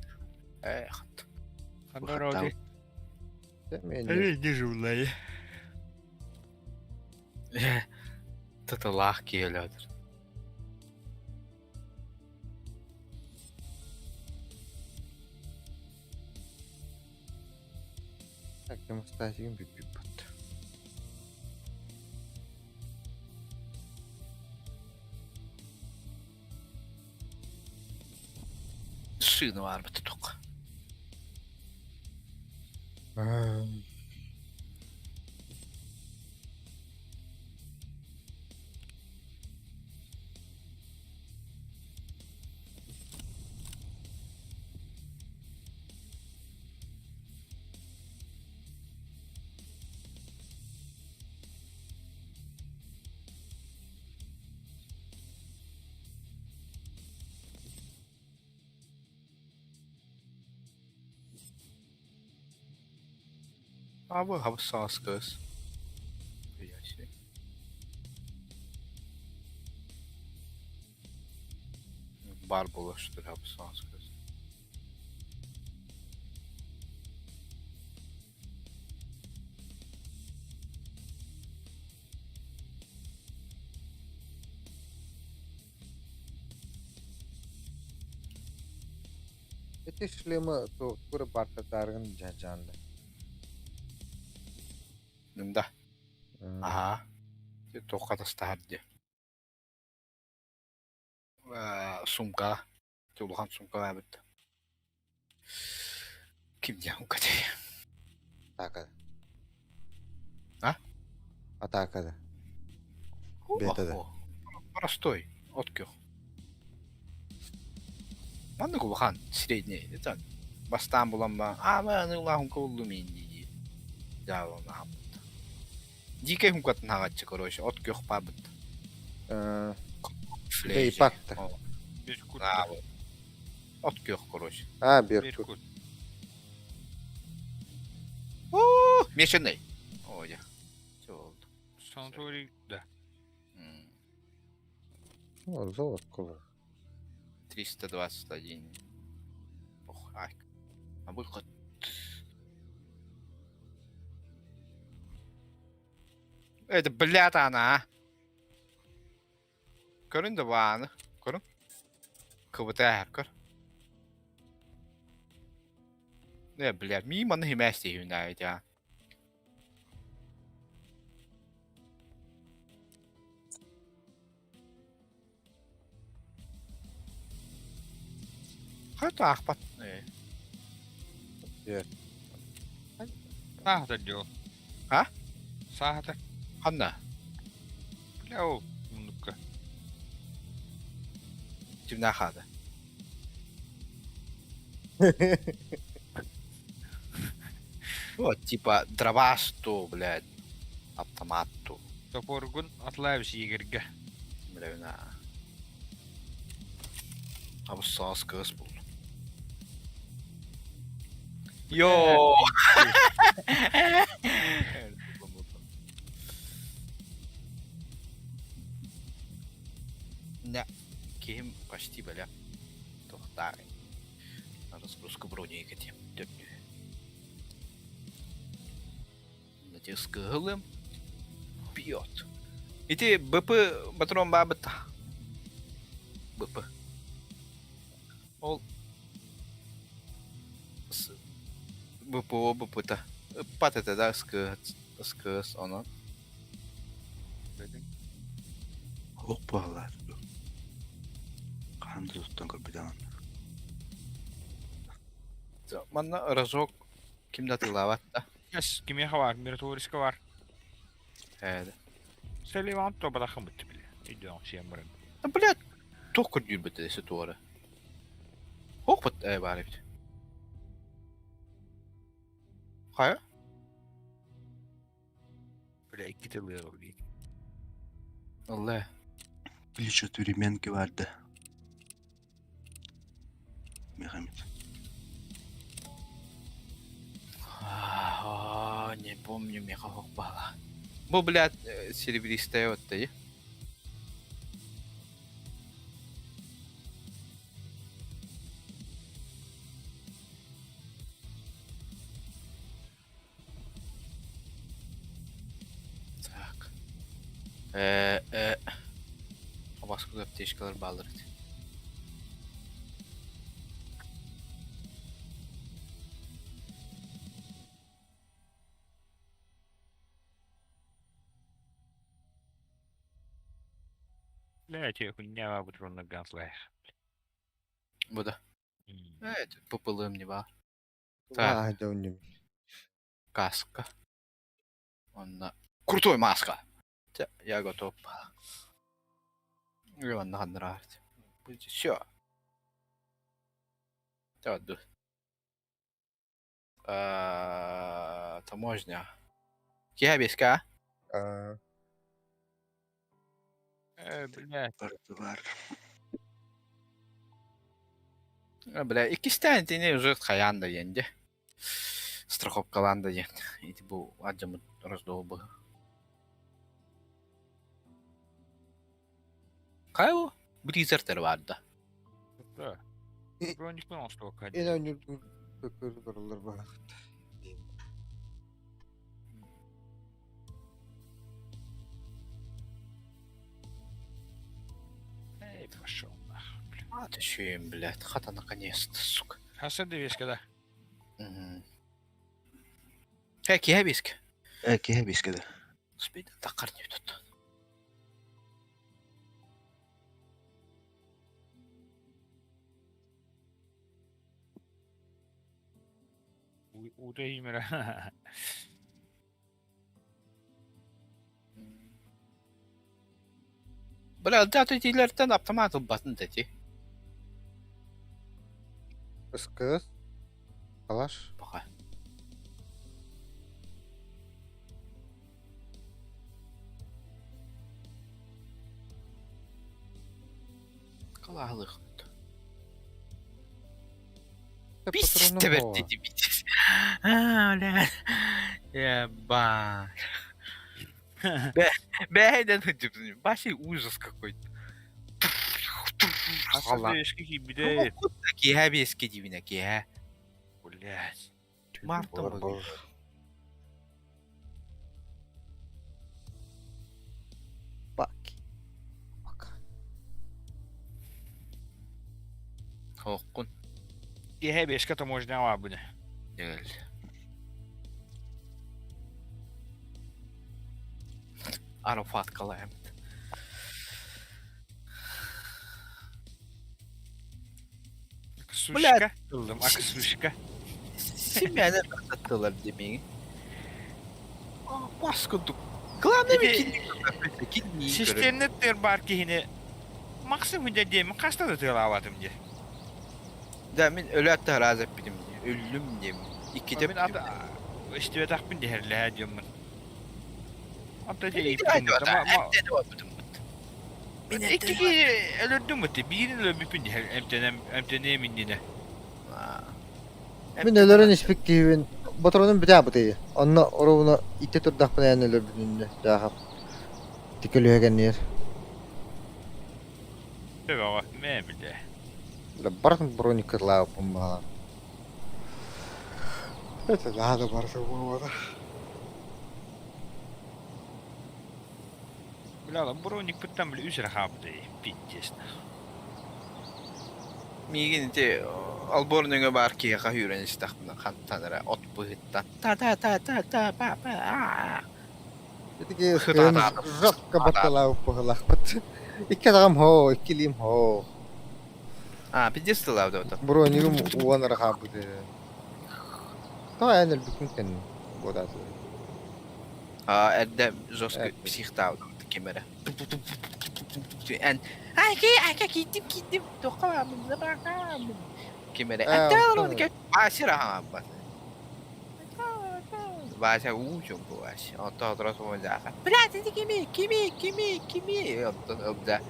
Эх. Дороги. Demeyin. Не жулай. Tıtılak geliyordur. Так, я статик бip bip battı. машина var mı tutuk? Abi hava sağız kız. Ya şey. Bar bulaştır hava sağız kız. Это шлема то скоро барта дарган жажанда. Nında. Aha. Tokat astardı. Sumka. Tuluhan sumka var bitti. Kim ya o kadar? Атакада. А? Атакада. Бетада. Простой. Откё. Манда кулхан средний. Это бастан буламба. Мен улахун колдум инди. Жава нам. Дикий хункат нагачы короче. Откё бар бит. Бейпакта. Беркут. Откё короче. Беркут. Мешанный. Ой ya. Всё oldu. Santori da. Ну, завод колор. 321. Ох, ай. А выход. Это, блядь, она. Көрін да баны. Көрін? Кыбыты әр көр. Ne, блядь, мимо на месте юнает, а. Хотя ахпат. Sahte diyor. Ha? Sahte. Hanna. Ne o? Bunlukka. Kimden kaldı? Вот, типа, дровасту, блядь, автоматту. Toporgun atlayıp yigirge. Блядь, Abi sağız kız buldum. Yo. Не, Ким почти, бля. Тохтарый. На разгрузку брони этим. Натиск гылым. Бьет. Иди, БП, патрон бабыта. БП. Ол. БП-та. Патета, да, скыз, onu. Hoppalar. Kandı tuttan kapıdan. Bana razok kimde atıldı da? Yes, kimi var, miratoriska var. Evet. Selivan topa takım bitti bile. İddiam şey yaparım. Блядь, только любит эти ситуары. Опыт, bari bir. Hayır? Böyle iki tılıyor oluyor. Allah. Плечо тюременки vardı. Мехамед. Не помню, меха хокбала. Bu, блядь, серебристая вот ты. Так. Басқа аптечкалар балдыр. Летя хуйня, а вот он на ганслах. Bu da. Evet, pıpılığım ne var? Vay döndüm. Каска. Онна. Крутой маска. Я готов. И он нравится. Все. Давай. Таможня. Киябиска. Блядь. Var. Бля, ikisi tane tane уже хаянда енді. Страховкаланда енді. Эти бұл аджамы раздолбы. Қай ол? Бризертер vardı. Да. Бро не понял, что En ходил. önemli kökörü dururlar bana. Эй, пошел нахуй. Атышуем, блядь. Хата наконец-то, сука. Хасады вешка, да? Киябиск. Kihebiska da. Спида тақар не tuttu. Уреймера. Бля, да, тетилерden автомат basın dedi. Kız. Kalaş. Baka. Kalahlık. Biz de dedi biz. Ha lan. Ya ба. Бэйдэн хыджипсың. Вообще ужас какой-то. Хасады вешка кибиде. Киябиске дивина кия. Блядь. Марта Var. Bak. Bak. Хоққун. Еhe вешка таможня var bu ne? Değil. Arafat kalayım. Сушка. Kıldım. Akı suşka. Simyada attılar demeyi. Baskındık. Klanı bir kinli. Sistemnetler barki yine. Maksimum da diyeyim. Kasta da tığlavadım diye. Demin ölü hatta razı etmedim diye. Ölüm diye. İki de adı işte takbin de herle diyorum ben. Hatta da iyi Hadi bildim ama Hadi bakalım. iki kere ölürdüm mü? Birini de bir pindi her emtene mindine. Ben nelerin ispektiğin. Batronun bir daha bu değil. Onunla oraya ite tur dahpına neler bütünde. Daha. Dikiliyor genler. Tabii ama memile. Barın broni kırlağı pumbalar. Evet, daha da barın pumbalar. Bilalım bronik pıttan bile üzere kaptı. Biteceğiz. Migin de Alborno'ya barki ya kahüren istakmına kan tanıra ot bıhıttan. Ta ba ba. Dedi ki sıkın rakka batılağı pumbalar. İki adam ho, ikiliyim ho. Пиздец lavda oda. Бронигім уан рахабыды. Та әнел бүкін кен бодасы. Erdem жестко психтавда kemere. Aka gittim. Dokamam. Kemere. Erdem ke aşırı ha bak. Başa uçum bu aş. Ondan sonra olacak. Bırak dedi kimi. Ondan obda.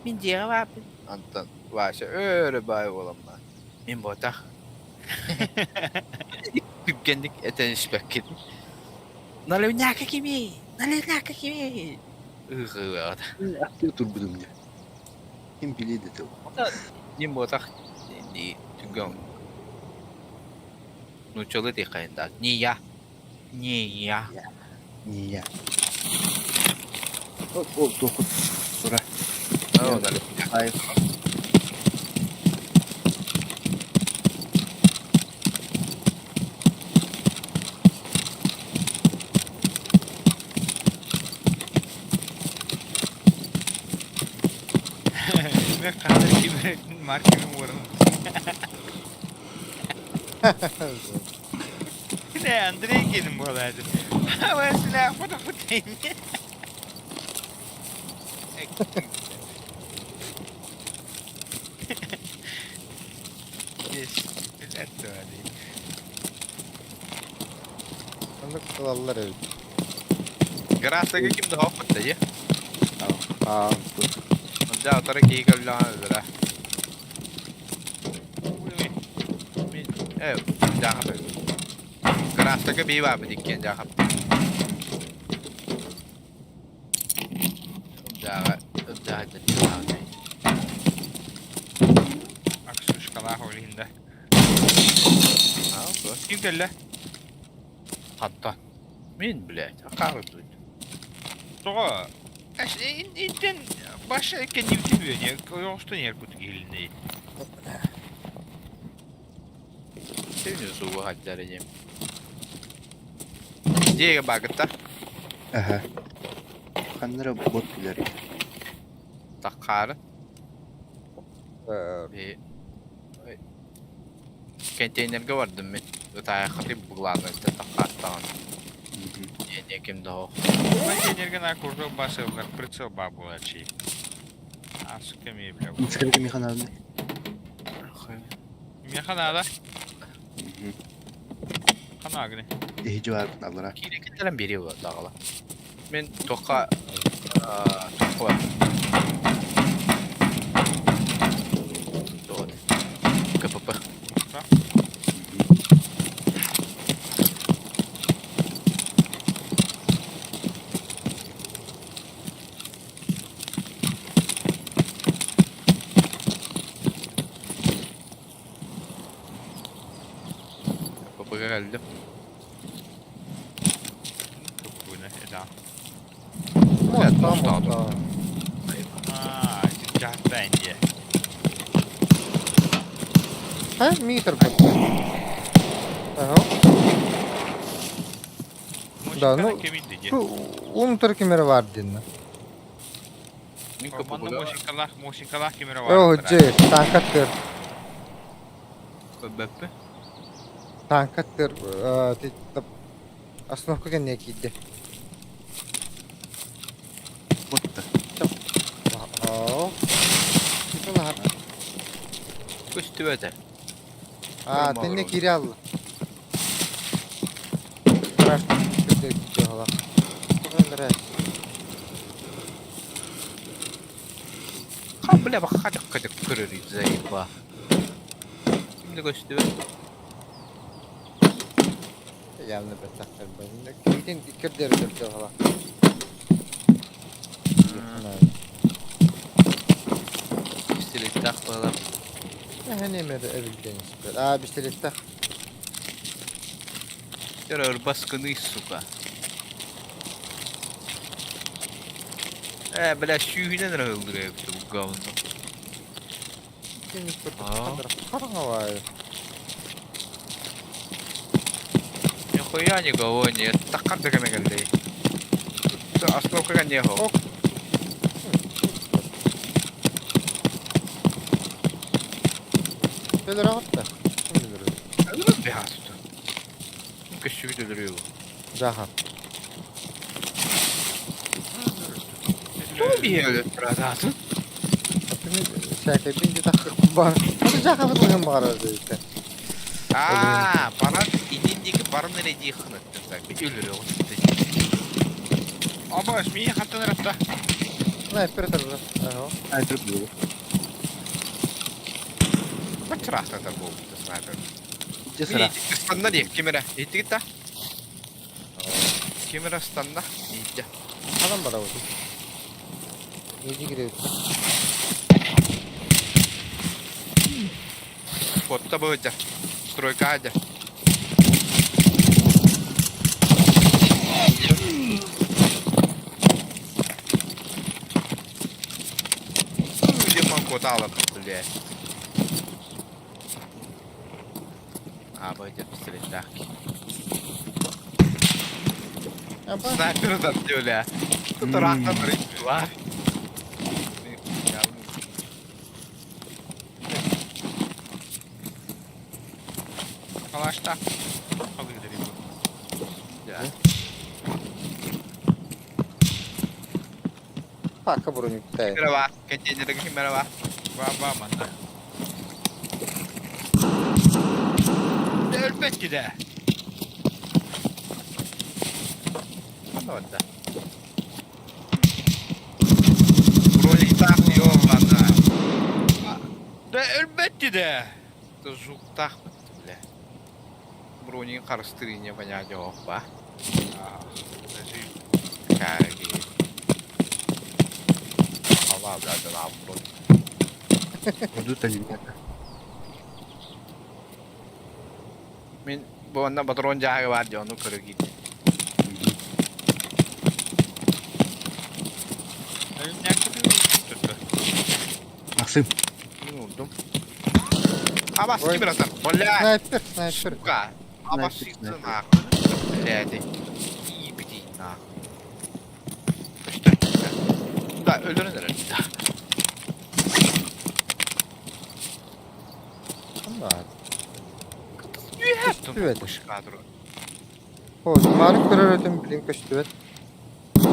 Min cevap. Ondan başa öyle bay olamaz. Min bota. Kendik eten ispekin. Nalunaka kimi. Ugıvad. Akıyor turbudum ya. Kim bilir de tabii. Min bota. Di tügön. Nuçalı dikayında. Niya. Niye? Hop dokun. Sonra. Hayır. Ve kadar gibi marketin uğruna. Ne Andrei gelin bu olaydı. Ama silah bu değil. Yes, bilet de öyle. Sandık kılallar evi. Grassaga kimdi hoppet dayı? Aa, Onda atara key kallan öyle. Evet, jangan be. Grassaga bir var mı dikken jangan. Jangan jadi. Aksuş kala holinde. Apa? Kim geldi? Hatta. Min bile. Akarı duydu. Soğa. İnten başa eken yürütüyor ne? Yoksa yer kutu gelindi. Seviyorsun bu hadleri yem. Diye bakıtta. Aha. Kanlara bot bilir. Takarı. ee, Bir konteynerge vardım ben. Ötaya katı bulandı işte takartan. Ne kim daha. Ben energen akorda basıyorlar. Pritsel babu açı. Asık kemiği bile. Mutskırık mı kanalını? Mekanada. Kanagını. Ehici var kanallara. Kirekilerin biri var dağla. Ben toka toka. Doğru. Kapapa. Kapapa geldi. Bu ne? Eda. tamam. Aaa. Cahit bence. Ha, meter bak. Aha. Да, ну, Kemindi. Унтер кемері var dinle. Ormanda moşinkalah kemeri var. О, же, танкаттер. Beppe. Танкаттер. Остановкаға не кейді? Botta. Aa. Üstü de. Aa, Normal sen ne oldu. kiri al. Bırak. Kötü gidiyor hala. Öldüre. Kabile bak hadi kırır zayıf bak. Şimdi göster. Geldi be takdir böyle. Keydin dikkat deridir diyor hala. İstilik takmalar. Ne meri evildeniz böyle. Aa, bir şey tak. Yarar baskını suka. Bela şühüne ne öldürüyor bu gavunu. Kimmiş bu Aa. kadar. Karanga var. Ne koyuyor ne gavunu? Takkan da kime geldi. Aslında koyan ne ho? Böyle rahat da. Şimdi duruyor. Alırız bir hastı. Bu şühü döndürüyor bu. Jaha. Bu bir öyle rahatın. Şimdi şaka bince takdir. Bana. Hadi jaha bir oyun bağırır işte. Bana idindeki barın nereye yıkınıttın sen? Bir ölürüyor. Ama ismi hatta nerede? Sniper tarafı. Aha. Sniper bu. Kaç rahta da bu sniper. Cesara. Standa diye kamera. Gitti gitti. Kamera standa. Gitti. Adam bana vurdu. İyice giriyor. Botta böyle. Stroyka aja. Dia mau kota alam beli. Apa aja pistolet lagi. Apa? Sniper da diyor ya. Tuturakta beri var. так. Благодарю. Ya. Paca bonita. Merhaba. Kendinize merhaba. Baba manda. Elbette de. Anlamadım da. Rolling takmıyor bana. Da elbette de. Da zuk takmadı bile. Broning'i karıştırınca bana cevap var. Kâgi. Allah zaten abi. Hudut alimnya. Min bu anda patron jaga var ya onu kırık gitti. Ne tuttu? Maksim. Vurdum. Abas kim biraz Valla. Sniper, sniper. Suka. Abas çıktı nak. Ledi. İyi bir değil nak. İşte. Da öldürün herhalde. Allah. You have to Evet. push kadro. O, Mark Ferrer'ın Blink üstü. Bunu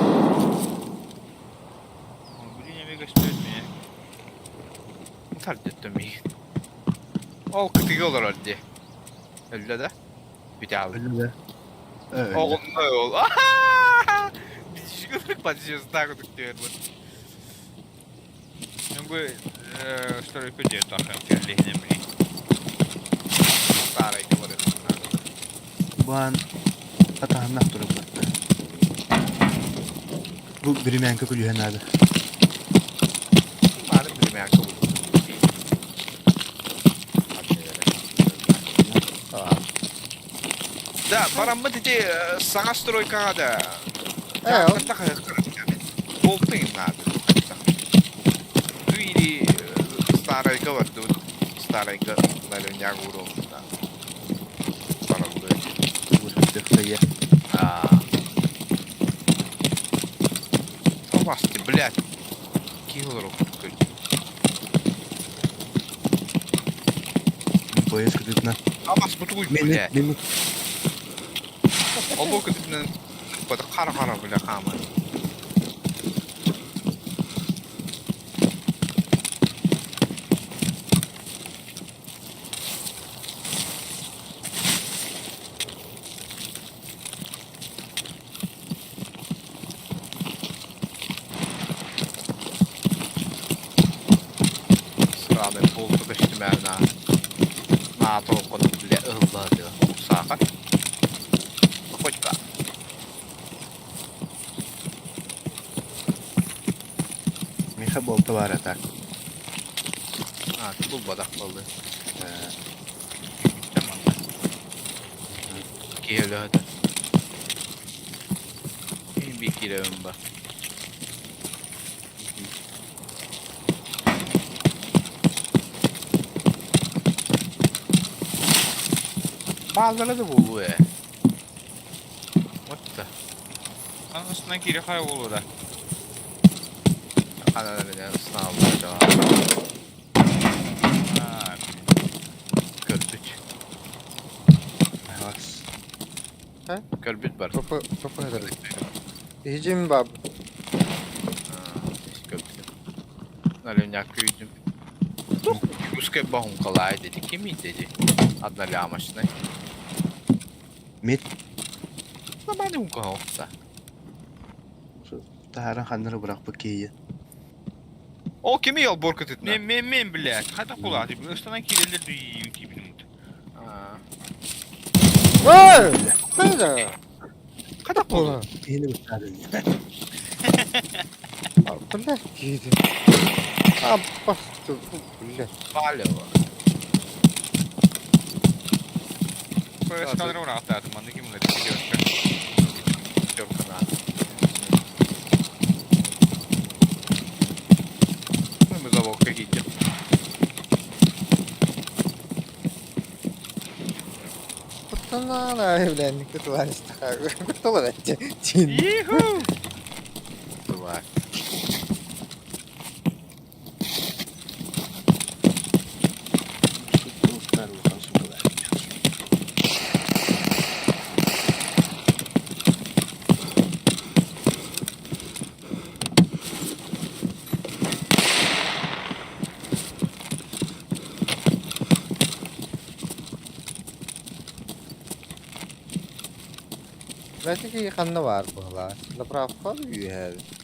yemek göstermiyor. Mutar ettim iyi. O kritik olur öyle. Öyle de. Bir daha. Öyle de. Öyle. Oğlum ne oldu? Biz şu kadar patışıyoruz takıdık diyor bu. Ну бы второй пойдет ахам ферлихне блин. Saray kıvırır. Bu an atahannak durup battı. Bu biri menkı kulühen abi. Madem bir merak kıvırır. Да, барамма dedi sana стройка da. Evet. Так так Болтын надо. Или старый говорит, старый говорит, я говорю, да. Bu tıksayı. Собасти, блядь. Киллеру. Boya sıkıntına. Абас бутуй, блядь. Benim. Обо кытынан бата кара бля кама. Sırada buldu geçti mevna. NATO konu bile ıhladı. Sakat. Koçka. Miha bolta var atak. Ha, bu badak oldu. Tamam. Geliyor hadi. Bir kilo önba. Bazıları da bu ya. What the? Anasına geri hay olur da. Kanalarına sınavlar da. Ha, Körbüt. Evet. Körbüt var. Topu eder. Hicim bab. Körbüt. Nalın yakıydım. Yuske bahun kolay dedi. Kimi dedi? Adna lamaşına. Mit. Zaman ne unka olsa. Taharan kanları bırak bakıyı. O kimi yol borkut etme. men блядь. Hadi kulağı gibi. Üstünden kireller duyuyor ki benim. Hey! Böyle. Kadak oldu. Ulan. Yeni bir tane. Böyle giydi. Bastı. Böyle. Vale o. Böyle skalları var hatta atım. Andı kim bunları çekiyor. Çok kanal. Ben bu zavokka gideceğim. Kutlanlar evlendik. Kutlan işte. Kutlan etti. Çin. Yuhuu. Bu var. Belki ki yıkanlı var bu hala. Zapravka üye hadi.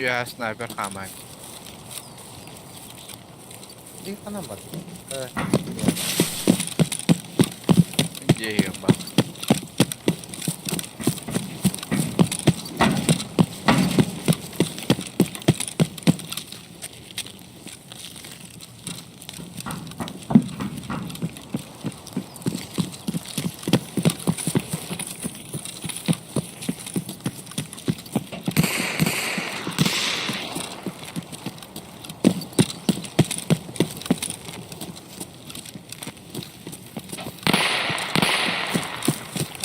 Ya sniper hamay. Yıkanamadı. Evet. Geyim bak.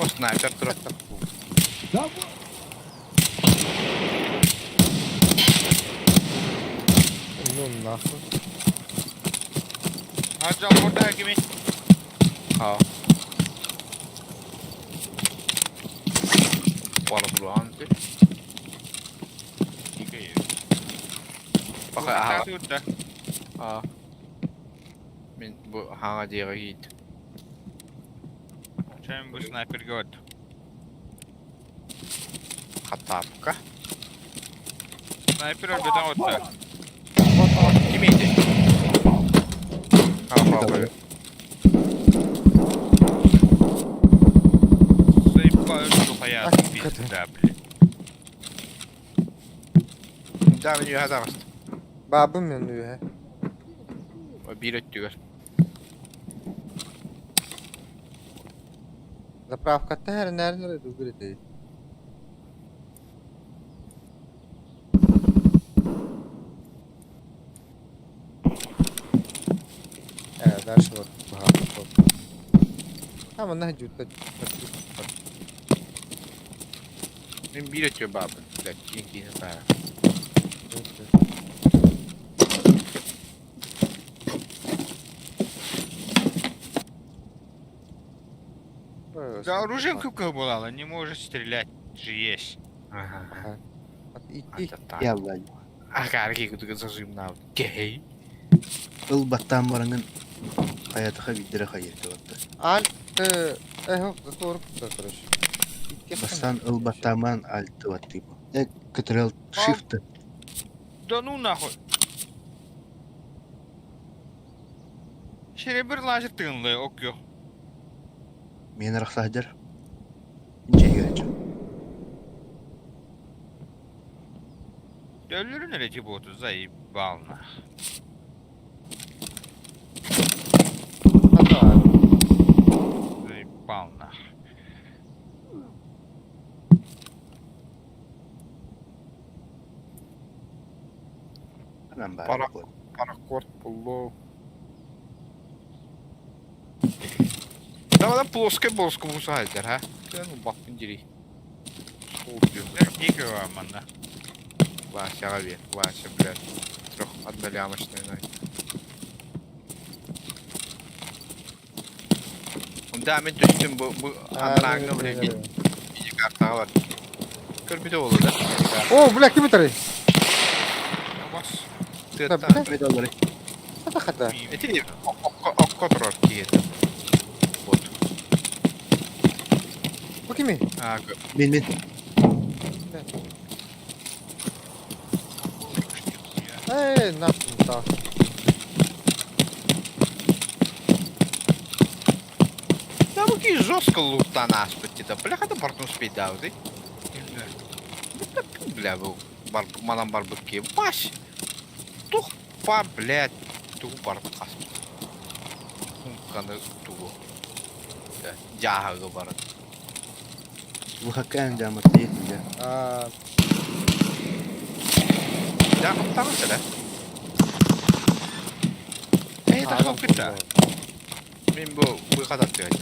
O sniper dropta. Ya bu Bunun nasıl? Hocam burada hakimi. Ha. Bana bulan. Yıkayı. Bak Bak ha. burada. Ha. Men bu hanga diye git. Sen bu sniper gördüm. Katapka. Sniper örbeden orta. Kimiydi? Ha böyle. Sayıp bağırdı hayatım Hakikaten. bir bile. Devam ediyor hadi arast. Babım yanıyor he. O bir öttüyor. Zapravka'da her nerede dugur değil. Evet, ders var. Ama ne cütte. Men bir ötüyor babın. Bak kinki ha. Да оружием кубка была, не может стрелять. Же есть. Ага. İki. Yalla. Akar ki kutu zazım nav. Gay. Il battan baranın hayata bildire hayırdı orada. Al. Hop. Doğru kurtarış. Bastan ıl battan altı vattı bu. Ctrl Shift. Да ну нахуй. Şöyle bir lazer tığınlığı ok yok. Meni raxsadır. İnce göreceğim. Döllürün öyle botu zayıf balna. Hadi abi. Zayıf balna. Anam bari. Para. Parakort pullu. Tamam плоская boska bu sayılır ha. Ben bakın diri. Soğuk diyor. Ne görüyor bana? Вася, Ави, Вася, блядь. Однолямочный, нахуй. Да, мен düştüm bu anlarını buraya bir kartağı var. Kır bir de olur da. Oo, Black Dimitri. Bas. Tığıtta. Ne doları? Hadi. Eti okkotror diye. Bot. Bu kimi? Ha, Bin. Hey, ne yaptın daha? да буки жестко лута нас пути-то. Бля, это бартун спидал, да? Бля, был манам барбуки. Вась! Тух пар, блядь, тух барбукас. Хумканы тугу. Жахагы бар. Bu hakikaten damat değil mi? Aa, Жахып тагысы да? Ey takım kıta. Мен bu kadar diyorum.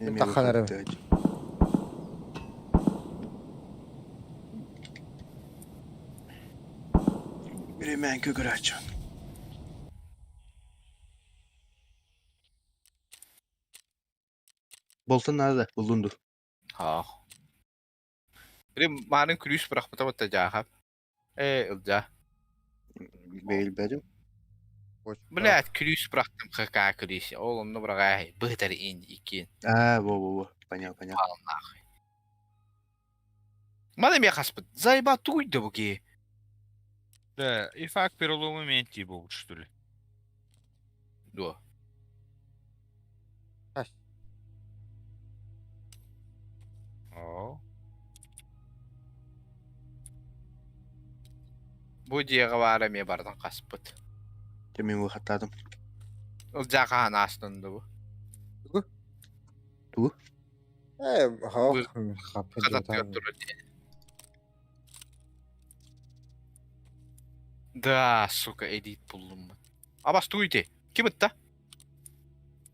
Benim Takhanarım. Biri ben kökür açacağım. Bolton nerede? Bulundu. Ha. Bir manın kulüs bırak bu da jahap. Ilca. Değil benim. Блядь, крюс бырактым ХК крюс. Олымны бырагай. Бытар ин икен. Во. Понял. Пал нахуй. Мана мне хаспыт. Зайба туйды буги. Да, и факт перелом моменте был, что ли. Да. О, Бу диэға бара ме бардан хаспыт. Темен выхаттадым. Ол жақа хана астынды бу. Қадаттыға тұры де. Да, сука, эдит бұлым. Абас туйды. Кем ұтта?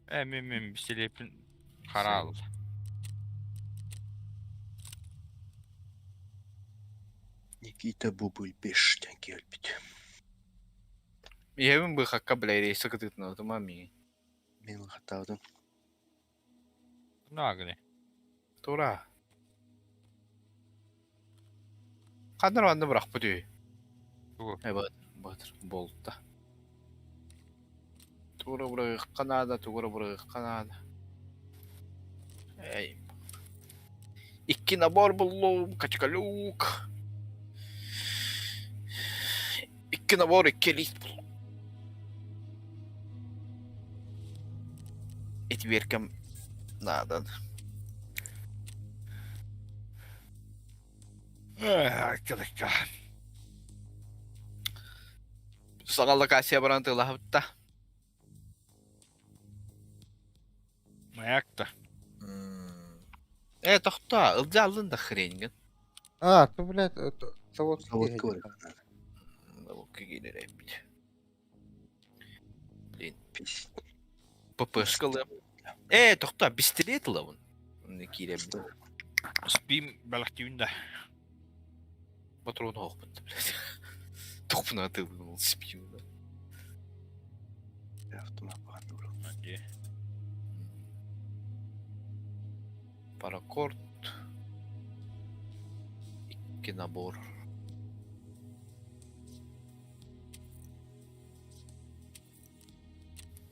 мен бістелепін қарал. Никита Бубль 5 тенге өлбіт. Ебін бұл қаққа білайрей сықытытын отыма мен. Мен выхаттадым. Нағыны. Тура. Қандар ванды бұрақ бұды. Батыр, болдта. Тура бұрығы қанада, тура бұрығы қанада. Эй. Икки набор бұллум, качкалюк. Икки набор, икки лист бұл. Эти веркам надо. Arkadaşlar. Сағалда кассия баран тылағытта. Маякта. Тоқта, ылды алдын да хренген. То, блядь, заводский. Заводка бар. Заводка келер әппет. Блин, Пись. ППшкалы. Тоқта, пистолет лавын. Оны келем. Спим балақтиюнда. Патроны оқпытты, блядь. Тоқпын атылды, ол спиюда. Автомат бағанды бұру. Hadi. Паракорд. Икки набор.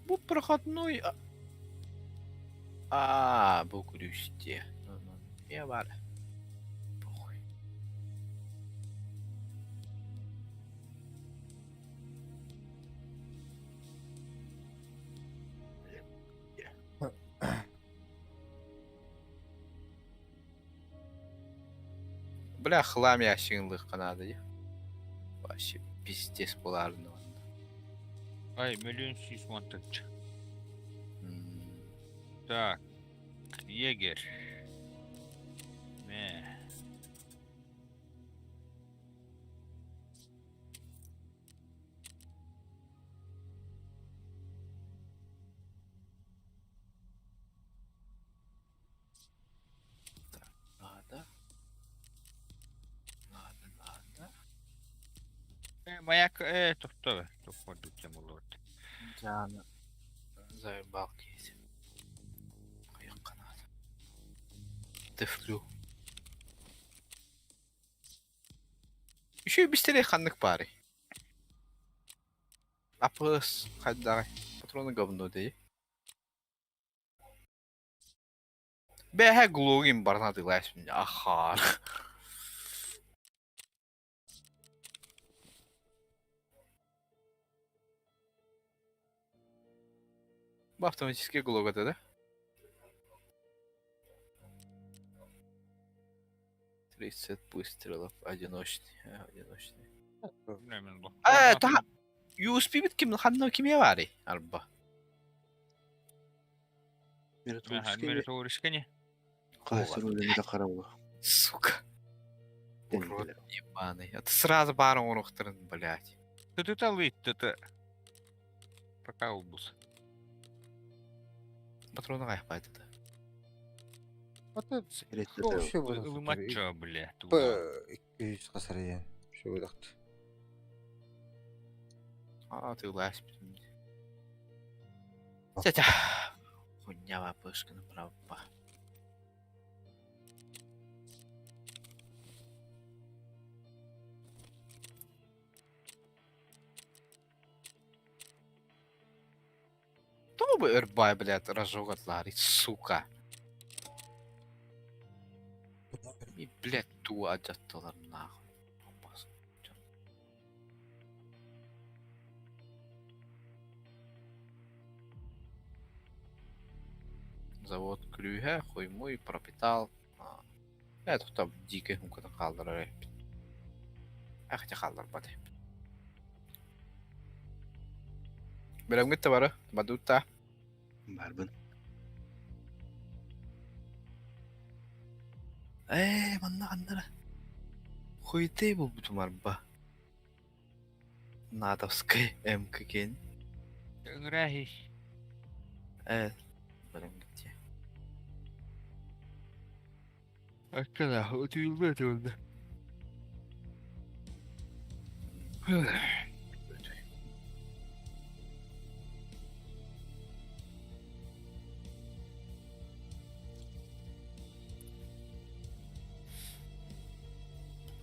Бұл проходной... Бұл күрюсте. Я бар. Похуй. Бля, хлам ящинлық қанады, де. Вообще, пиздец боларыны. Ай, миллион 600 Так, егер. Маяк, тоқтау. Тоқпады темулы өтті. Жаны. Зайбал кейсі. Қайық қанады. Тіфлю. Еще бістерей қандық бары. Апыс, қайдағы. Патроны говно дей. Бәхә глогин барна дылайсың. Ахар. Автоматически глок это, да? 30 выстрелов. Одиночный. USP бит ким ханна кимия вари арба. Миротворышка не? Қайсыр өлімді қарауы. Сука. Урод ебаный. Это сразу баром урухтырын, блядь. Ты лыть, ты пока убус. Патроны қайықпайды да. Лыматча, бля. П-200 қасыр ең. Шо өдақты. Ты лазь. Тетя. Хуйнява пышка направо. bu örбай, блядь, разжогатлар, сука. И, блядь, ту аджаттылар нахуй. Завод Крюге, хуй мой, пропитал. Это там дикий хумката калдырар. Хотя калдыр бады. Берем гитте бары, бадутта. Барбын. Манна кандара. Хуйтэй бұл бұтымар ба. Надовскай МКген. Үңрәхи. Берем гитте. Akkana, ötüyülme ötüyülme.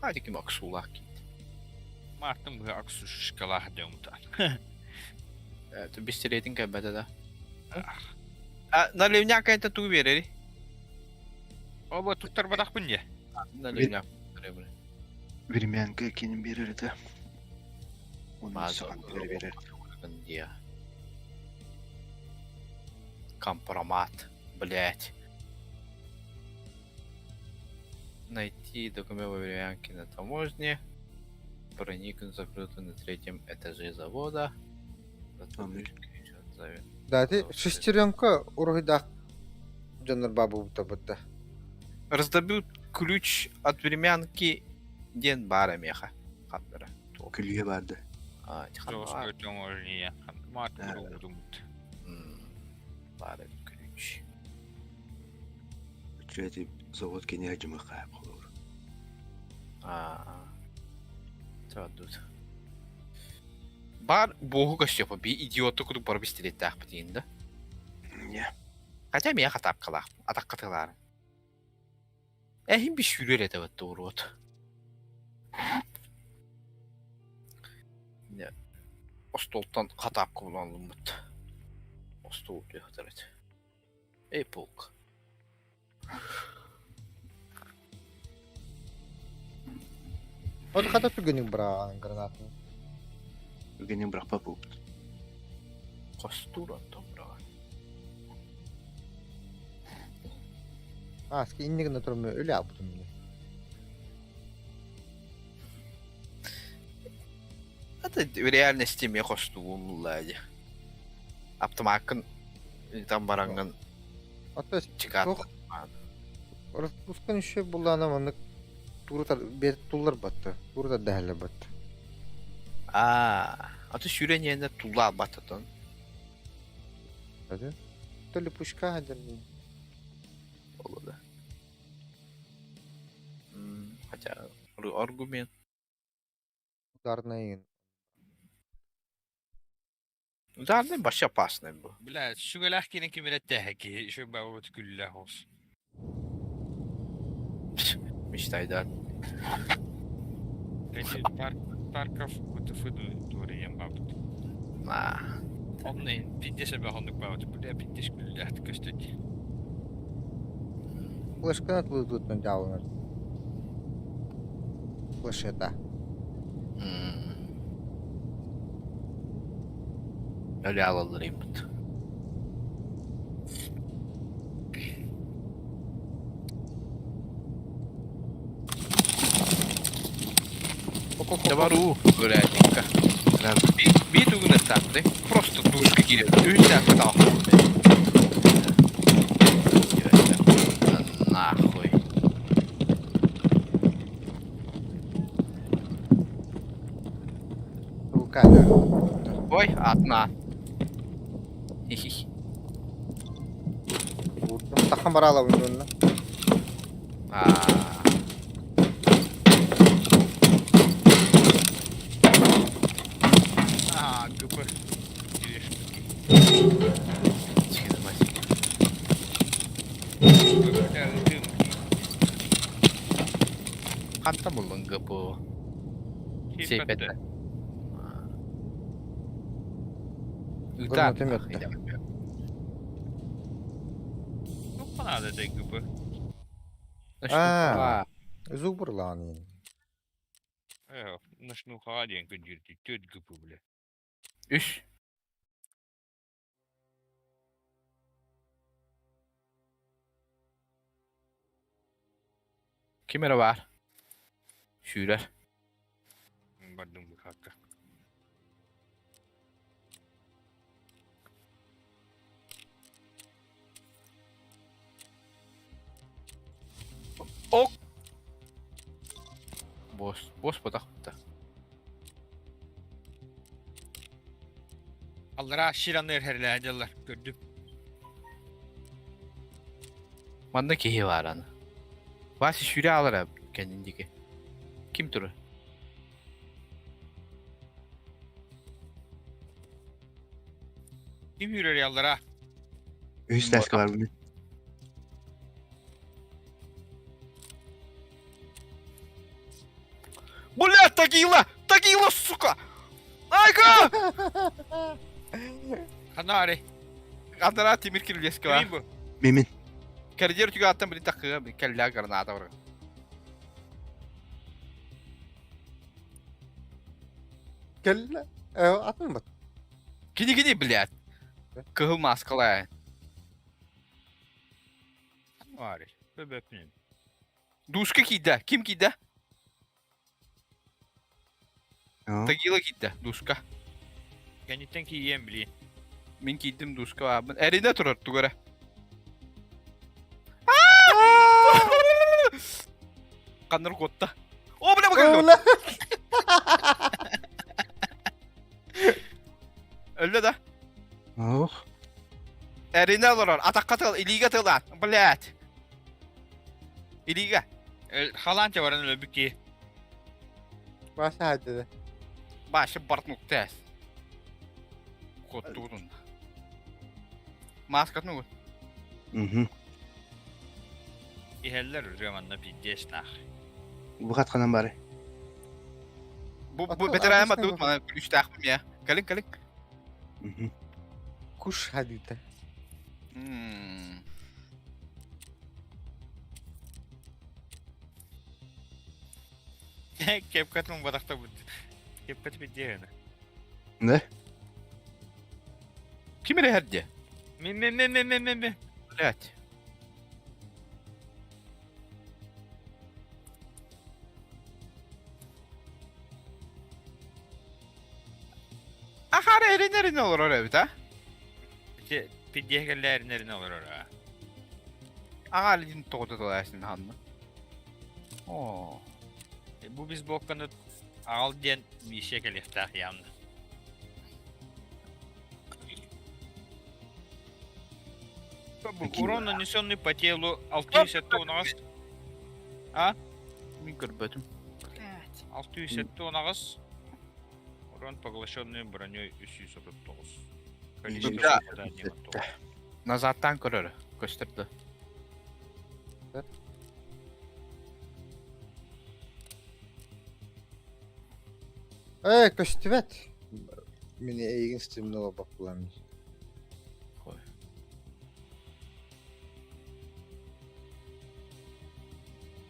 Ainakin maksullakin. Mä ajattelin, että aksuska lähdömtaan. Pistin reitin tätä. Наливняка это ту верили. Оба туттар бадақ бін не? Наливняка. Времянка екенін берерді. Оны Bazı саған берер. dia. Компромат, блять. Найти документ во времянке на таможне. Проникнуть закрытый на 3-м этаже завода. Да, ты шестеренка ургидак жанр бабу табытта. Раздобыл ключ от времянки ден бара меха. Хаттара. Күлге барды. Jos taможния. Mä ajattelin, Бара ключ. Үчәді завод кене әжімі қайып қолыр. Традут. Бар богу кашчапа би идиотты кудук бар бистилеттах битин да. Не. Хотя меня хатап калах, атак катылар. Хим би шүрер это вот урод. Не. Остолтан хатап кулландым бут. Остол яхтарат. Полк. Вот когда ты гоним бра гранату. Күлгенен бірақ па бұл. Костуран там бра. Ски иннеген отырмы өлі абудым мне. Это в реальности мне костюм лади. Автомакын там баранган Ата чигат. Распускан еще была она маны турта бер тулар батты. Турта дәһле батты. Аты шүрененде тула бататын. Hadi. То ли пушка хадер. Oldu. Хотя аргумент. Ударный. Udarlı baş yapasın bu. Блядь, şu lähkinen kimille tehki, şu bavut kyllä hos. Мечтайдан. Эти парков вот фыду турien bavut. Onni pitäisi honnuk bavut, kyllä pitäisi kyllä lähteä köstöt. Флешка тут на дяунер. Флешета. Öyle alalım. Товару, блядь-ка. Bir tugunu tattı. Просто душка гирет. Üstten tahmin. Нахуй. Руками. Ой, одна. Хи-хи. Тахам барала уйдунна. Гыбы. Katta buldun bu? Seyfette. Granatomet. bana da tek gibi. Aa. Zubırlan yani. Evet. Nasıl hadiyen gönderdi. Töt gibi bile. Üç. Kimere var? Şürer. Bardım bu hakka. Ok. Boş batak da. Allara şiranlı herlerdiler. Gördüm. Manda kehi var anı. Vasi şüre alır abi kendindeki. Kim turu? Kim yürür yallara? Üç desk var bunun. Бля, Тагила! Тагила, сука! Айга! Kanari. Andara Timir Kirleski var. Kimin bu? Memin. Kariyer tüge attım bir dakika bir kelle granada var. Gel. Atın bak. Gidi, блядь. Kıhıl maskala. Kanari. Bebeklim. Duşka kide. Kim kide? Ja. Tagila kide. Duşka. Kenditten ki yiyen bileyim. Min kiddim duşka var. Erinde turur tugara. Kanır kotta. O bile bakın. Öyle. Öyle de. Oh. Erinde alır. Atak katıl. İliga tılan. Блядь. İliga. Halanca var öyle bir ki. Başa hadi de. Başı Bartnuk tez. Kottuğun. Maskatını koy. Mhm. İheller römanla bir geçnak. Bu katkadan bari. Bu Atıl, beter ayağıma arkasına tut bana. Gülüş takmım ya. Kalın. Mhm. Kuş hadi de. Kepkatın badakta bu. Kepkat bir diğerine. Ne? Kimi reherdi? Mi. Evet. Ahar erinlerin olur oraya bir de. Bir diğerler nerede olur oraya? Ağalinin toğda dolaşsın hanımı. Oo. Bu biz bu okkanı al diyen bir şey gelifta yandı. Урон, нанесенный по телу, 600 у нас. А? Min görbedim. 600 у нас. Урон, поглощенный броней 349. Количество Да. попаданий готово. Nazattan görür. Gösterdi. Köstüvet. Meni egen streamine ola bak bulanmış.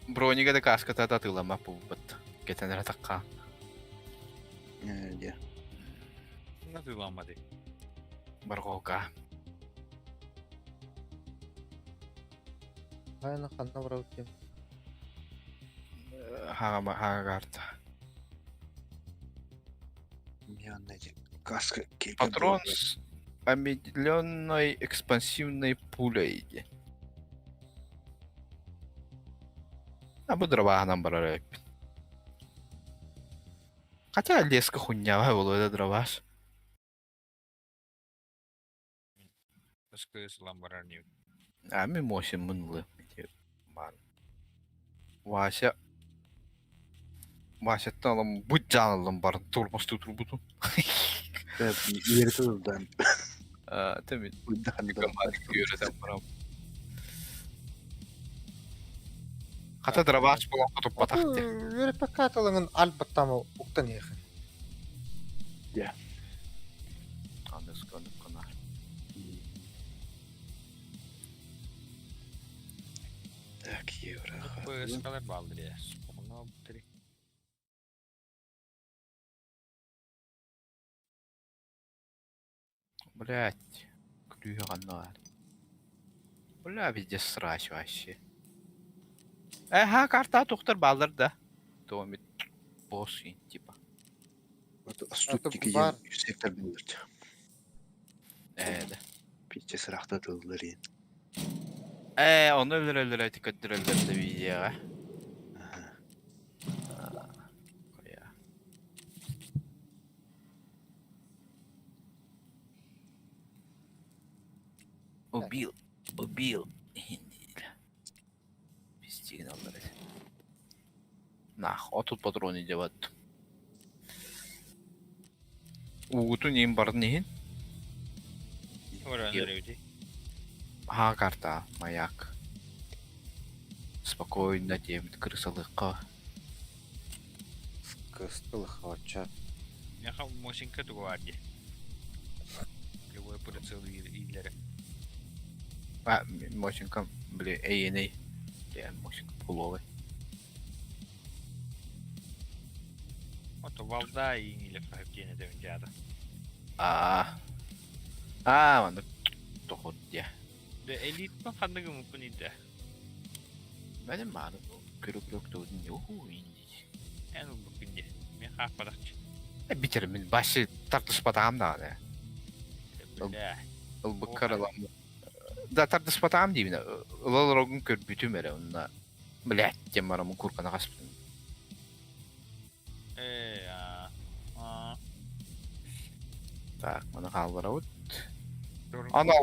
Broniga'da kaskata da atılama bu bıt. Geçenlere takka. Ya. Nasıl lanmadı? Bargoka. Aynen kanına bırakayım. Haga garta. Мянный каска. Патрон с объединенной экспансивной пулей. А bu дроваганан барарак. Хотя леска хуйня было это дроваш. Sıkı lambarar niye? Ами мощен мынлы. Ман. Вася. Вася талым bu canlım barın turmuş tutur butun. İleri tutuldan. Tabii. Bu da hani Görüyorum bana. Hatta dravаш bulan kutup bataktı. Verip katalının albatta mı uktan yakın. Anız kanıp kanar. Так, евро. Пыскалар балдыр я. Спомнал бутыри. Блять. Клюя ганнар. Бля, везде срач вообще. Ха, карта тухтар балдыр да. Томит босс типа. Вот астутники бар. сектор билдирди. Да. Питче сыракта тылдыр ен. Onu öldür tıkıttır öldürdü videoya. Koya. Убил. Пиздец, блядь. Нах, а тут патроны девать. Угуту нейм бар нейін? Ora nerede? Ага, карта, маяк. Спокойно, демит крысалыкка. Скыстыл хвача. Я хав мощенька дуарди. Любой прицел идлери. Мощенка, бля, эй. Я мощенка пуловый. Ото valda iyi ile fahimkine de önce adı. Манда тохот я. De elit mi kandıgı mı kunide? Benim mağda kürük doğdun yohu indi. En ulu kunde. Mi hafadakçı. Bitirimin başı tartışmadağım da ne? Bля. Ilbık karalan. Da tartışmadağım diyeyim. Ilal rogun kör bütüm ere onunla. Блять, тем мараму курка на гаспин. Так, mana kaldır avut. Ana.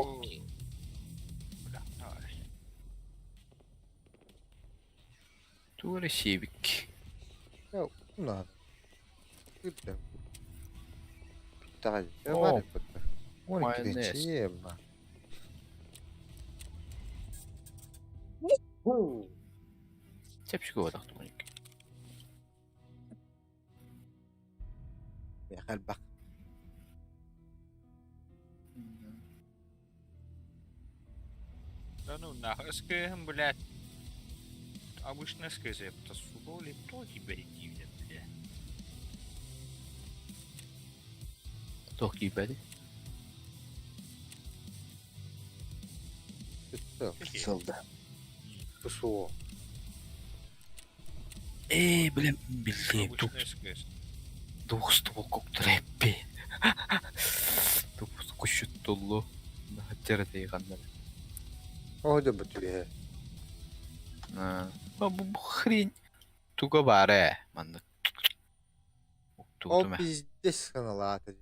Tuğra şevik. Ya bunlar. Güzel. Питали. О, Var burada. 12'den майонез. çiğ lan. Тепшик овадах тугник. Ya kalbak. Да ну нахуй, скажем, блядь. Обычно скажем, это сфутболе то тебя дивно, бля. Tok gibi. Bitti. Kısıldı. Kusu. Блин, билет. Тут Обычно скажем. двухстого коктейпи. Тут кушут толлу. Хаттер дейгандар. Ода бутуе. Bu хрень. Туга баре. Манда. О пиздец каналата.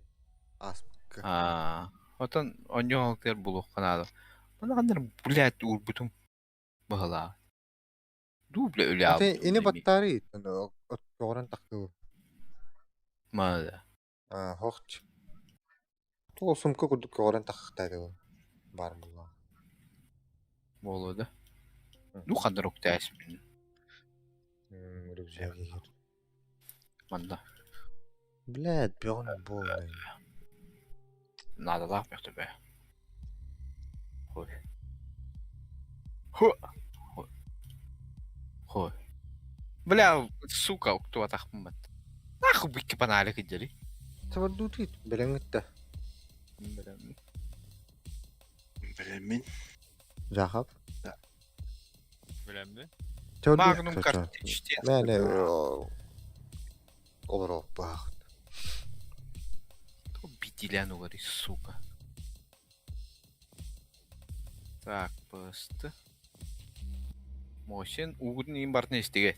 Асмка. Отан оньоолтер булук канады. Мана кандар, блядь, урбутум бахала. Дубле ölü Ate aldı. ini battari. Orang takı. Mada. Hoç. То сумка курдук orang taktaydı. Бар була. Болуду. Ну кандар октайс мен. Рюкзак егер. Манда. Блядь, бёрн болай. Надо лапмықты бе. Хой. Хой. Бля, сука, кто атахмат. Нахуй бики панали кидели. Таваддутит. Белеңитте. Bilemin. Жахап. Bilen mi? Magnum kart işte. Ne olur ol bak. То битилян говорит, сука. Так, просто. Мощен, угудun им бартын естеге.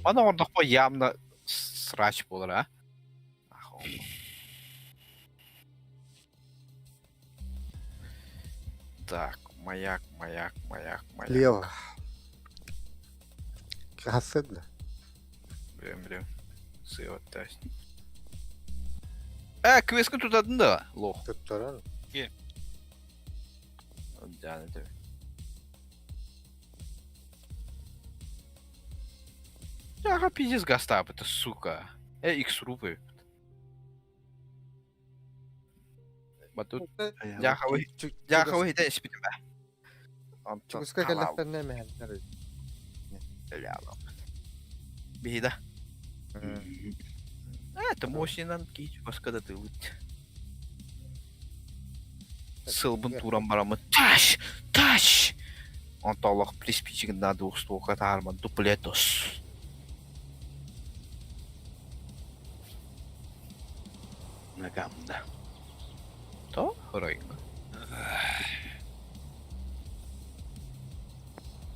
Ана ордақ по явно срач болар, а? Так, маяк. Лево. Кассетда. Білем. Сыйват тәсін. Квескін тұтадың да, лох. Тұттаран. Жаны дәу. Яға пиздец гастап, это сука. Икс рупы. Батут. Яға вы да испитім бә. Çıkıska kellekten ne mehenler öyle. Öyle adam. Bir de. Evet, Moshin'dan hiç başka da değil. Sılbın turan baramı. Taş! Taş! Antolog приспичигна да устока арма дуплетос. Nagamda. То? Хоройга.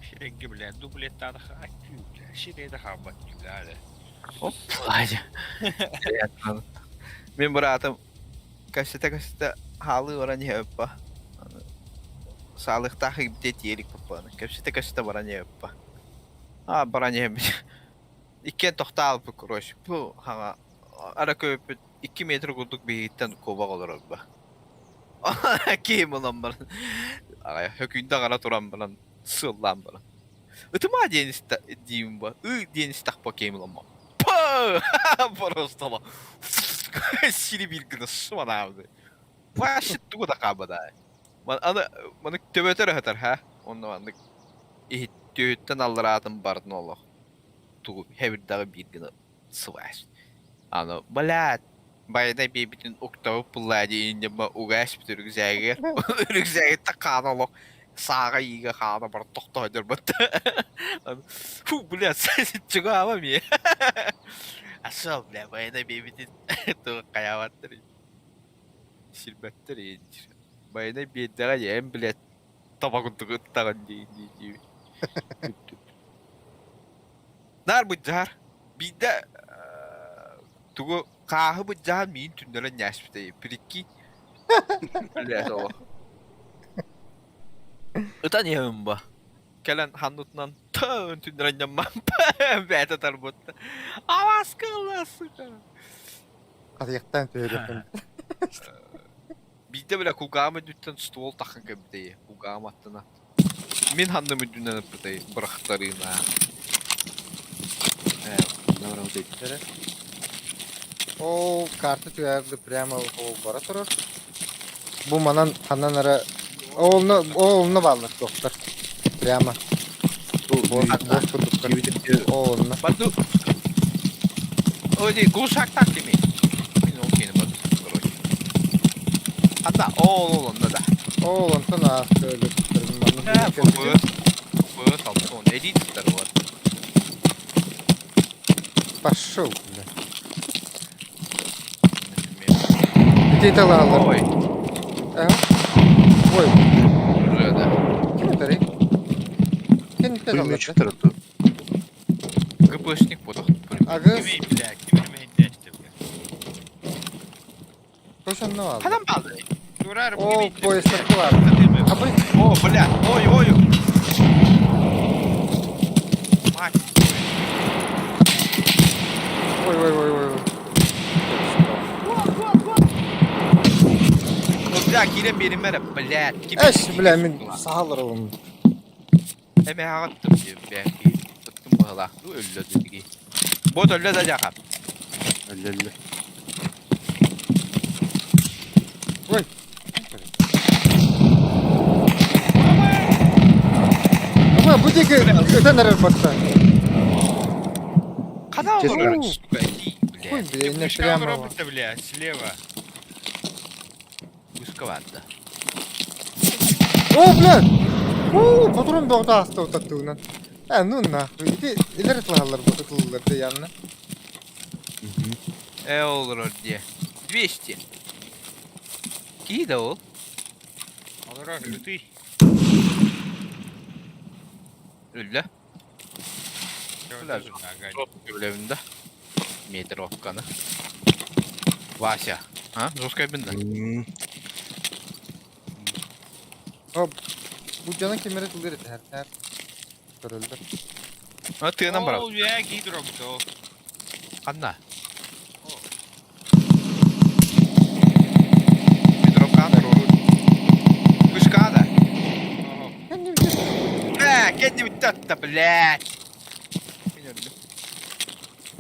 Şirengi bile dubletten haklı. Şirede havat güzel. Hop. Haydi. Men bıraktım. Kaçta halı oran yappa. Sağlık takip dediğelik papanı. Kaçta baran yappa. Ha baran yappa. İki tohtal bu kuruş. Bu ha ara köpü 2 metre kulduk bir hitten kova olur abi. Kim ulan bana? Ay hökünde kara turan bana. Sıllan bana. Itıma diyeyim bu. Diyeniz tak bakayım ulan bana. Просто la. Sili bir gün sıvan abi. Başıt tuğu da kabada. Bana töbötör hatar ha. Onunla bana töğütten alır atım bardın oğlu. Tuğu hevirdağı bir gün sıvaş. Ano, balat. Bayada bir bütün oktavı pulladı ince ba uğraş bir rüzgarı. Rüzgarı takan oğlu. Sağa yiğe kana bara tohtoydur battı. Hu balat sen çıkıyor ama mi? Asıl bile bayada bir bütün tuğu kayavattır. Şirbettır ince. Bayada bir daha yem bile tabakın tuğu takan diye. Nar bu car. Bir de tuğu kahı bu car min tündelen yaşmıştayı. Piriki. Öyle o. Utan yağım bu. Kelen handutnan tön tündelen yaman. Bete tarbutta. Avaz kılasın. Kazıyaktan tüyedekten. Bizde bile kugağımı dütten stol takın köpteyi. Kugağım attığına. Min handımı dünden öpüteyi. Bıraktarıyım ha. Navrao dediklere. O kartı tüyerdi prямо o bara durur. Bu manan hananlara oğlunu bağlı doktor. Prямо. Boş kurdukları. Oğlunu. Bantu. Oye, gusak tak kimi. Min o keni bantu. Hatta oğlun da. Oğlun sana öyle tutarım manın. Ha, bu saldı on editler var. Пошел, бля. Где это лазер? Ой. Ой, Burada. kim это? Kim это Pulmeç лазер? tarafı. Gıbışnik bu da. Agız, Kimin bile, kimin mehdiyette bile. koşan ne var? Adam kaldı. Durar bu O gibi. poyasları var. Abi, Oh, bля. Ой. Мать. ой. Ну, bля, giren benim merhaba. Bля. Eş, bля, min sağlar oğlum. Hemen attım diyor. Belki. Tuttum bu hala. Bu öldü dedi. Bu da öldü de yakam. Öyle. Ой. Ama bu deki öten arır baksa. Kana Kes olur. lan. Сука, иди, Ой, бля. блин, не Пушка прямо. робота, бля, слева. Узковато. О, блядь! О, patron doğdu hasta otaktığından. Ha, ну нахуй. İleri tlahalar bu tutulurlar da yanına. Olur diye. 200. Ки да ол? Алырак, лютый. Öldü. Şöyle Çok görevinde. Metrovkanı. Вася. Ha? Жесткая бинда. Bu canın kemeri tılır her. Görüldü. Ha, tığından bırak. Ол, я гидрок, то. Anna. Metrovkan doğru. Kuşkada. Kendi bitti hatta, blядь.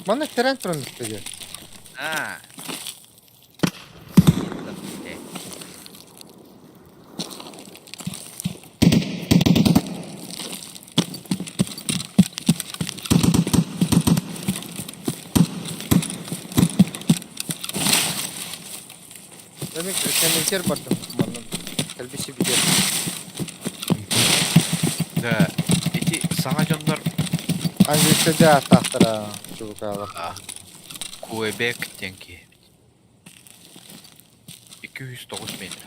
Bana tren turun istedi. Ha. Sen ülker bardın kumandan. Elbisi bir yer. Da iti sana canlar Ancak de tahtıra. Çubuk alır. Quebec denki. 209 metre.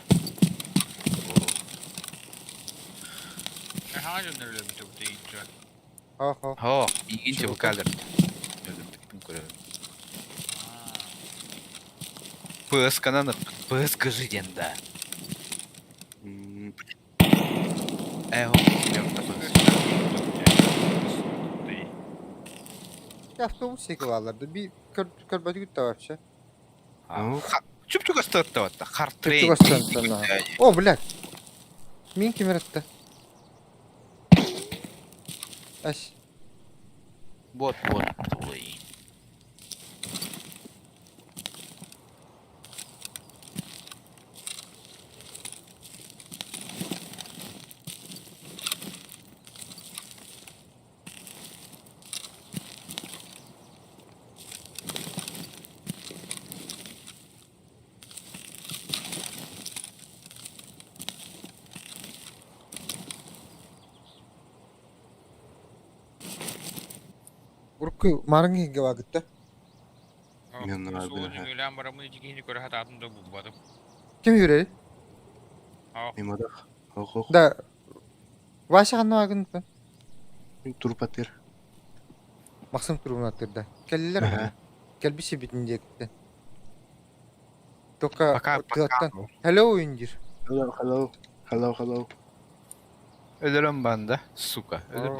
Hangi yönler öyle bir tavuk deyince? Ho. Ha, ilginç bu kalır. Öldürdüm görev. Pıs kananı, pıs kızı dende. Hmm, Eho, yok da pıs. Ya avtobus çeki varlardı. Bir körbacı gitti var şey. Чуп-чук остатта ватта. Хартрейн. Küçük aslan sana. O блядь. Min kim yarattı? Aş. Вот твой. Urku marıngi gibi vakitte. Мен Sol abi. ölen baramı içi göre hatatında bulmadım. Kim yürüyor? Мимадах. Ох. Da. Vaşa kanı vakın mı? Туруп атыр. Maksım turuna attırdı. Kelliler Aha. mi? Gel bir şey bitince gitti. Toka Baka, tığattan. Hello oyuncur. Hello. Ölürüm ben de. Suka. Ölürüm.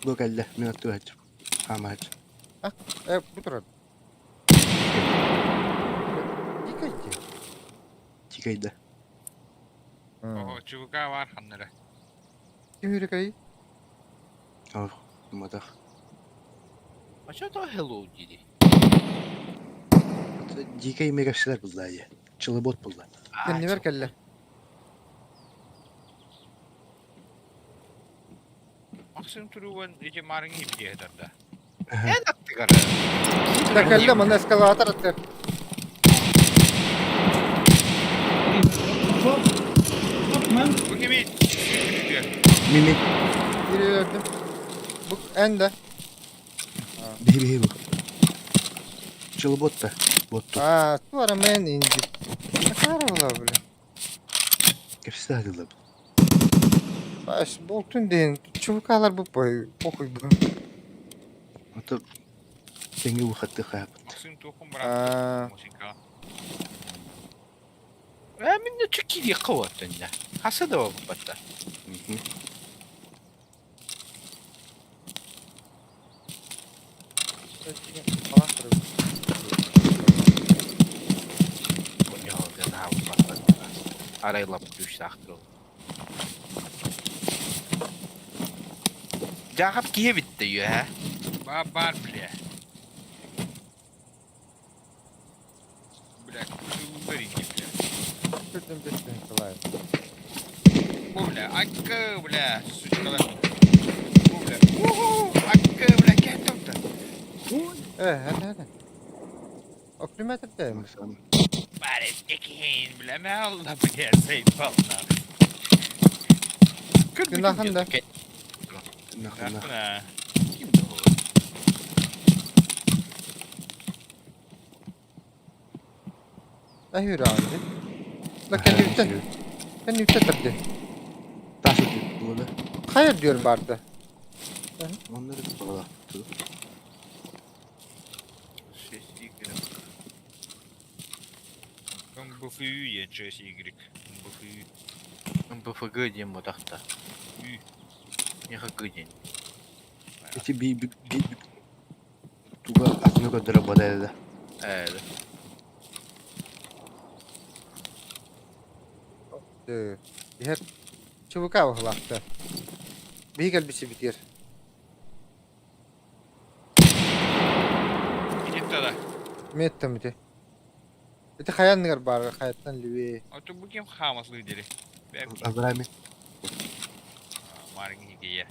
Bu geldi. Мен аттып айтып. Ама айтып. Bu taraf. Yıkayıcı. Тикайды. O çubuğa var hanları. Kim yürüyor? Ох, мимадах. Ача да hello dedi. Дикай мегашилер булды ая. Чылыбот булды. Sen ne ver kelle? Maksim turuvan içi marın gibi diye hatanda. En attı karı. Da kelle bana eskalator attı. Bu kimi? Мими. Biri öldüm. Bu en de. Бей bu. Чылыбот та. Бот. Aa, bu ara men inci. Ne kadar olabilir? Кепсі адылып. Baş boltun deyin. Çubuk alır bu boy. Okuy bu. Ото теңге ухатты хап. Maksim tohum Aa. bıraktı. Musika. Min de çok iyi kıvattın ya. Hasa da var bu batta. Falan kırıyor. Bu ne oldu ne bu batta. Arayla bu düştü aktır oldu. Cahap kiye bitti ya. Var bile. Bırak. Çubuğu verin gibi. Kırdım bittim kolay. Bu bile. Hakkı bile. Suçkalar. Bu bile. Hakkı bile. Kendim de. Hadi. Oksimetre değil mi? Bari tekin bile. Me Allah bile. Seyit valla. Günahın da. Nakına. Kimdi o? Ne yürü abi? Da kendi üstten. Kendi üstten tabii. Taşı buldu. Hayır diyorum barda. Onları bağla. МБФЮ я часть Y. МБФЮ. МБФГ diyeyim bu dakta. Ne hakkı diyeyim. Эти би туга атны көндөрө бадайды. Evet. Her çubuk av vakti. Bir gel bir şey bitir. Gidip de. Mette mi de? Bir de hayal neler var hayattan lüve. Ото bu kim hamaslı deri. Ben Абрами. marın hikaye.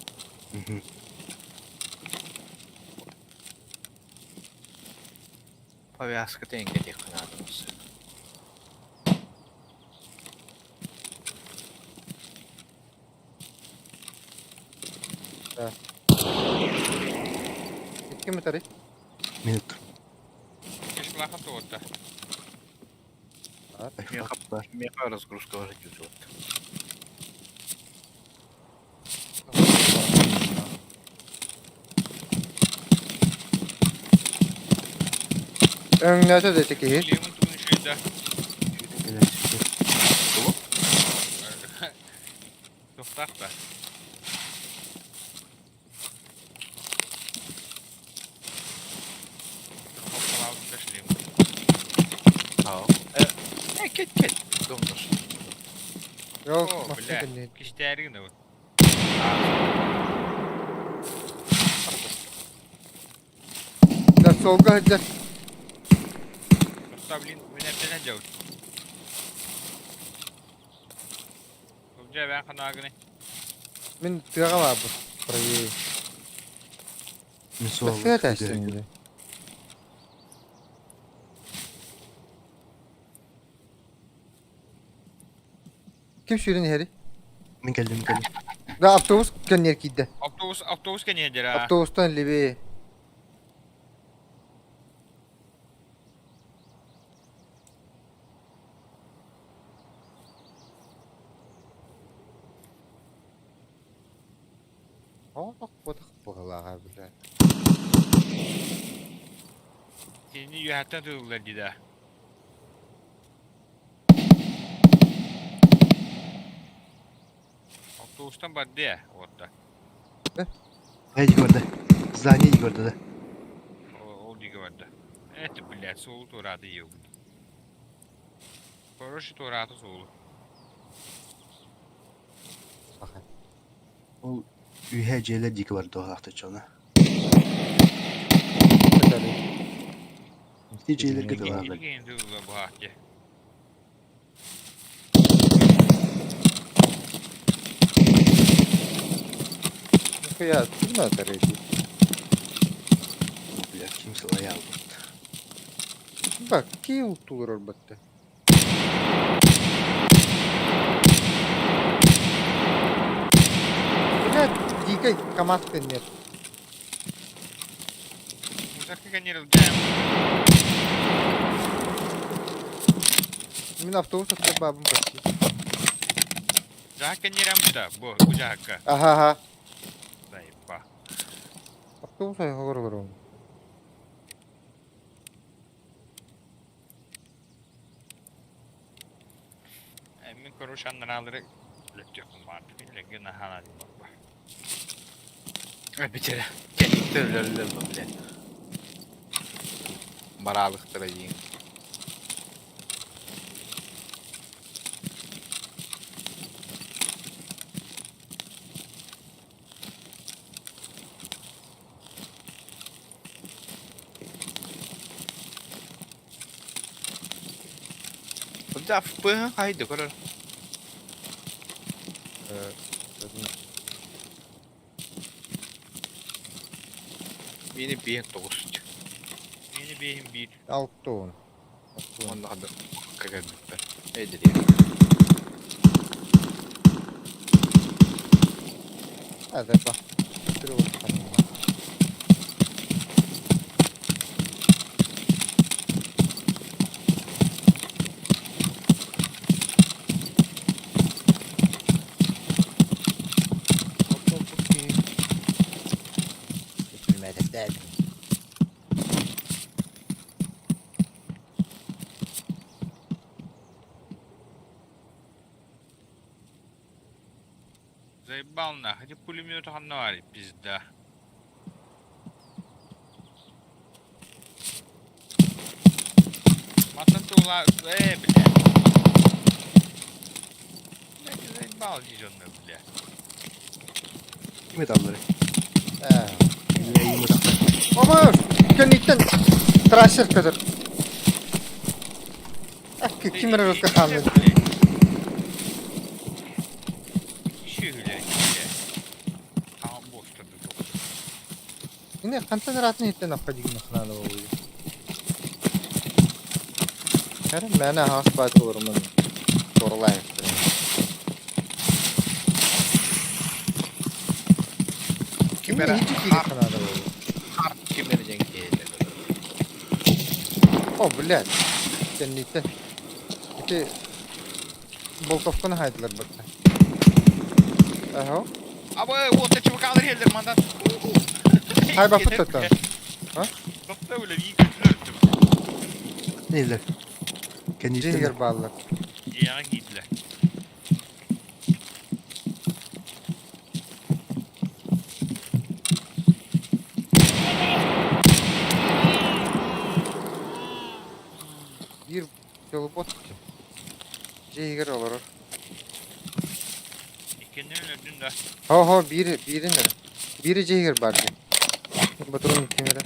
Повязка тенге диye kanadımız. Kim mi tarih? Minut. Keşke lakat orada. Ayfat var. Меха разгрузка уже идет. Önüne de teki. Liam'ın tümünü şeyde. Toftak da. Hoppala altında Liam. Ja. Ket. Domdur. Yok, Oo, maksa bля. kendini. Kişilerin de bu. Da solga hıcca. Mustafa Blin münebbeden cavut. Olca ben kanagını. Min tığa var bu. Burayı. Min soğuk. Nasıl yataşsın şimdi? Kim şirin heri? Min geldim. Da avtobus kendiler giddi. Avtobus kan yedir ha. Avtobustan libi. Bak bu kadar bile. Seni yuhatta tığırlar gida. Avtobustan bardı ya orada. Haydi gördü. Zdание gördü de. О, дига vardı. Это, блядь, соул турады ел. Хороший тураты соул. Bakın. O UHC'ler dik vardı o hafta çona. DJ'ler gıdı vardı. İlgin tığırlar bu hafta. Ya tutma tarihı. Bля, kimse ayağı aldı. Bak ki utulur elbette. Ya dikey kamat kendiler. Музыка генерал Джем. Min avtobus atla babam kaçtı. Жака генерал да, bu Жака. Aha. Заеба. Avtobus ay hor. Emin konuşanları lütfen vardı. İlgin hana bak. Bitir. Ket tırlarlar bu bile. Baralıktır yiyin. Burada FP haydi kadar. Beni bir dokuz. Yeni beyim bir. 6 10. Onda da kagak bitti. Neydi diye. Hadi bak. Bitir olsun. Zaybalna. Hadi pulimiyot hanna var bizde. Matan tuğla bile. Ne zaybal diyeceğim bile. Kim adamları? He. Yayın mıraklar. Ama kendikten trasher kadar. Kim rızkı kaldı? Şöyle. Tamam boşta Yine kantan rahatını hitten afka digin nasıl oluyor. Her mene has batı olurum. Sorulayım. Kim Kimere? bere? Hiç iyi kanada oldu. Kart kim verecek diye. O блядь. Sen niten. İşte Bolkovka'nı haydılar bakta. Aha. Ama o taçımı kalır heldir mandan. Hay bak fıtıktan. Bakta öyle iyi kötülürdüm. Neyler? Kendi Zehir bağlılar. Ya gittiler. Bir yolu bot ki. Zehir olur. İkindinin ödünde. Ha biri ne? Biri zehir bardı. Baturun kimere?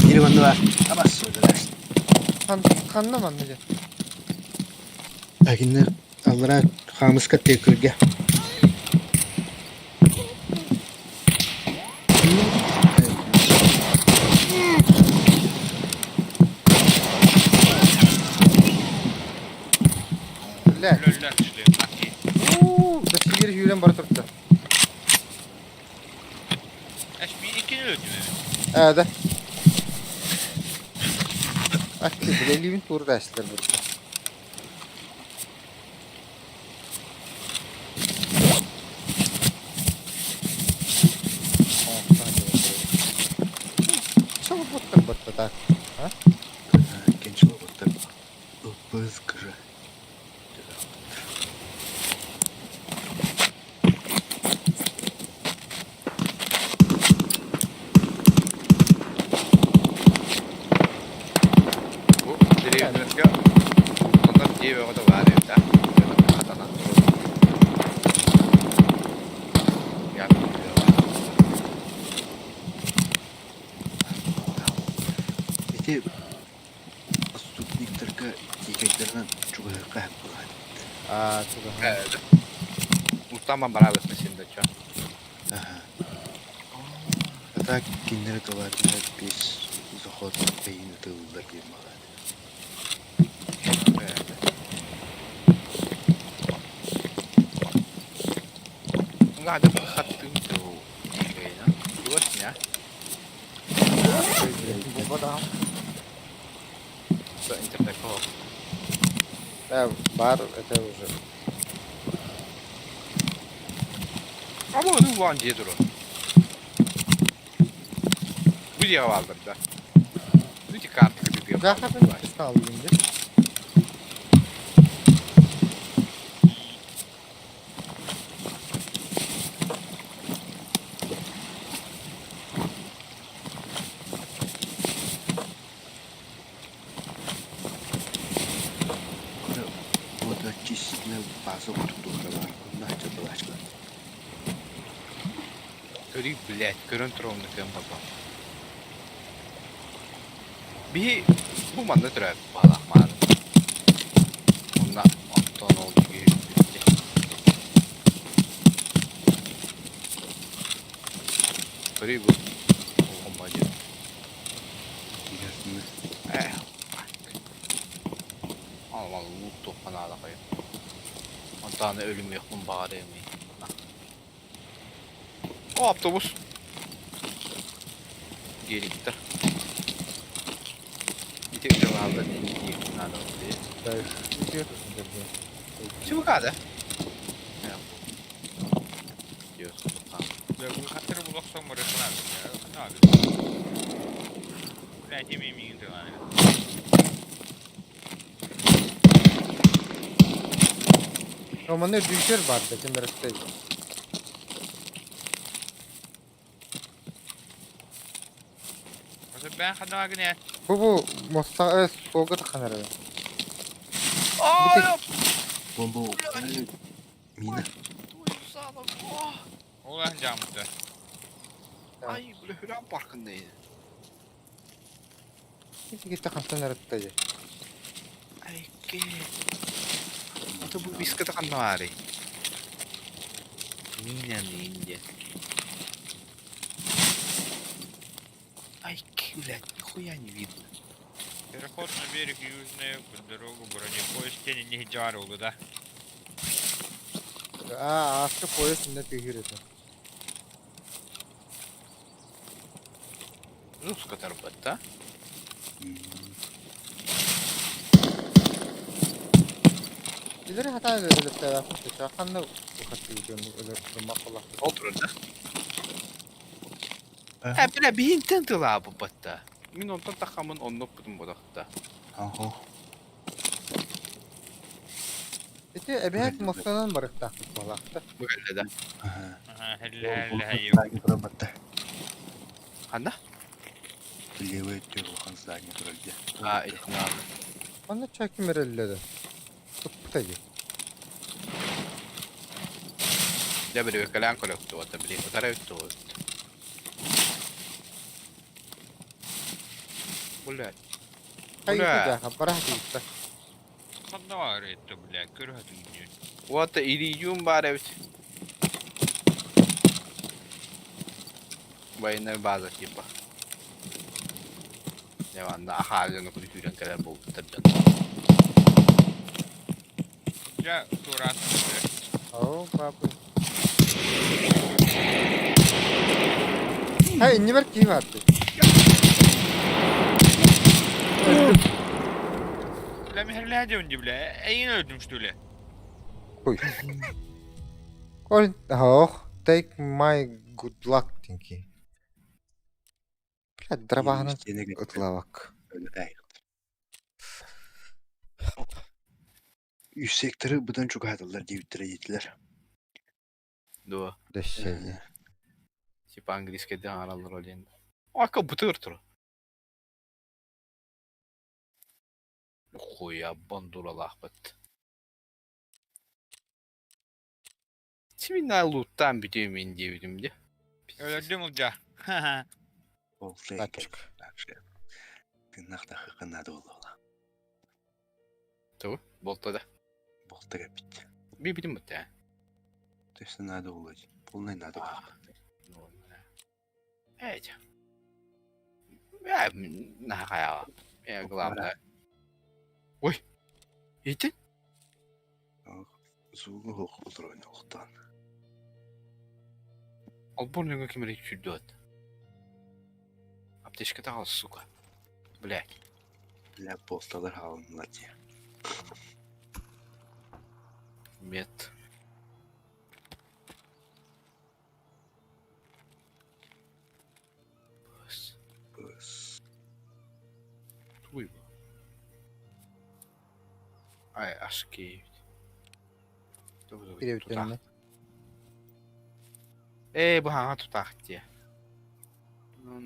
Biri bana var. Ama söyler. Kanlı mı anlayacak? Lakinler Allah'a hamız kat tekirge. Блядь. Löller işliyor. Maki. Da şiir hüylen bara turttu. Eş bir ikini ödü mü? Da. Aklı bile livin turu da açtılar burada. Çabuk battı da. Ha? Genç robotlar. Bız kırı. Bu direkt ya. Ondan diye o da var evde. Adana. İşte Sputnik'tırka yiyeceklerden çok hırka hep bulaydı. Çok Evet. Muhtemelen beraber şimdi şu. Aha. Hatta kinleri dolarlar biz zahot beyin tığıllar girmeler. Nggak ada hattım tuh. Kayaknya. Luasnya. Bu da. Ke internet kok. Var это уже. Ama onu bu diye durun. Bu diye aldım da. Bu diye kartı gibi bir Daha hafif kaldı şimdi. Bu da cisne bazı oturduğunda var. Bunlar da dolaşlar. Öyle bilet görüntü oldu kan baba. Bir bu manda türe balak mal. Onda ondan oldu gibi. Öyle bu. Olmadı. Gidersin mi? Allah loot topana ala koyayım. Ondan ölüm yok mu bari mi? O otobüs. Geri gitti. Bir tek de vardı değil. Nerede oldu? Gidiyor. Çabuk hadi. Diyorsun. Tamam. Ve bu hatırı bulaksam var ya. Ne yapıyorsun? Ben yemeğimi yiyince lan. Romanı düşür vardı kimlerse. Ben hadi ne? Bu Mosta soğuk da kanarı. Aa! Bomba mina. Ulan camda. Ay bu Hürrem Parkı'ndaydı. Gitti kantan arattı. Ay ki. Itu bu biskit kan mari. Ниндзя. Ай, блядь, нихуя не видно. Переход на берег южный, под дорогу, бронепоезд, тени не жарулы, да? Aşkı polis ne tühür eti. Русская торпеда. İleri hata edilip de yapmıştı. Şakanlı bu katı videonun öyle makola. Otur da. Ha, bile bir hinten tıla bu batta. Min ondan takamın onluk budum bodakta. Aho. Eti ebeyat muhtemelen barık taktık balakta. Bu öyle de. Aha. Aha, helle hayır. Здание доработа. Handa? Левое тёрло хан здание дороги. Ha, etkin abi. Onda çekim verildi. Tuttayı. Ya biri ökelen kolektu ata biri. Otara öktü. Bulat. Hayır Ulan. ya, barah değil. Kadna var etti bile, kırhat ünlü. Wata iridium bari evet. Bayınlar bazı tipa. Devamlı ahalinin kulütüren kadar boğdu tabii. Ya, turat. Oo, babu. Hey, inni bir kim vardı? Ulan helle döndü bile, eyin öldüm işte öyle. Koy. Koy. Oh, take my good luck tinki. Блядь, драбаһынан ытыла бак. Öyle değil. Üst sektörü buradan çok hatalar diye yediler. Dua. Дэшээ. Типа английский да аралар олен. Ака бутыр тур. Хуя бандуралах бат. Чимина луттан битемин дивдим де. Öldüm uca. Oldu. Açık. Gınakta hıkınadı ola. Ту, болта да. Bolta kapit. Би бидим бат я. Тесно надо улать. Полный надо улать. Эти. Я нахая. Я главное. Ой. Иди. Звук ох устроен охтан. Алборнга кемерек чудот. Аптечка тагал, сука. Блядь. Для посталар халынлати. Мет. Bös. Туй. Ай, ашки. Bir evdenine. Bu hanga tutak diye. No.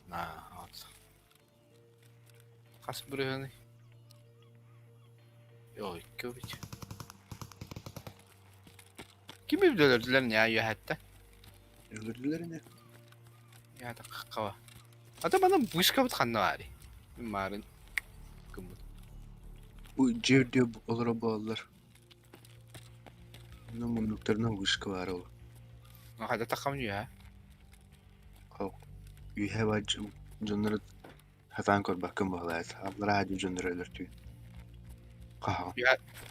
Na, at. Kas buraya. Yo, köpek. Kimi öldürdüler ya hatta? Öldürdüler ne? Ya da kava. Hatta bana bu iş kabut kanlı var. Marın. Kumut. Bu cevde olur bağlar. Ne munduklarına vışkı var o. Hadi takam ya. Üye bacım. Canları hatan kor bakın bağlayız. Ablara hadi canları ölürtü. Kaha.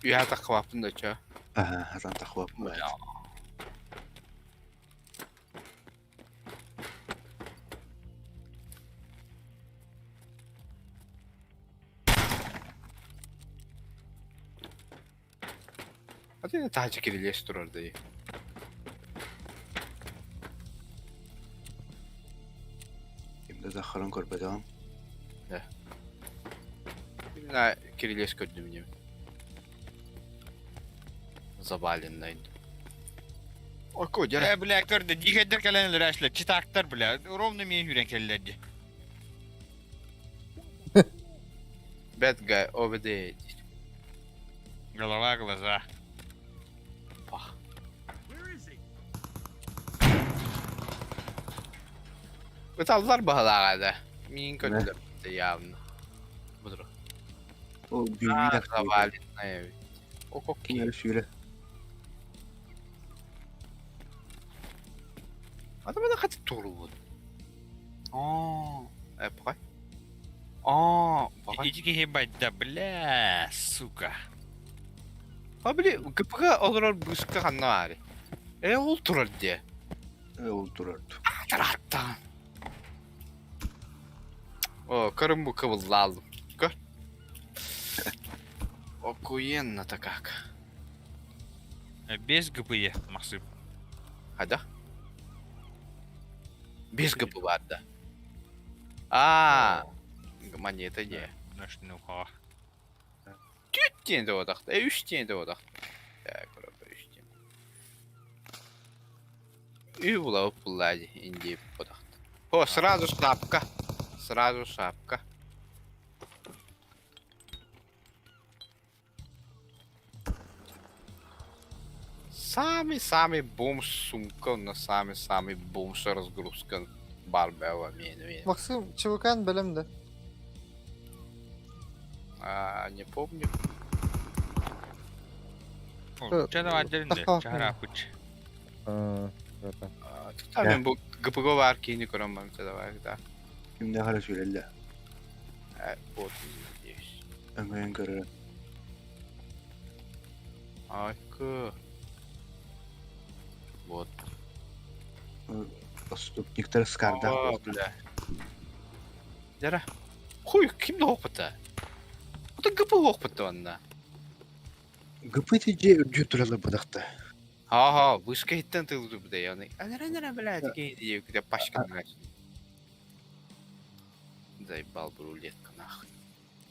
Ya takam yapın da ça. Aha hatan takva bağlayız. Hadi ne tahtı kirleştir orada. Şimdi zakharın kor bedam. Ne kirleş gördüm ya. Zabalindaydı. O koca. Bile kırdı, diğerler kalanlar açlar, çıtaklar bile. Ровно мне yüren kellerdi. Bad guy over there. Голова, глаза. Pah. Betallar bahalarda. Min kötüler de yavnu. Budur. O büyüğü Ah, de zabalindaydı. O kokki. Kimler şöyle. Adamı da katı doğru bu. Bakay. Bakay. Ички хебайда, бля, сука. Ha bile gıpıga olur bıskı kanna var. Ol durur diye. Olturardı. Tarattan. Karım bu kıvıllı aldım. Gör. Охуенно то как. Без ГПЕ, Максим. Hadi. Без gıpı vardı. Монета не. Наш нуха. 4 tane de odakta. 3 tane de odakta. Так, burada 3 tane. И булавып буллади, инди odakta. Сразу шапка. Сразу шапка. Самый бомж сумка, на самый бомж разгрузка. Барбева, мен. Максим Чевыкан бөлümde. Не помню. Чана отделінде, жара пуч. Zaten. Tabii bu gıpıgo var ki yeni kuramam da var da. Şimdi hala söylediler. Вот. Ömrün kararı. Айка. Вот. Отступниктер скарда. Бля. Жара. Хуй, ким да опыта? Bu da gıpı опыта onda. Гыпыты жөтүралы будакта. Ha, вышка hitten tıldı bu da yani. Ana блядь, гей где пашка блядь. Заебал бы рулетка нахуй.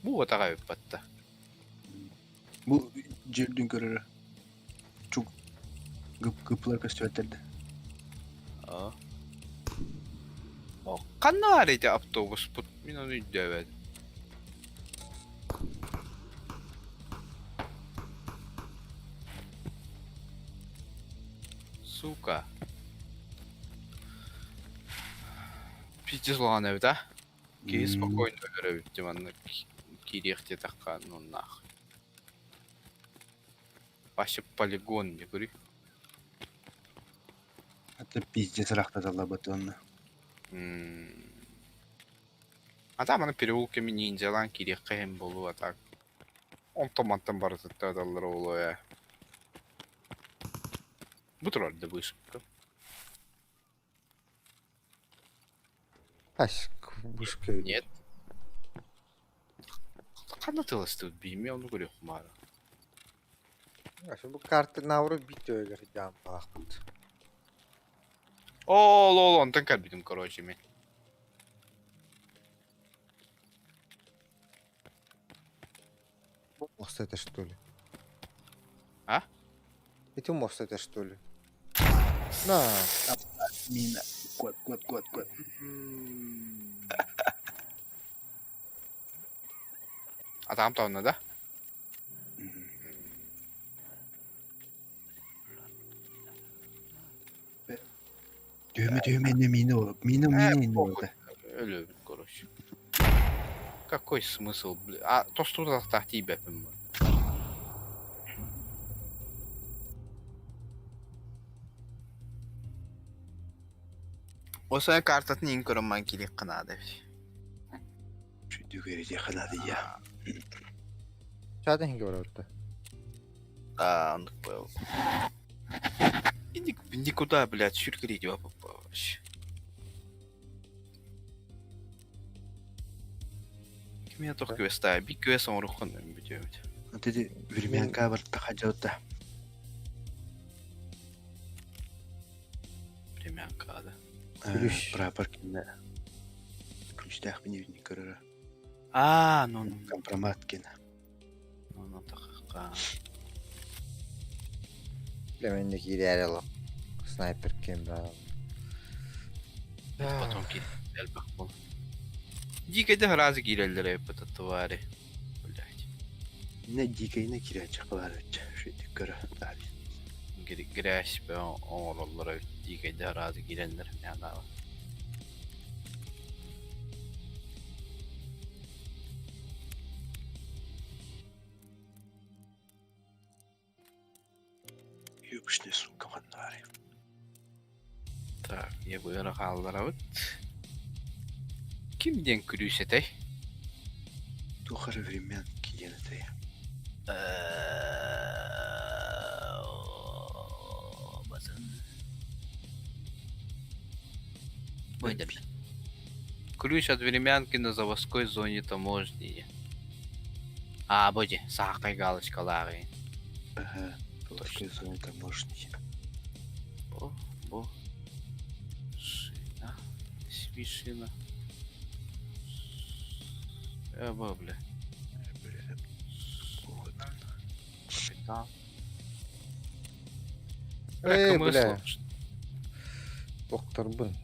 Bu otağa öppatta. Bu жердин kararı. Çok gıplar köstüverdi. Kanna var idi avtobus bu. Min onu dövedi. Сука. Пиздец ладно, да? Ки спокойно görüp divanı kirehte takkan ну нахуй. Başıp полигон не говори. Это пиздец рахтадалла батонна. Адаманы переулками ниндзялан кирехке hem болу атак. Он томаттан барытты адаллар болу я. Bu turardı bu ışıkka. Aşk buşka. Нет. Kanatılıştı bilmiyorum onu görüyorum bari. Bu kartı navrı bitiyor göreceğim bakıt. Он так отбитым, короче, мен. Мост это что ли? А? Эти мост это что ли? На. Мина. Кот. Adam tavına da. Düğme ne mini o. Mini ne orada. Öyle bir короче. Какой смысл, бля? То, что тут тахти бепим. O sana kartatın in kuruman kilik kınadı. Şu düğerici kanadı ya. Çağda hangi var orada? Anlık был. Никуда, блядь, чуркарить его попалось. Меня только квеста, биг квестом руханым бьёт. Вот эти временка var tahaccutta. Временка, да. Прапор кине. Ключтах мне не карара. Ну. Компромат кине. Ну, так. Племендeki ilerle. Sniper kim daha? Потом кидал бахмол. Дико да разы кидалдыр это твари. Блядь. Ne dikey ne kiraçak var. Şu dikara. Грязь be oğullara diye de razı girenler yani daha. Юбшный сука ваннари. Так, я бұйра қалдырабыт. Кимден күріш етей? Тухары времен киен это. Пойдем. Ключ от времянки на заводской зоне таможни. А, боди, сахай галочка лары. Ага, точно зоны таможни. Бо. Шина. Свишина. Бля. Вот. Капитан. Бля. Доктор Бын.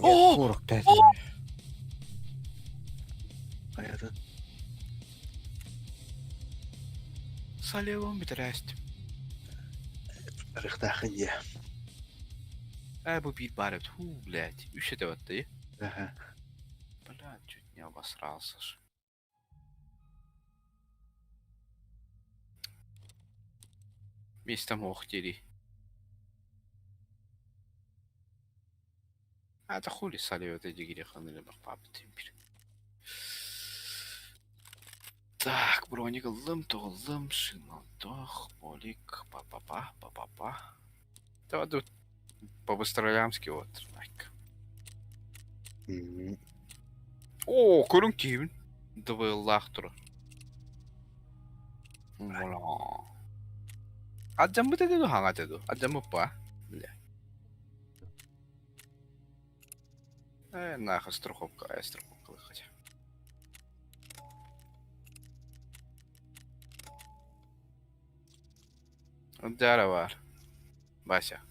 О! Корок дәді. Hayatın. Салевом бітірәстім. Рыхтахын я. Bu bir барет. Фу, блядь. Üşüdü öttü. Ага. Блядь, чуть не обосрался ж. Место мохтери. А это хули салив это дигри ханили бақпап темпер. Так, броник лым, толым, шинал, тох, болик, па-па-па. Да, тут по-быстролямски вот, like. О, көрің кейбін. Дыбы лақтыры. Вола. Аджамбы деді хаңа деді. Аджамбы па. Бля. Нахуй страховка. Страховка хотя. Дара var. Бася.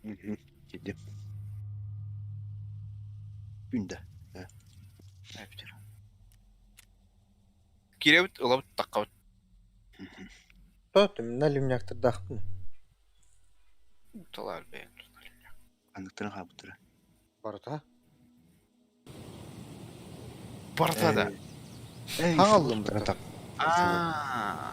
Giddim. Günde. Әптер. Киребіт ұлабыт таққабыт. Тотым, налимняктыр дақтым. Талар бәйін. Anlıktan kapıtıra. Барыта? Барта да. Таң алдым бұта. Ааа.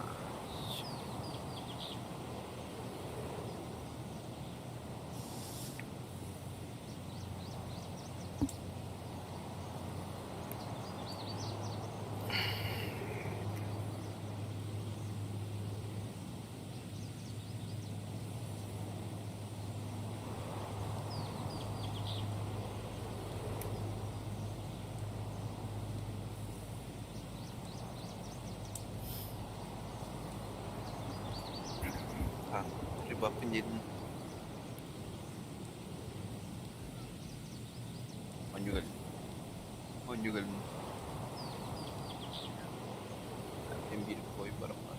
Bakın dedim. Onjugal. Hem bir boy barama.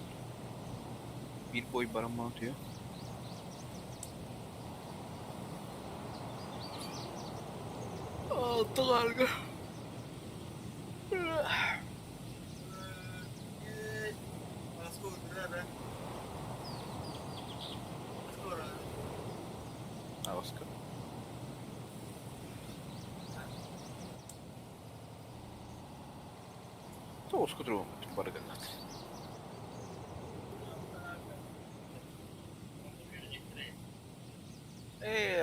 Bir boy barama atıyor. Altı karga. Oscar. То Oscar другому, барыганат.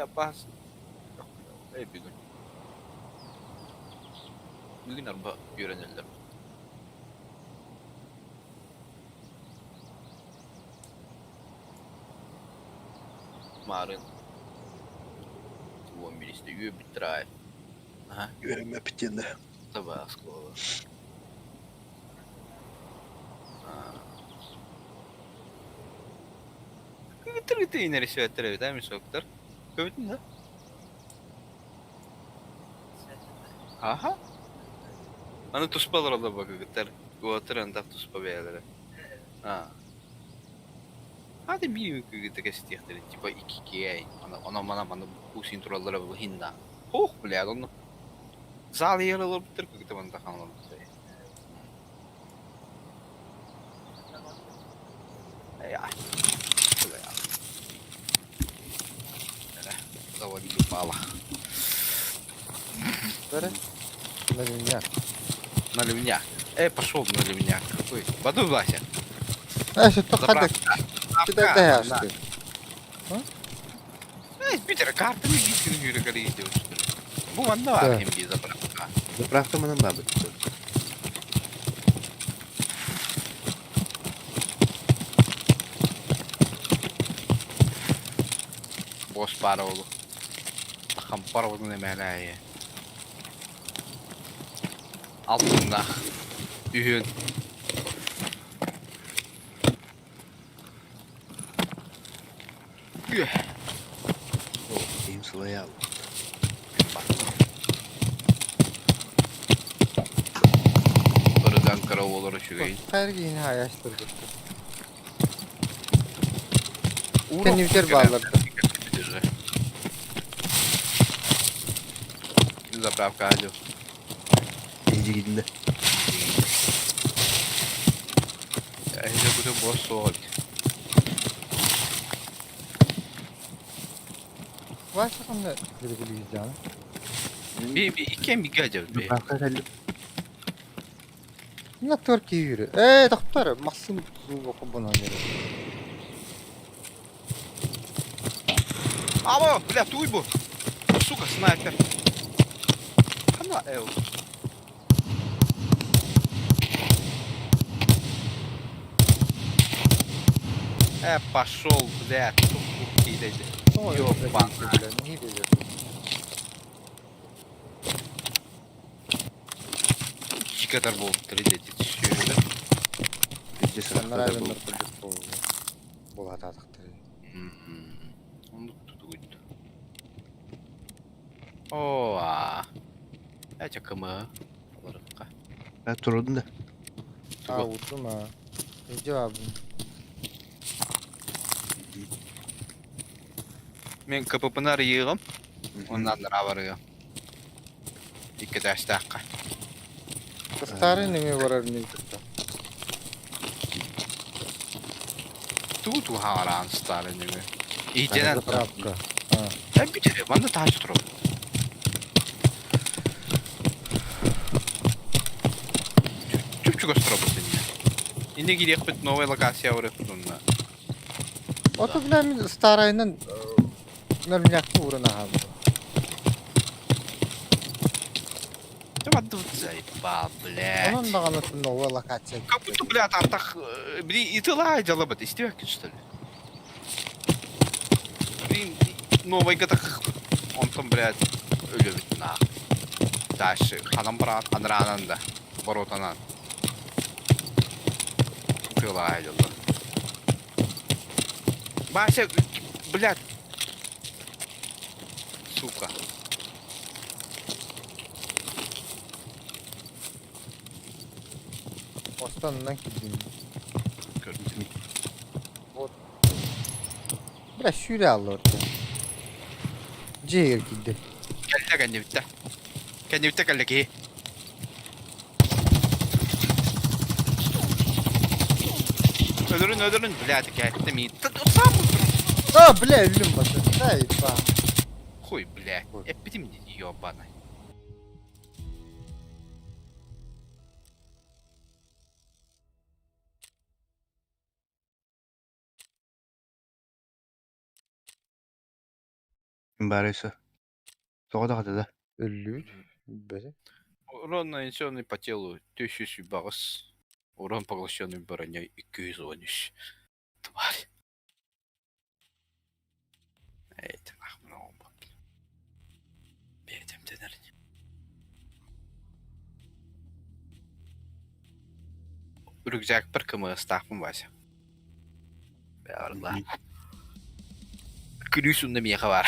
Опасно. Бегун. Bugün araba öğrenirler. Marın. 11 üye bitiray. Aha. Göreme bittiğinde. Tabasco. Ты не рисует тревы, да, мисоктор? Как да? Ага. Она туспал рода бака, гитар. Уотрен так туспа бейлere. Hadi bir tekstihleri tipa 2 ana bu sintrolara bu hinda. Oh блядь, он зал ел битер как-то вон так он. Ya. Заводи пала. На ливняк. Пошел на ливняк. Какой? Баду Вася. Что хадак? Кидай даяшки. Bir tane kartını gitsin yürü karı gidiyor. Bu bende var Evet. hem bir zaprafka. Заправка мынан бабы. Boş para oğlu. Takım para oldu ne meleği. Altında. Ühün. Üh. О, им слоял. Irıdan kara olur şu gayın. Her gün hayaştırdık. Kendi biter bağlardı. Şimdi zaprafka hadi. Иди гидinde. Ya hele bu da boş soğuk. Varsa kanka bir canım. Bir iken bir gece be. Заправка geldi. Ne Türkiye yürü. Doktor, Maksim oku buna göre. Abo, bля, туй bu. Сука, снайпер. Хана эл. Пошел, блядь, тут кидайте. Ёбан. Ne biliyorsun? İki kadar bu 3D yetişiyor. Bizde Sanlar sırafta da aynen bu. nırpıcık bu hatadıktır. Onu tutuydu. Oha. Ya çakımı. Alırık. Ben turudum da. Ha vurdum ha. Ne cevabım? Men kapıpınar yığım. Ondan da varıyor. İki daş dakika. Starı ne varar ne tuttu? Tu haran starı ne mi? İyicenen. Zapravka. Ben bir kere bana taş tuturum. Чупчук остробусын. Инде кирек бит новая локация вырып турунна. Oto bilen starayının nörmünyaklı uğruna abi. Чава тут заебал, блядь. Onun da kanıtı nova lokasya. Как будто, блядь, артах... Блин, и ты лай жалобат, истеваки, что ли? Блин, новый гадах... Он там, блядь, ölüyor na. Taşı, adam bırak, anıranan da. Borotanan. Kıyıla ayrıldı. Başa, блядь. Сука. Ostanından gideyim. Gördüm. Biraz şöyle al orada. Ciğer gitti. Geldi kendi bitti. Kendi bitti geldi ki. Öldürün, блядь, geldi mi? Sağ mı? Bile ölüm basın. Hayır bak. Хуй, блядь. Эпидем ёбаный. Kim barıysa. Soğa da hadi da. Ölür. Böyle. Урон, нанесенный по телу 1000 бакс. Урон, поглощенный броней 213. Тварь. Эти нахуй оба. Бедем денер. Rükzak bir kımı ıstahım var. Allah. Gülüsün de miye var.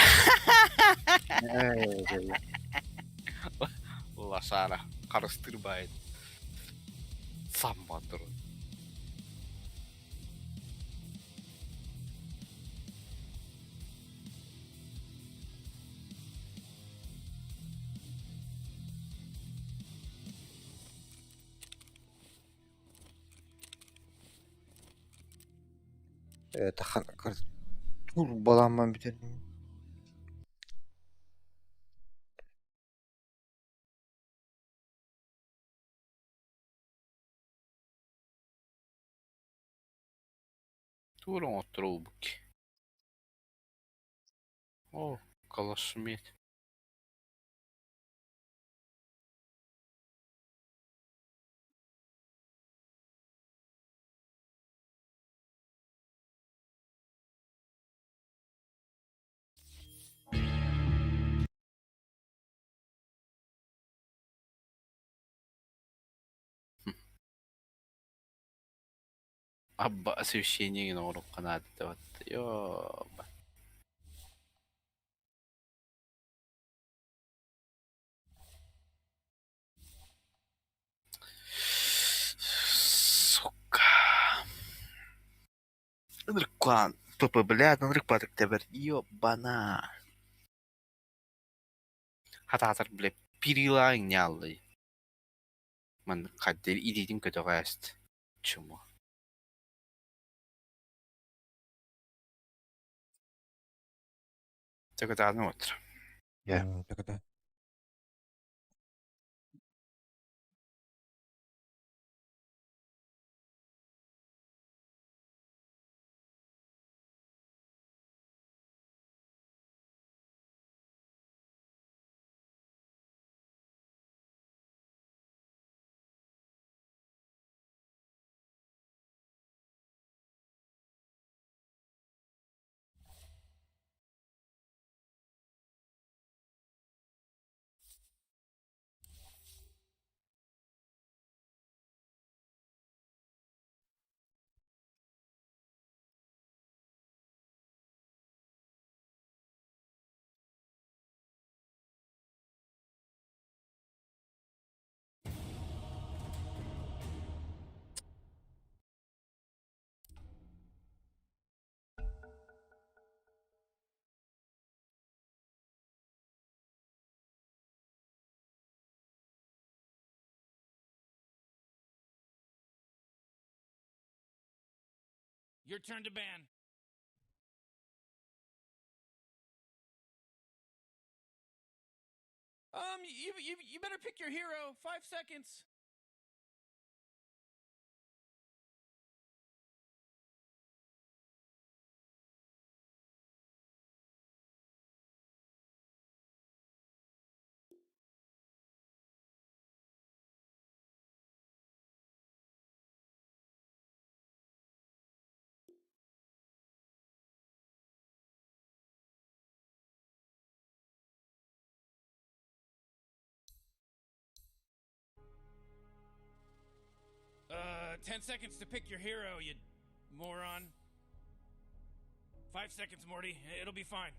Allah sana karıştırmayın. Sanma durun. Evet, dur balanman bitelim. Durun otur bu ki. Oh. Калашым ет. Абба освещение урок канады вот. Ёба. Сука. Ныркан. ПП, блядь, ныркпа так тебер. Ёбана. Хататар, блядь, пирила няллы. Мен каддер идидим көтөгәст. Чумо. Тогда ну вот. Я. Your turn to ban. You better pick your hero. 5 seconds. Uh, 10 seconds to pick your hero, you moron. 5 seconds, Morty. It'll be fine.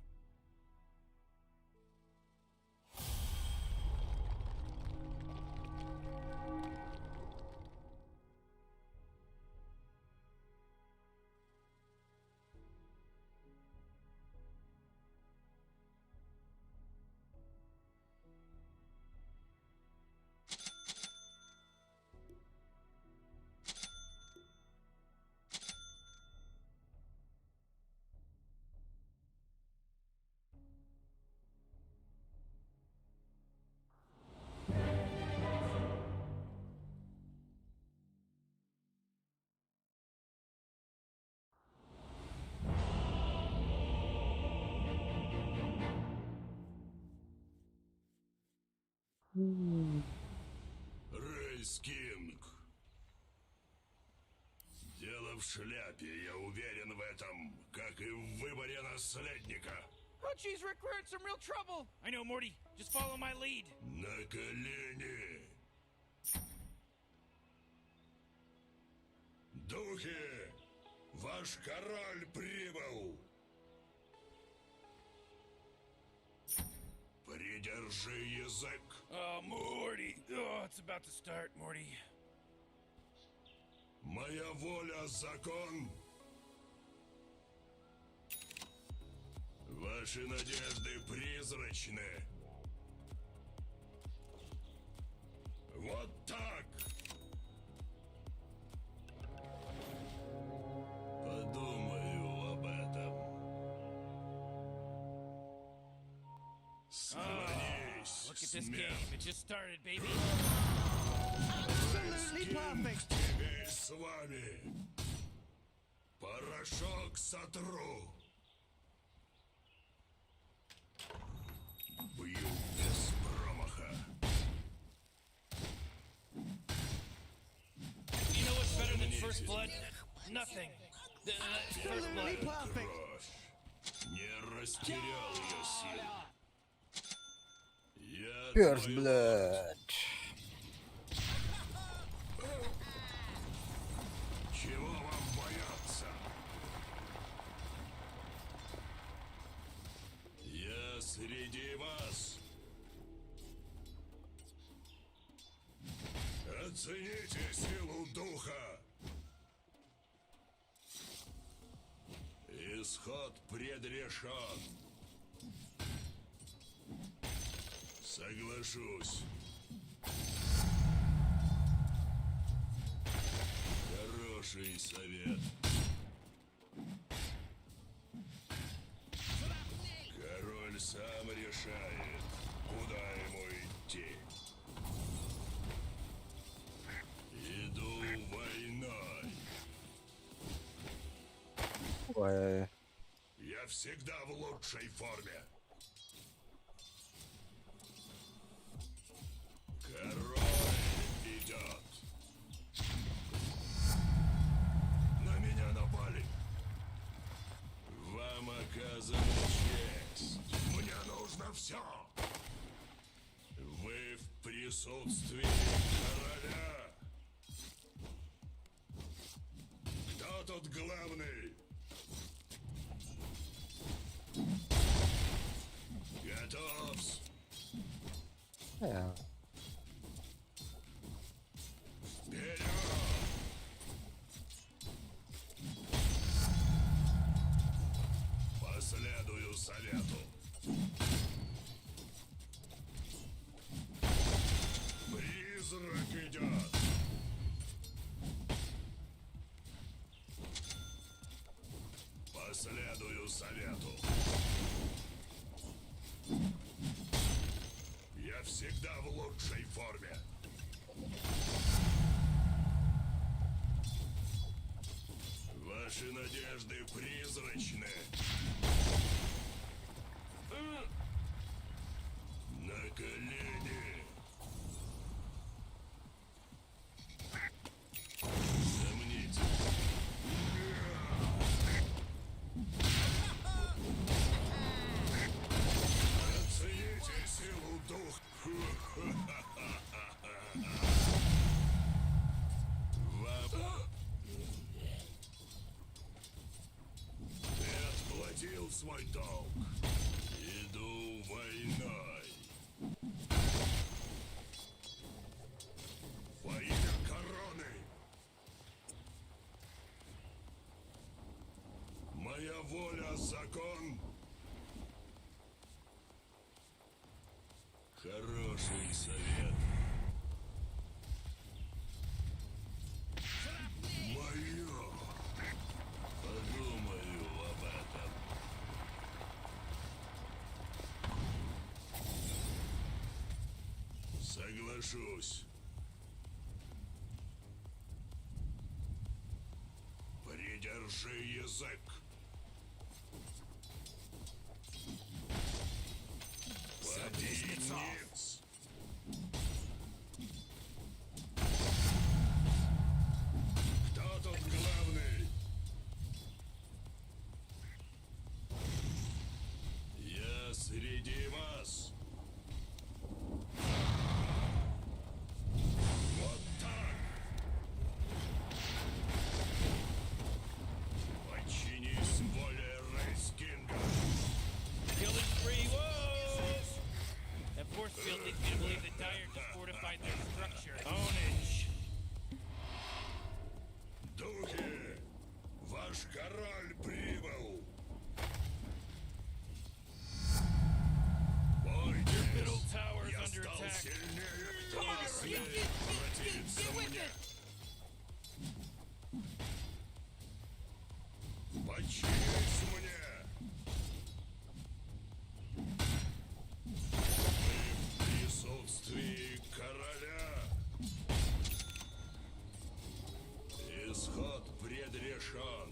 Рейс Кинг. Дело в шляпе, я уверен в этом, как и в выборе наследника. Oh, geez, Rick, we're in some real trouble. I know, Morty. Just follow my lead. На колени. Духи, ваш король прибыл. Придержи язык. Oh, Morty. Oh, it's about to start, Morty. Моя воля — закон. Ваши надежды призрачны. Вот так. Подумаю об этом. Склонись, Look at this смерть. game. It just started, baby. Теперь с вами. Порошок сотру. blood? Nothing. First blood. Не растерял я силу. Я First твой blood. Чего вам бояться? Я среди вас. Оцените силу духа. Исход предрешен. Соглашусь. Хороший совет. Король сам решает, куда ему идти. Иду войной. Ой. Я всегда в лучшей форме. Король идет. На меня напали. Вам оказана честь. Мне нужно все. Вы в присутствии короля. Кто тут главный? Готов. Вперед! Последую совету. Призрак идет. Последую совету. Я всегда в лучшей форме. Ваши надежды призрачны. На колени. Сомните. Оцените силу духа. Вам... Ты отплатил свой долг. Иду войной. Во имя короны. Моя воля — закон. Хороший совет. Мое. Подумаю об этом. Соглашусь. Придержи язык. Поди ниц. Кто тут главный? Я среди вас. Вот так. Подчинись воле Рейскинга. Killing spree. Whoa! That force field leads me to believe that Dyer just fortified their structure. Ownage. Духи, ваш король прибыл. Middle Бойтесь, tower is я under стал attack. сильнее, кто не смеет противиться мне. Подчинись мне. Мы в присутствии короля. Исход предрешен.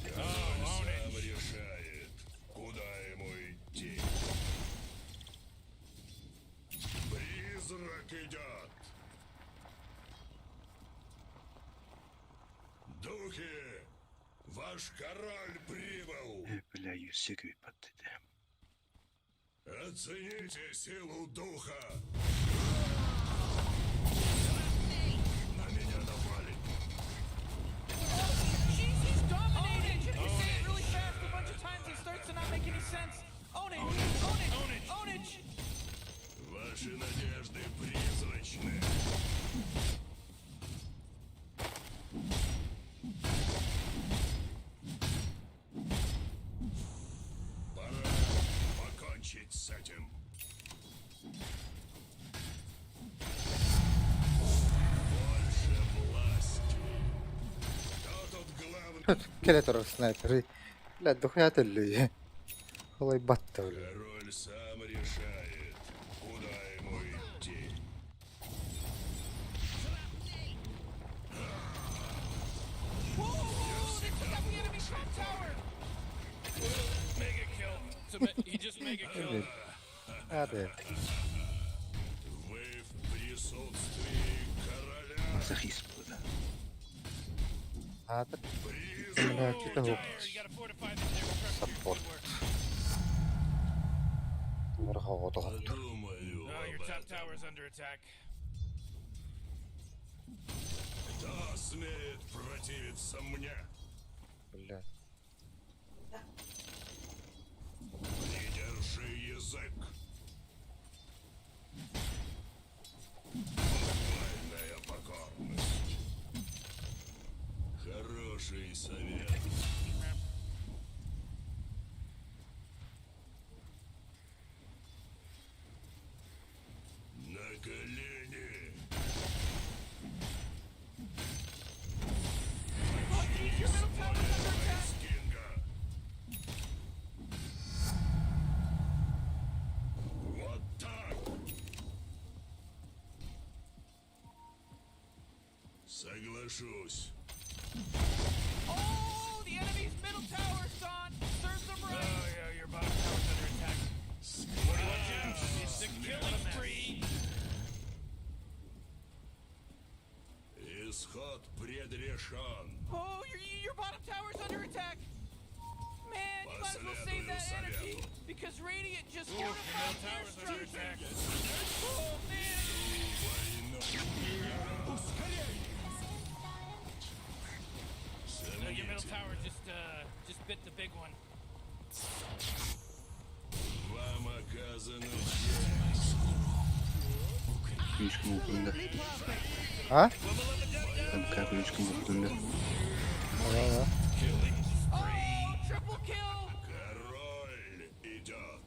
Король сам решает, куда ему идти. Ваш король прибыл! Бля, юсек выпадет. Оцените силу духа! На меня напали! Jeez, he's dominating! If you say it really fast a bunch of times, it starts to not make any sense. Own it! Own it! Own it! Own it! Ваши надежды призрачны! Пора покончить с этим. Больше власти. Кто тут главный? Skeletor снайпер. Блядь, дохуя ты люди. Холой батта, блядь. Король сам решает, куда ему идти. Whoa! They took out the enemy top tower! Mega kill. He just mega killed. Hadi. Вы в присутствии короля. Мазохист был, да. Hadi. Bunda kita hook. You gotta fortify them there with Support. work. Врага отогон. Думаю, Oh, your top tower's under attack. кто смеет противиться мне? Блядь. Придержи язык. Буквальная покорность. Хороший совет. На колени. Oh, jeez, your middle tower's under attack! Скинга. Вот так. Соглашусь. Oh, the enemy's middle tower's gone! Serves them Oh, right! yeah, your bottom tower's under attack. Watch out. It's the killing spree. Исход предрешен. Oh, your bottom tower's under attack! Man, you might as well save that energy, because Radiant just fortified their Tower's under structure! attack. Oh, man! No, your middle tower just bit the big one. Вам оказана Ключком укунда. Ha? Там ключком укунда. Valla. Oh, triple kill! король идет.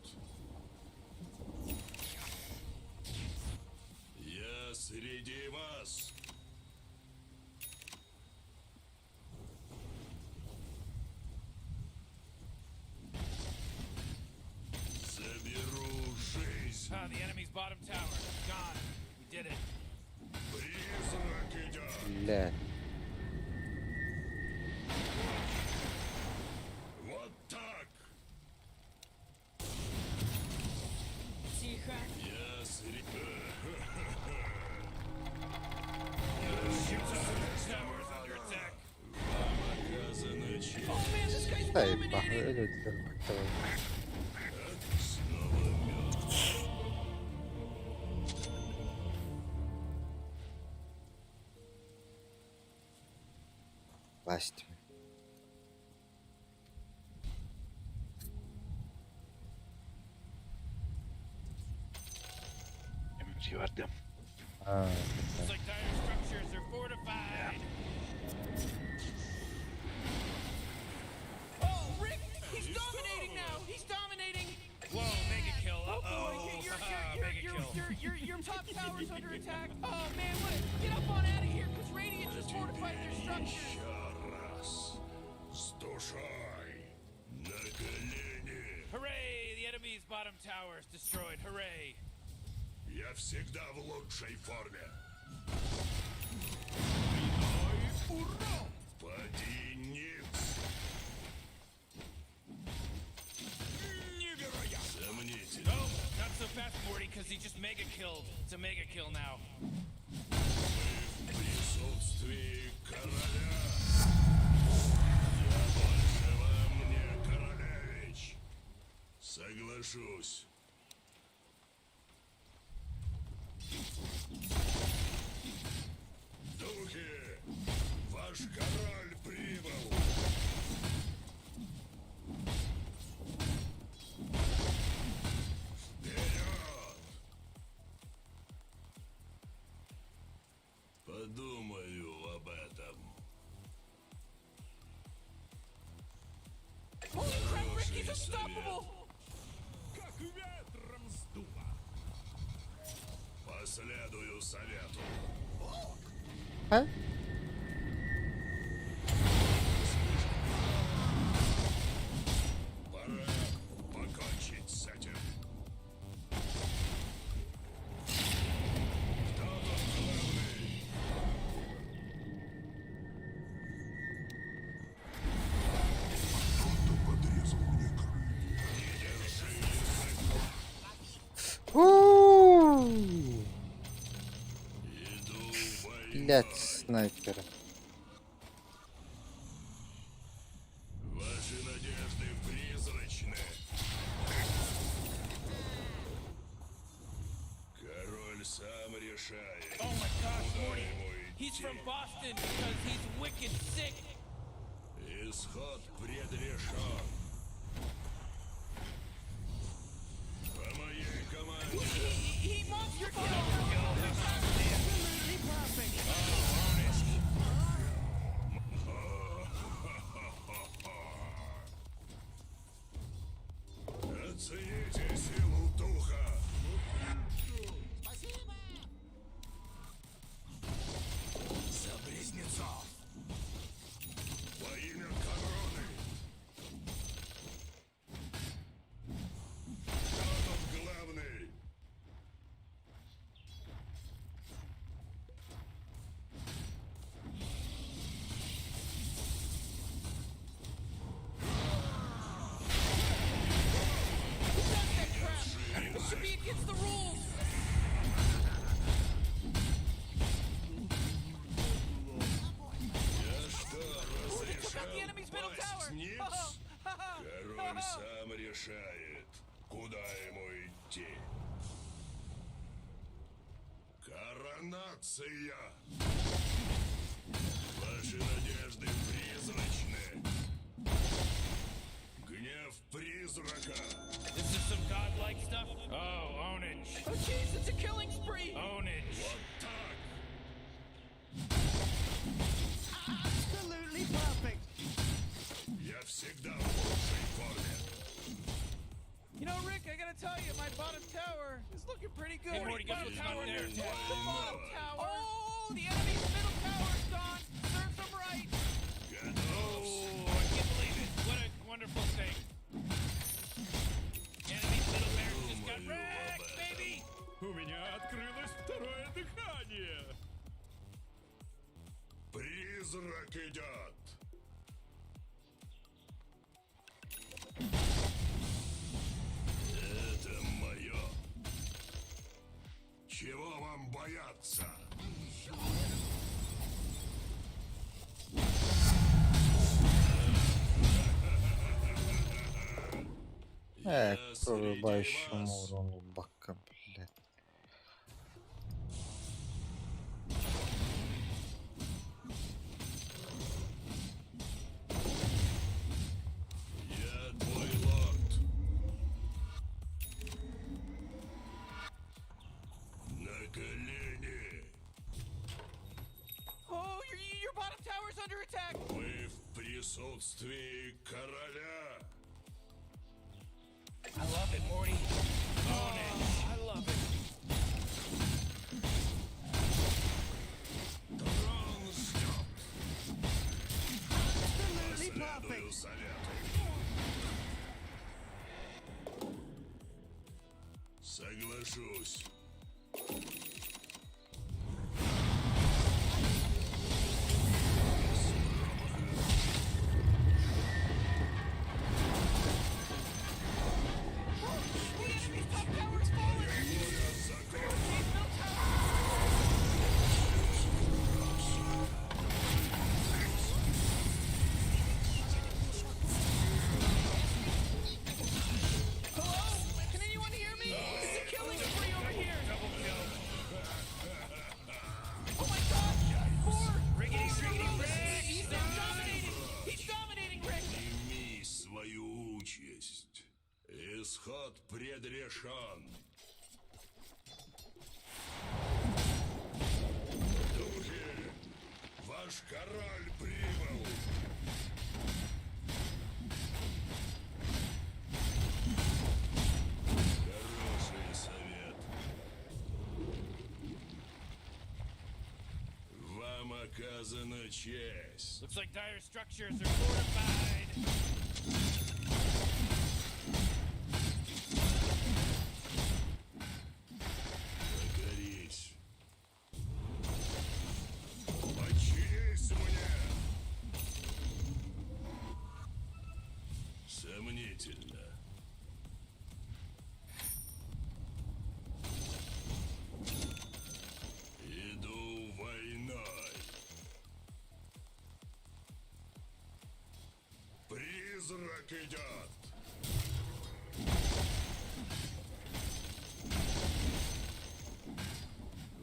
Я среди вас. Заберу жизнь. Ah, the enemy's bottom tower. Gone. We did it. Призрак идет. Блядь. Вот так. Тихо. Я среди... Tower's under attack. Оказана честь. Oh, man, this guy's Дай dominating! бах, люди там. Снова мертв. Власть. Emzi vardı. Ha. It's like dire structures. They're fortified. Oh, Rick! He's dominating now! He's dominating! Whoa, mega kill. Oh, Uh-oh. boy, Mega kill. your top tower's under attack! Oh, man, get up on out of here, because Radiant just fortified their structures! Еще раз. С душой. На колени. Hooray! The enemy's bottom tower is destroyed. Hooray! Я всегда в лучшей форме. Поди ниц. Сомнительно. Oh, not so fast, Morty, because he just mega killed. It's a mega kill now. В присутствии короля. Соглашусь. Духи, ваш король прибыл. Вперед! Подумаю об этом. Holy crap, Ricky's unstoppable! Как ветром сдуло. Последую совету. Ha? Пора покончить с этим. Кто тут главный? Кто-то подрезал мне крылья. Не держи язык. Ууу. Иду войной. Блять, снайпера. Ваши надежды призрачны. Король сам решает. Oh my gosh, куда Morty! ему He's идти. from Boston because he's wicked sick! Исход предрешен. По моей команде. He wants your kill! Оцените силу духа. За близнецов. Во имя короны. Кто тут главный? It should be against the rules! Я что, Took out the разрешал enemy's middle пасть tower! ниц? Ha ha! Король сам решает, куда ему идти. Коронация! Ваши надежды призрачны. Гнев призрака. This is some godlike stuff. Oh, ownage. Oh jeez, it's a killing spree! Ownage. Вот так. Absolutely perfect! Я всегда в лучшей форме. You know, Rick, I gotta tell you, my bottom tower is looking pretty good. Hey, Morty, guess what's Bottom up there? What's the bottom tower? Oh, the enemy's middle tower's gone! Serves them right! Готов. Oh, I can't believe it. What a wonderful thing. Enemy's middle barracks just got wrecked, baby. У меня открылось второе дыхание. Призрак идет. Это мое. Чего вам бояться? Прорубающему урону бака, блядь. Я твой лорд. На колени. Oh, your bottom tower's under attack! Мы в присутствии короля. I love it, Morty. Ownage. I love it. Трон ждет. Absolutely Последую perfect! совету. Соглашусь. The enemy's top tower is falling! Закон. Ricky's middle tower! Hello? Исход предрешен. Духи, ваш король прибыл. Хороший совет. Вам оказана честь. Looks like dire structures are fortified. Покорись. Подчинись мне. Сомнительно. Иду войной. Призрак идет.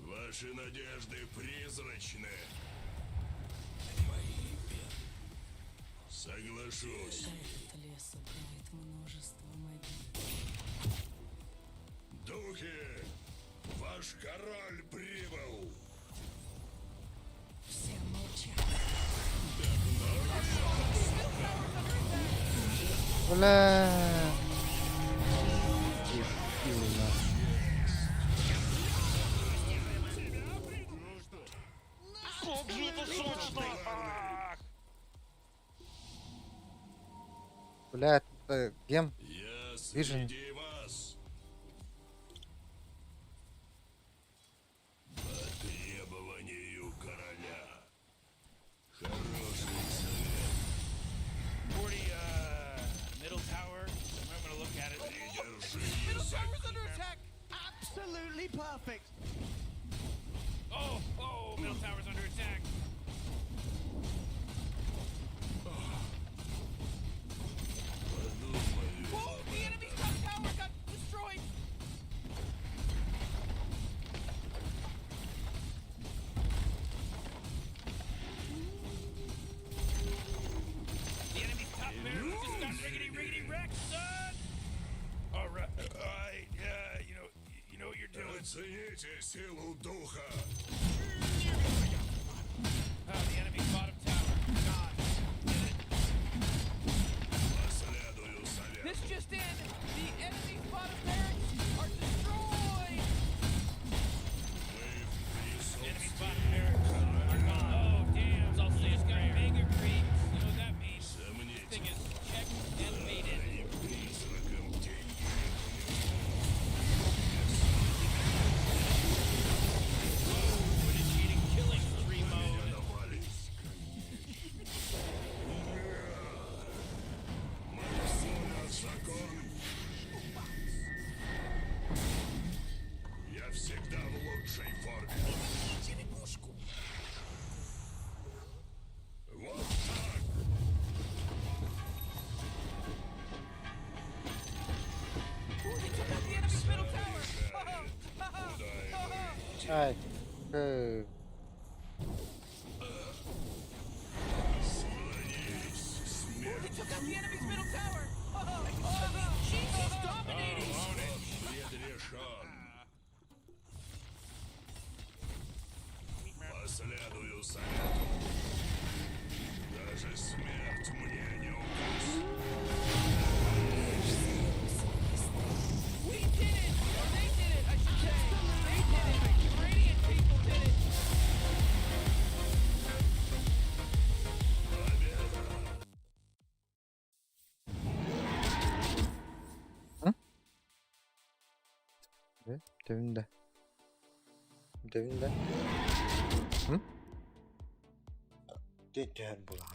Ваши надежды призрачны. Соглашусь. Этот лес убивает множество могил. Духи, ваш король прибыл. Все молчат. Бля. Дебильно. Бля, это гем. Я Вижен. среди вас. По требованию короля. Хороший совет. 40, middle tower. I'm gonna look at it. Придержи Middle язык. tower's under attack. Absolutely perfect. Oh, middle tower's under attack. Whoa, the enemy's top tower got destroyed. The enemy's top barracks just got riggedy wrecked, son. All right, yeah, you know what you're doing. Оцените силу духа. The enemy's bottom tower. God. Последую совету. This just in. The enemy's bottom barracks are destroyed. The enemy's bottom barracks are gone. Oh, damn. I'll say it's got mega creeps. You know what that means? This thing is checked and mated. Призраком деньги. Initiating killing spree mode. Навались. Марсиан закон. Я всегда в лучшей форме. Черепушку. Вот так. Ooh, he took out the enemy's middle tower. Ай. Э, Ooh, he took out the enemy's middle tower. She's dominating. Предрешен. Последую совету. Даже смерть мне не указ. We did it! Or they did it, I should say. They did it. Radiant people did it. 네? 재밌는데. 재밌는데? 응? 대한 뭐라.